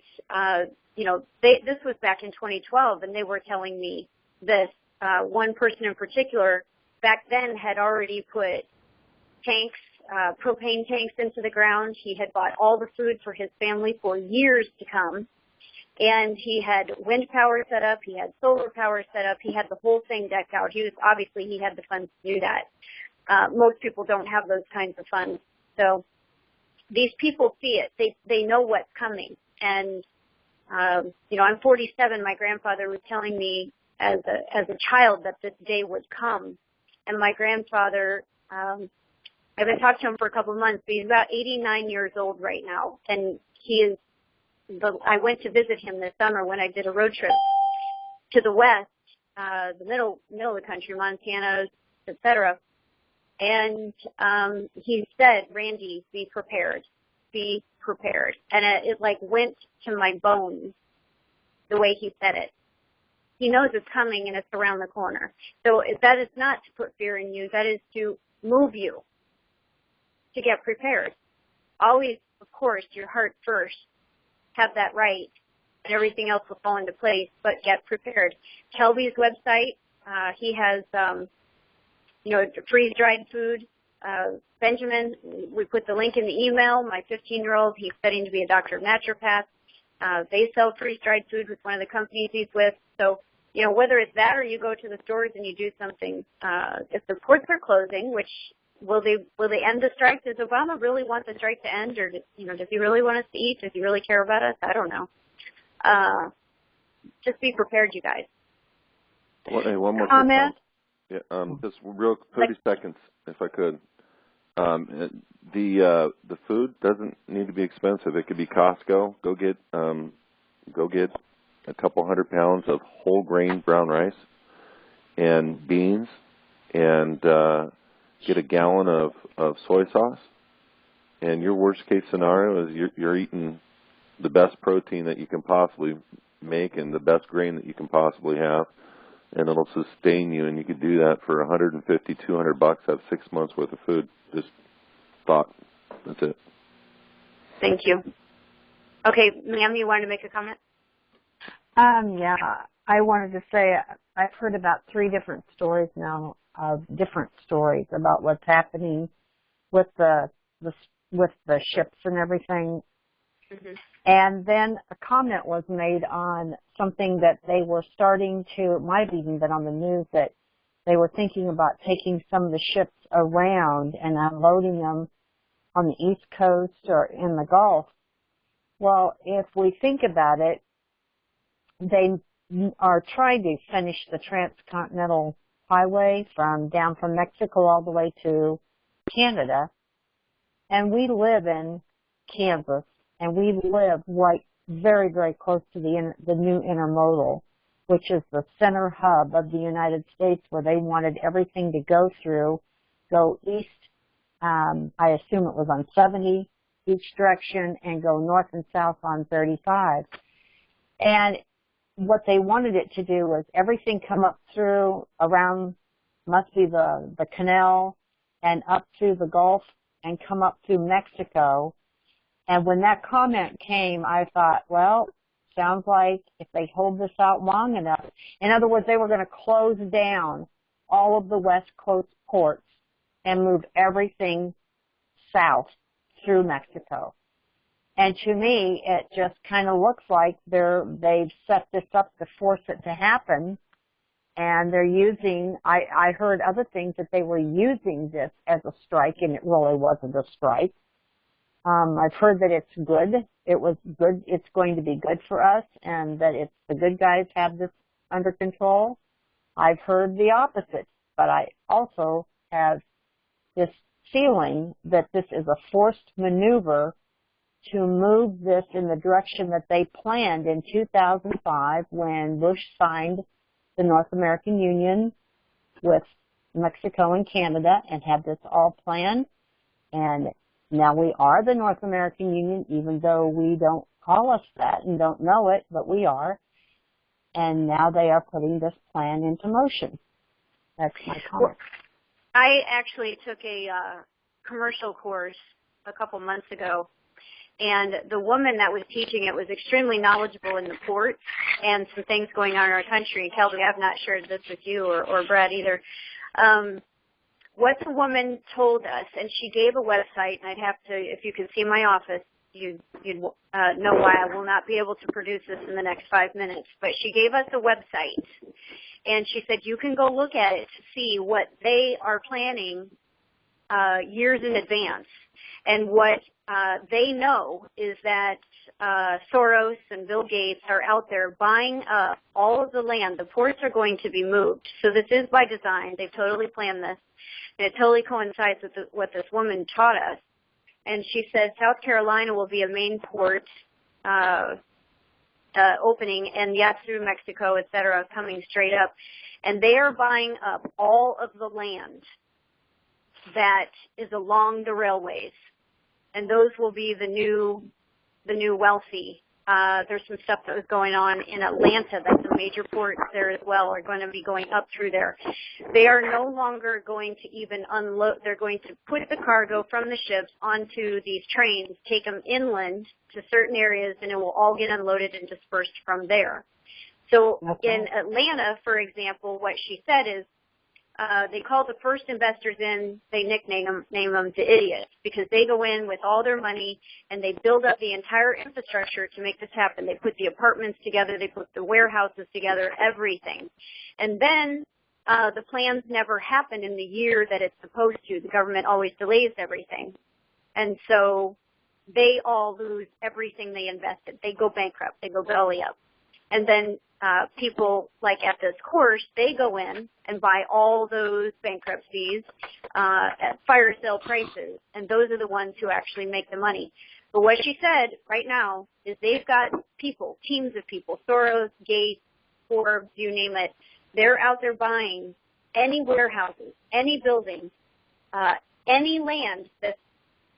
you know, this was back in 2012, and they were telling me this. One person in particular back then had already put tanks, propane tanks into the ground. He had bought all the food for his family for years to come. And he had wind power set up. He had solar power set up. He had the whole thing decked out. He had the funds to do that. Most people don't have those kinds of funds. So these people see it. They know what's coming. And, you know, I'm 47. My grandfather was telling me as a child that this day would come. And my grandfather, I've been talking to him for a couple of months, but he's about 89 years old right now. And I went to visit him this summer when I did a road trip to the west, the middle of the country, Montana, et cetera. And he said, Randy, be prepared. Be prepared. And it like went to my bones the way he said it. He knows it's coming and it's around the corner. So that is not to put fear in you. That is to move you to get prepared. Always, of course, your heart first. Have that right, and everything else will fall into place, but get prepared. Kelby's website, he has, you know, freeze-dried food. Benjamin, we put the link in the email. My 15-year-old, he's studying to be a doctor of naturopath. They sell freeze-dried food with one of the companies he's with. So, you know, whether it's that or you go to the stores and you do something, if the ports are closing, which will they end the strike? Does Obama really want the strike to end, or you know, does he really want us to eat? Does he really care about us? I don't know. Just be prepared, you guys. Well, hey, one more comment. Yeah, just real 30 seconds, if I could. The food doesn't need to be expensive. It could be Costco. Go get a couple 100 pounds of whole grain brown rice and beans, and get a gallon of soy sauce. And your worst case scenario is you're eating the best protein that you can possibly make and the best grain that you can possibly have. and it'll sustain you. And you could do that for $150, $200. Have 6 months worth of food. Just thought. That's it. Thank you. Okay, ma'am, you wanted to make a comment? Yeah, I wanted to say I've heard about 3 different stories now of different stories about what's happening with the ships and everything. Mm-hmm. And then a comment was made on something that they were starting to, it might have even been on the news, that they were thinking about taking some of the ships around and unloading them on the East Coast or in the Gulf. Well, if we think about it, they are trying to finish the transcontinental highway down from Mexico all the way to Canada. And we live in Kansas, and we live right very, very close to the new intermodal, which is the center hub of the United States, where they wanted everything to go east. I assume it was on 70 each direction, and go north and south on 35. And what they wanted it to do was everything come up through around, must be the canal, and up through the Gulf and come up through Mexico. And when that comment came, I thought, well, sounds like if they hold this out long enough, in other words, they were going to close down all of the West Coast ports and move everything south through Mexico. And to me, it just kind of looks like they've set this up to force it to happen. And they're using, I heard other things that they were using this as a strike, and it really wasn't a strike. I've heard that it's good. It was good. It's going to be good for us, and that it's the good guys have this under control. I've heard the opposite, but I also have this feeling that this is a forced maneuver to move this in the direction that they planned in 2005 when Bush signed the North American Union with Mexico and Canada and had this all planned. And now we are the North American Union, even though we don't call us that and don't know it, but we are. And now they are putting this plan into motion. That's my comment. I actually took a commercial course a couple months ago, and the woman that was teaching it was extremely knowledgeable in the port and some things going on in our country. Kelby, I've not shared this with you or Brad either. What the woman told us, and she gave a website, and I'd have to, if you could see my office, you'd know why I will not be able to produce this in the next 5 minutes. But she gave us a website, and she said you can go look at it to see what they are planning years in advance. And what they know is that Soros and Bill Gates are out there buying up all of the land. The ports are going to be moved. So this is by design. They've totally planned this. And it totally coincides with what this woman taught us. And she said South Carolina will be a main port opening, and yes, through Mexico, et cetera, coming straight up. And they are buying up all of the land that is along the railways. And those will be the new wealthy. There's some stuff that was going on in Atlanta. That's a major port there as well, are going to be going up through there. They are no longer going to even unload. They're going to put the cargo from the ships onto these trains, take them inland to certain areas, and it will all get unloaded and dispersed from there. So in Atlanta, for example, what she said is, they call the first investors in, they name them the idiots, because they go in with all their money and they build up the entire infrastructure to make this happen. They put the apartments together, they put the warehouses together, everything. And then the plans never happen in the year that it's supposed to. The government always delays everything. And so they all lose everything they invested. They go bankrupt. They go belly up. And then people like at this course, they go in and buy all those bankruptcies at fire sale prices, and those are the ones who actually make the money. But what she said right now is they've got people, teams of people, Soros, Gates, Forbes, you name it. They're out there buying any warehouses, any buildings, any land that's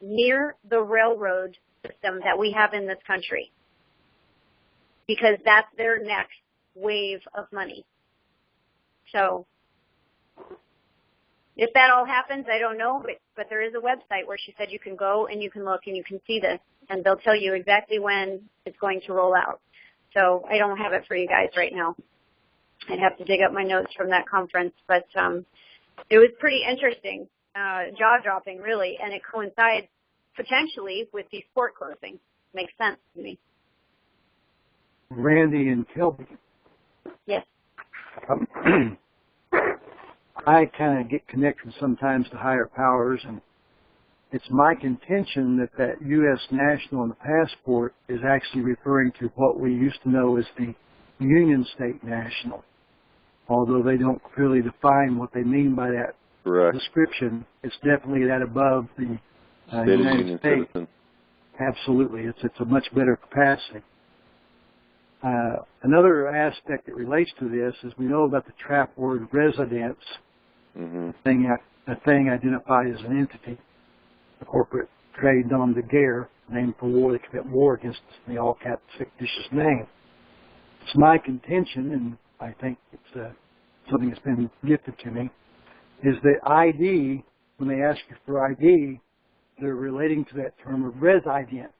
near the railroad system that we have in this country, because that's their next wave of money. So if that all happens, I don't know, but there is a website where she said you can go and you can look and you can see this, and they'll tell you exactly when it's going to roll out. So I don't have it for you guys right now. I'd have to dig up my notes from that conference, but it was pretty interesting, jaw-dropping really, and it coincides potentially with these court closings. Makes sense to me. Randy and Kelby. Yes. I kind of get connected sometimes to higher powers, and it's my contention that U.S. national in the passport is actually referring to what we used to know as the Union State national, although they don't clearly define what they mean by that description. It's definitely that above the United States. Citizen. Absolutely. It's a much better capacity. Another aspect that relates to this is we know about the trap word residence, a thing identified as an entity, a corporate trade nom de guerre, named for war. They commit war against us in the all-cap fictitious name. It's my contention, and I think it's something that's been gifted to me, is that ID, when they ask you for ID, they're relating to that term of resident.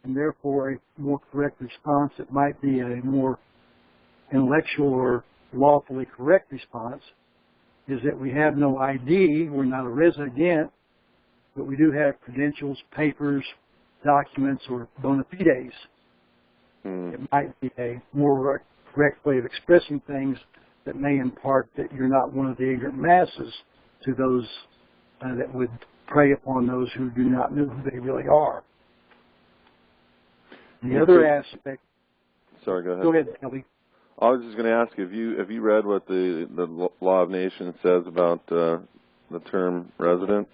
And therefore, a more correct response, it might be a more intellectual or lawfully correct response, is that we have no ID, we're not a resident, but we do have credentials, papers, documents, or bona fides. It might be a more correct way of expressing things that may impart that you're not one of the ignorant masses to those that would prey upon those who do not know who they really are. The other aspect. Sorry, go ahead. Go ahead, Kelly. I was just going to ask you, have you read what the Law of Nations says about the term resident?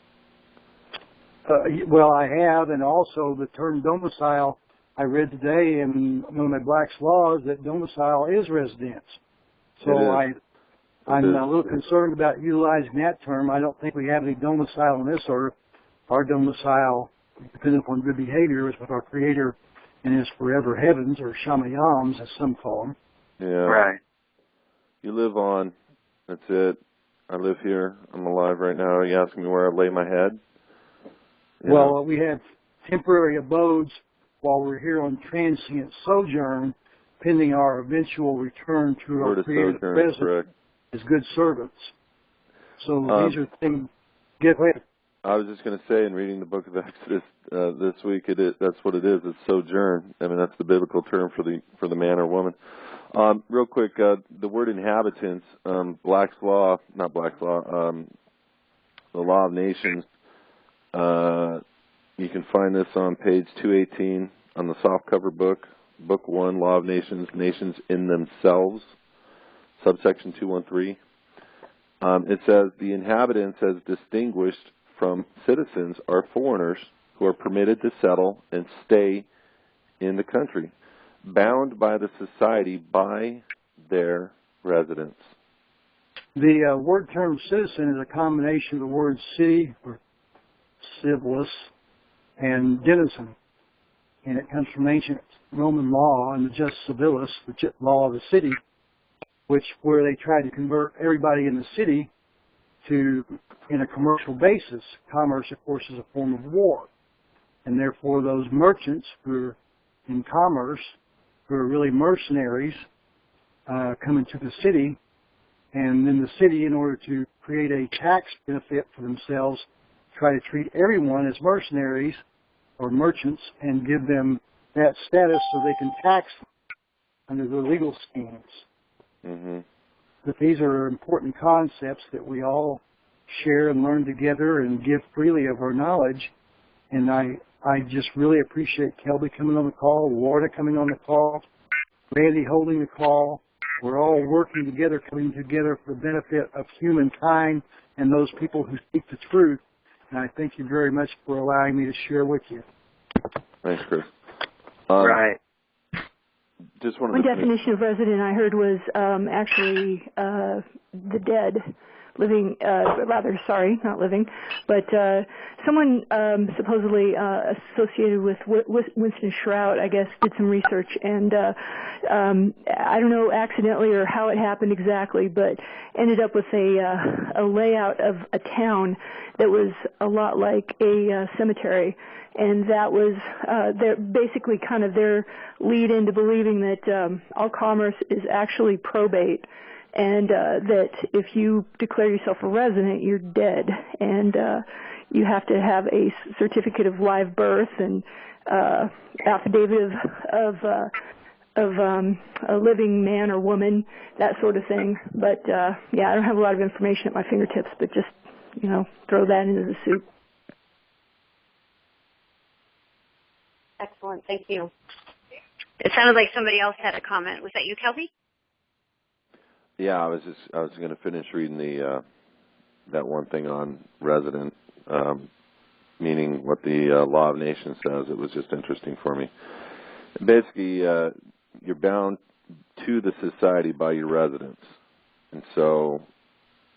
Well, I have, and also the term domicile. I read today in one of my Black's laws that domicile is residence. So I'm a little concerned about utilizing that term. I don't think we have any domicile in this order. Our domicile, depending upon good behavior, is with our Creator in His forever heavens, or Shamayams, as some call them. Yeah. Right. You live on. That's it. I live here. I'm alive right now. Are you asking me where I lay my head? Yeah. Well, we have temporary abodes while we're here on transient sojourn, pending our eventual return to our Creator's presence as good servants. So these are things. Get ahead. I was just going to say, in reading the book of Exodus this week, that's what it is. It's sojourn. I mean, that's the biblical term for the man or woman. Real quick, the word inhabitants, the Law of Nations. You can find this on page 218 on the softcover book, Book 1, Law of Nations, Nations in Themselves, subsection 213. It says, the inhabitants as distinguished from citizens are foreigners who are permitted to settle and stay in the country, bound by the society by their residence. The word term citizen is a combination of the words city, or civilis, and denizen. And it comes from ancient Roman law and the jus civilis, the law of the city, where they tried to convert everybody in the city to, in a commercial basis. Commerce, of course, is a form of war. And therefore those merchants who are in commerce, who are really mercenaries, come into the city, and then the city, in order to create a tax benefit for themselves, try to treat everyone as mercenaries or merchants and give them that status so they can tax them under the legal schemes. Mm-hmm. But these are important concepts that we all share and learn together and give freely of our knowledge. And I just really appreciate Kelby coming on the call, Lorna coming on the call, Randy holding the call. We're all working together, coming together for the benefit of humankind and those people who speak the truth. And I thank you very much for allowing me to share with you. Thanks, Chris. Right. Just one definition of resident I heard was actually the dead, living, rather, sorry, not living, but someone supposedly associated with Winston Shrout, I guess, did some research, and I don't know accidentally or how it happened exactly, but ended up with a layout of a town that was a lot like a cemetery, and that was basically kind of their lead into believing that all commerce is actually probate, and that if you declare yourself a resident, you're dead, and you have to have a certificate of live birth and affidavit of a living man or woman, that sort of thing. But yeah, I don't have a lot of information at my fingertips, but just throw that into the soup. Excellent, thank you. It sounded like somebody else had a comment. Was that you, Kelby? Yeah, I was going to finish reading that one thing on resident, meaning what the Law of Nations says. It was just interesting for me. Basically, you're bound to the society by your residence, and so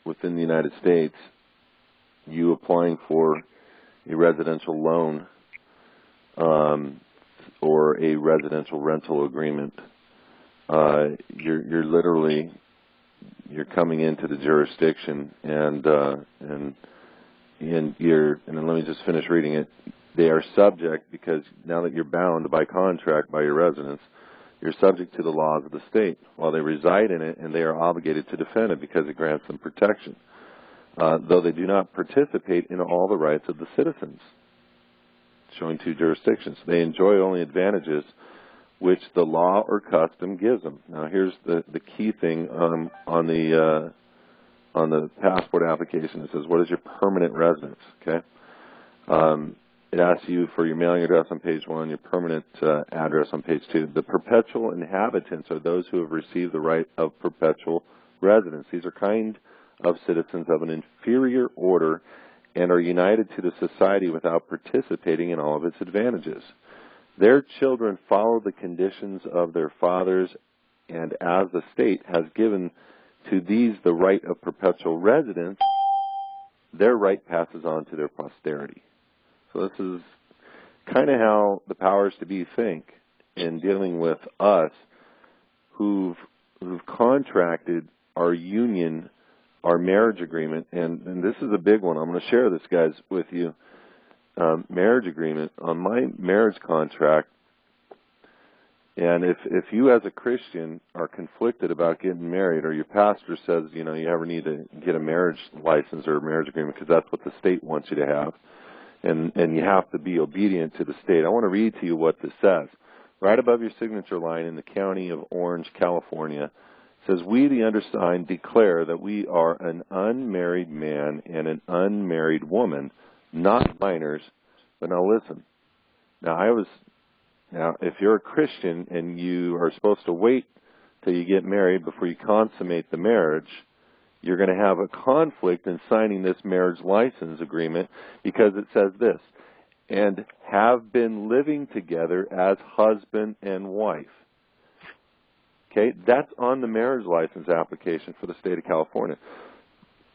within the United States, you applying for a residential loan or a residential rental agreement, you're literally coming into the jurisdiction, and then let me just finish reading it. They are subject, because now that you're bound by contract by your residence, you're subject to the laws of the state while they reside in it, and they are obligated to defend it because it grants them protection, though they do not participate in all the rights of the citizens. Showing two jurisdictions. They enjoy only advantages which the law or custom gives them. Now, here's the key thing on the passport application. It says, what is your permanent residence? Okay. It asks you for your mailing address on page 1, your permanent address on page 2. The perpetual inhabitants are those who have received the right of perpetual residence. These are kind of citizens of an inferior order and are united to the society without participating in all of its advantages. Their children follow the conditions of their fathers, and as the state has given to these the right of perpetual residence, their right passes on to their posterity. So this is kind of how the powers to be think in dealing with us who've contracted our union, our marriage agreement, and this is a big one. I'm going to share this, guys, with you. Marriage agreement on my marriage contract, and if you as a Christian are conflicted about getting married, or your pastor says, you ever need to get a marriage license or a marriage agreement because that's what the state wants you to have, and you have to be obedient to the state. I want to read to you what this says. Right above your signature line in the county of Orange, California, says, we, the undersigned, declare that we are an unmarried man and an unmarried woman, not minors. But now listen. Now, if you're a Christian and you are supposed to wait till you get married before you consummate the marriage, you're going to have a conflict in signing this marriage license agreement because it says this, and have been living together as husband and wife. Okay, that's on the marriage license application for the state of California.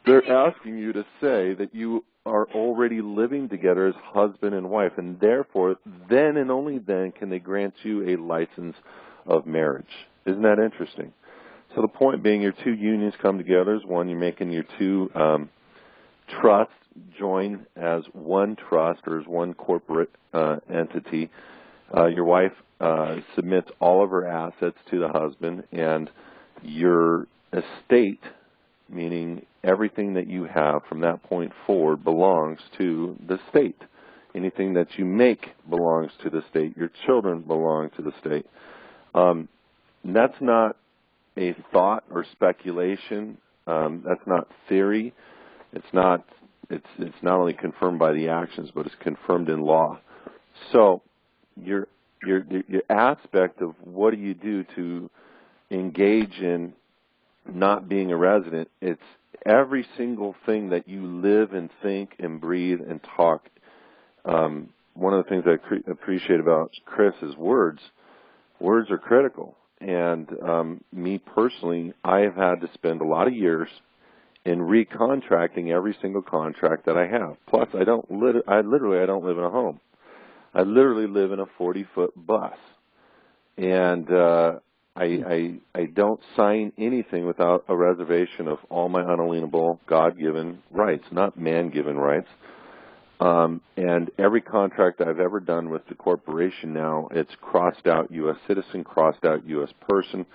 They're asking you to say that you are already living together as husband and wife, and therefore, then and only then can they grant you a license of marriage. Isn't that interesting? So the point being, your two unions come together as one. You're making your two trusts join as one trust or as one corporate entity. Your wife submits all of her assets to the husband, and your estate, meaning everything that you have from that point forward, belongs to the state. Anything that you make belongs to the state. Your children belong to the state. That's not a thought or speculation. That's not theory. It's not only confirmed by the actions, but it's confirmed in law. So your aspect of what do you do to engage in not being a resident, it's every single thing that you live and think and breathe and talk. One of the things I appreciate about Chris is words. Words are critical. And me personally, I have had to spend a lot of years in recontracting every single contract that I have. Plus, I don't live in a home. I literally live in a 40-foot bus, and I don't sign anything without a reservation of all my unalienable God-given rights, not man-given rights. And every contract I've ever done with the corporation now, it's crossed out U.S. citizen, crossed out U.S. person,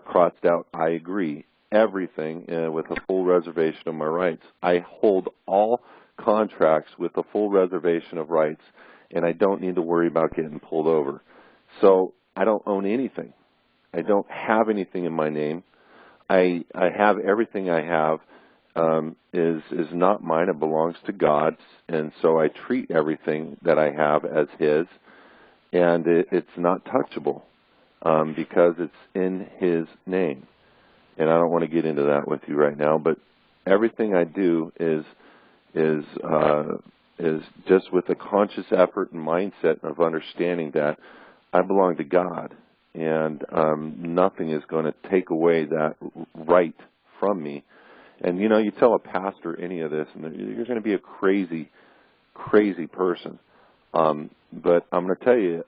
crossed out I agree, everything with a full reservation of my rights. I hold all contracts with a full reservation of rights, and I don't need to worry about getting pulled over. So I don't own anything. I don't have anything in my name. I have everything I have is not mine. It belongs to God, and so I treat everything that I have as His, and it's not touchable because it's in His name. And I don't want to get into that with you right now, but everything I do is just with a conscious effort and mindset of understanding that I belong to God, and nothing is going to take away that right from me. And, you know, you tell a pastor any of this, and you're going to be a crazy, crazy person. But I'm going to tell you,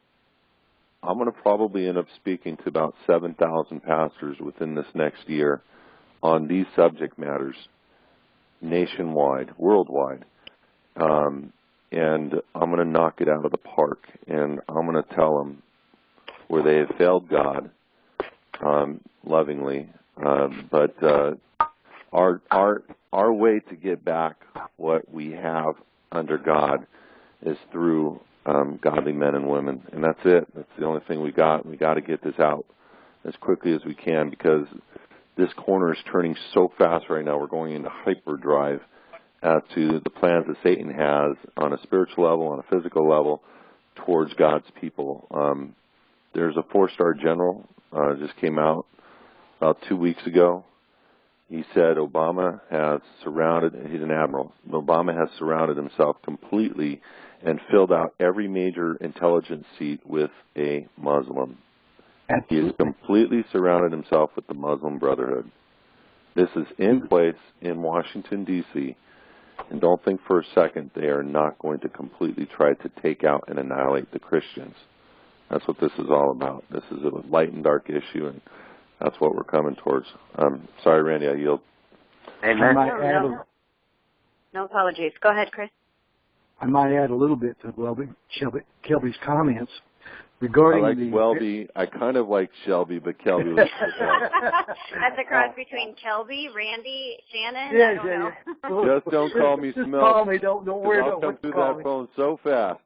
I'm going to probably end up speaking to about 7,000 pastors within this next year on these subject matters, nationwide, worldwide. And I'm going to knock it out of the park, and I'm going to tell them where they have failed God lovingly. But our way to get back what we have under God is through godly men and women, and that's it. That's the only thing we got. We got to get this out as quickly as we can because this corner is turning so fast right now. We're going into hyperdrive as to the plans that Satan has on a spiritual level, on a physical level, towards God's people. There's a 4-star general just came out about 2 weeks ago. He said Obama has surrounded, he's an admiral, Obama has surrounded himself completely and filled out every major intelligence seat with a Muslim. He has completely surrounded himself with the Muslim Brotherhood. This is in place in Washington, D.C., and don't think for a second they are not going to completely try to take out and annihilate the Christians. That's what this is all about. This is a light and dark issue, and that's what we're coming towards. Sorry, Randy, I yield. Amen. No apologies. Go ahead, Chris. I might add a little bit to Kelby's comments regarding I like Welby. I kind of like Shelby, but Kelby was That's a cross between Kelby, Randy, Shannon. Yeah, I don't know. Yeah. Just don't call me Smell. Call me. Don't worry I'll about come what through you call that me. phone so fast.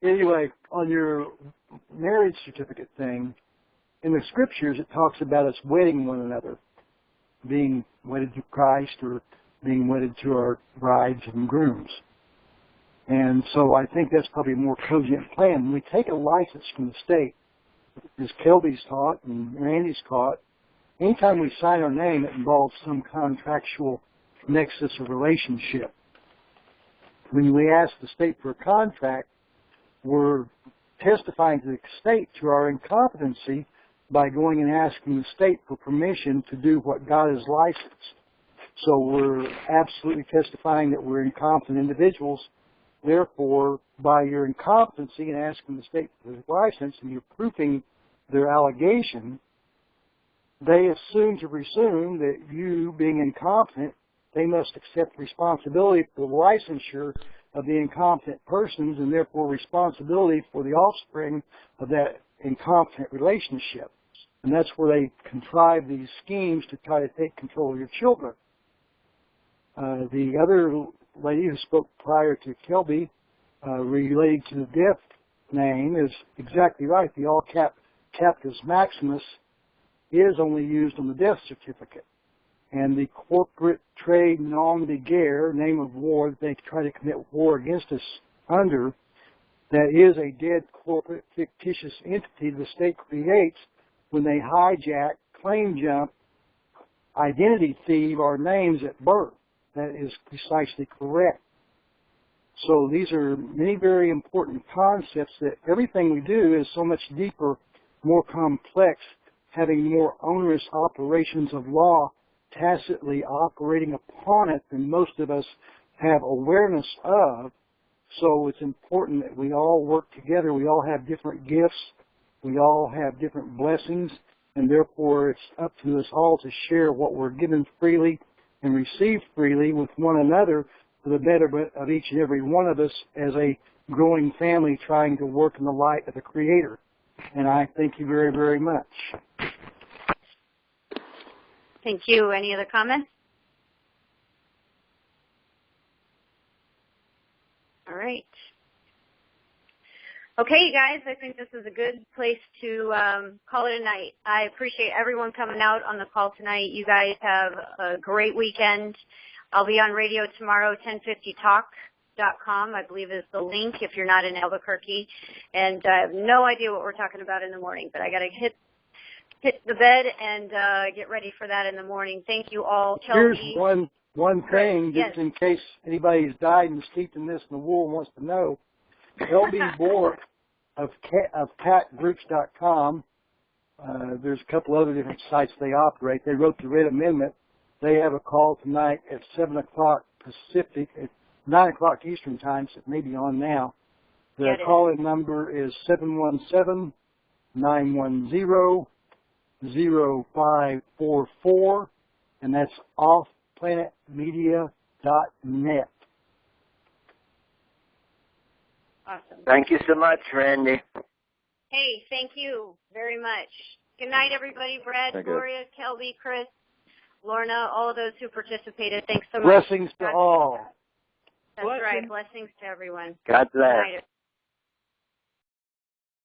Anyway, on your marriage certificate thing, in the scriptures it talks about us wedding one another, being wedded to Christ or being wedded to our brides and grooms. And so I think that's probably a more cogent plan. When we take a license from the state, as Kelby's taught and Randy's taught, anytime we sign our name, it involves some contractual nexus of relationship. When we ask the state for a contract, we're testifying to the state to our incompetency by going and asking the state for permission to do what God has licensed. So we're absolutely testifying that we're incompetent individuals. Therefore, by your incompetency and asking the state for the license and you're proving their allegation, they assume to presume that you, being incompetent, they must accept responsibility for the licensure of the incompetent persons and therefore responsibility for the offspring of that incompetent relationship. And that's where they contrive these schemes to try to take control of your children. The other lady who spoke prior to Kelby related to the death name is exactly right. The all-cap Captus Maximus is only used on the death certificate. And the corporate trade nom de guerre, name of war that they try to commit war against us under, that is a dead corporate fictitious entity the state creates when they hijack, claim jump, identity thieve our names at birth. That is precisely correct. So these are many very important concepts that everything we do is so much deeper, more complex, having more onerous operations of law tacitly operating upon it than most of us have awareness of. So it's important that we all work together. We all have different gifts. We all have different blessings, and therefore it's up to us all to share what we're given freely and receive freely with one another for the betterment of each and every one of us as a growing family trying to work in the light of the Creator. And I thank you very, very much. Thank you. Any other comments? All right. Okay, you guys, I think this is a good place to call it a night. I appreciate everyone coming out on the call tonight. You guys have a great weekend. I'll be on radio tomorrow, 1050talk.com, I believe is the link if you're not in Albuquerque. And I have no idea what we're talking about in the morning, but I got to hit the bed and get ready for that in the morning. Thank you all. Here's Kelby. one thing, just yes. in case anybody's died and steeped in this in the wool and wants to know. LB Bork of catgroups.com, there's a couple other different sites they operate. They wrote the Red Amendment. They have a call tonight at 7 o'clock Pacific, at 9 o'clock Eastern Time, so it may be on now. The call-in number is 717-910-0544, and that's offplanetmedia.net. Awesome. Thank you so much, Randy. Hey, thank you very much. Good night, everybody. Brad, Gloria, Kelby, Chris, Lorna, all of those who participated. Thanks so much. Blessings to all. That's right. Blessings to everyone. God bless. Good night.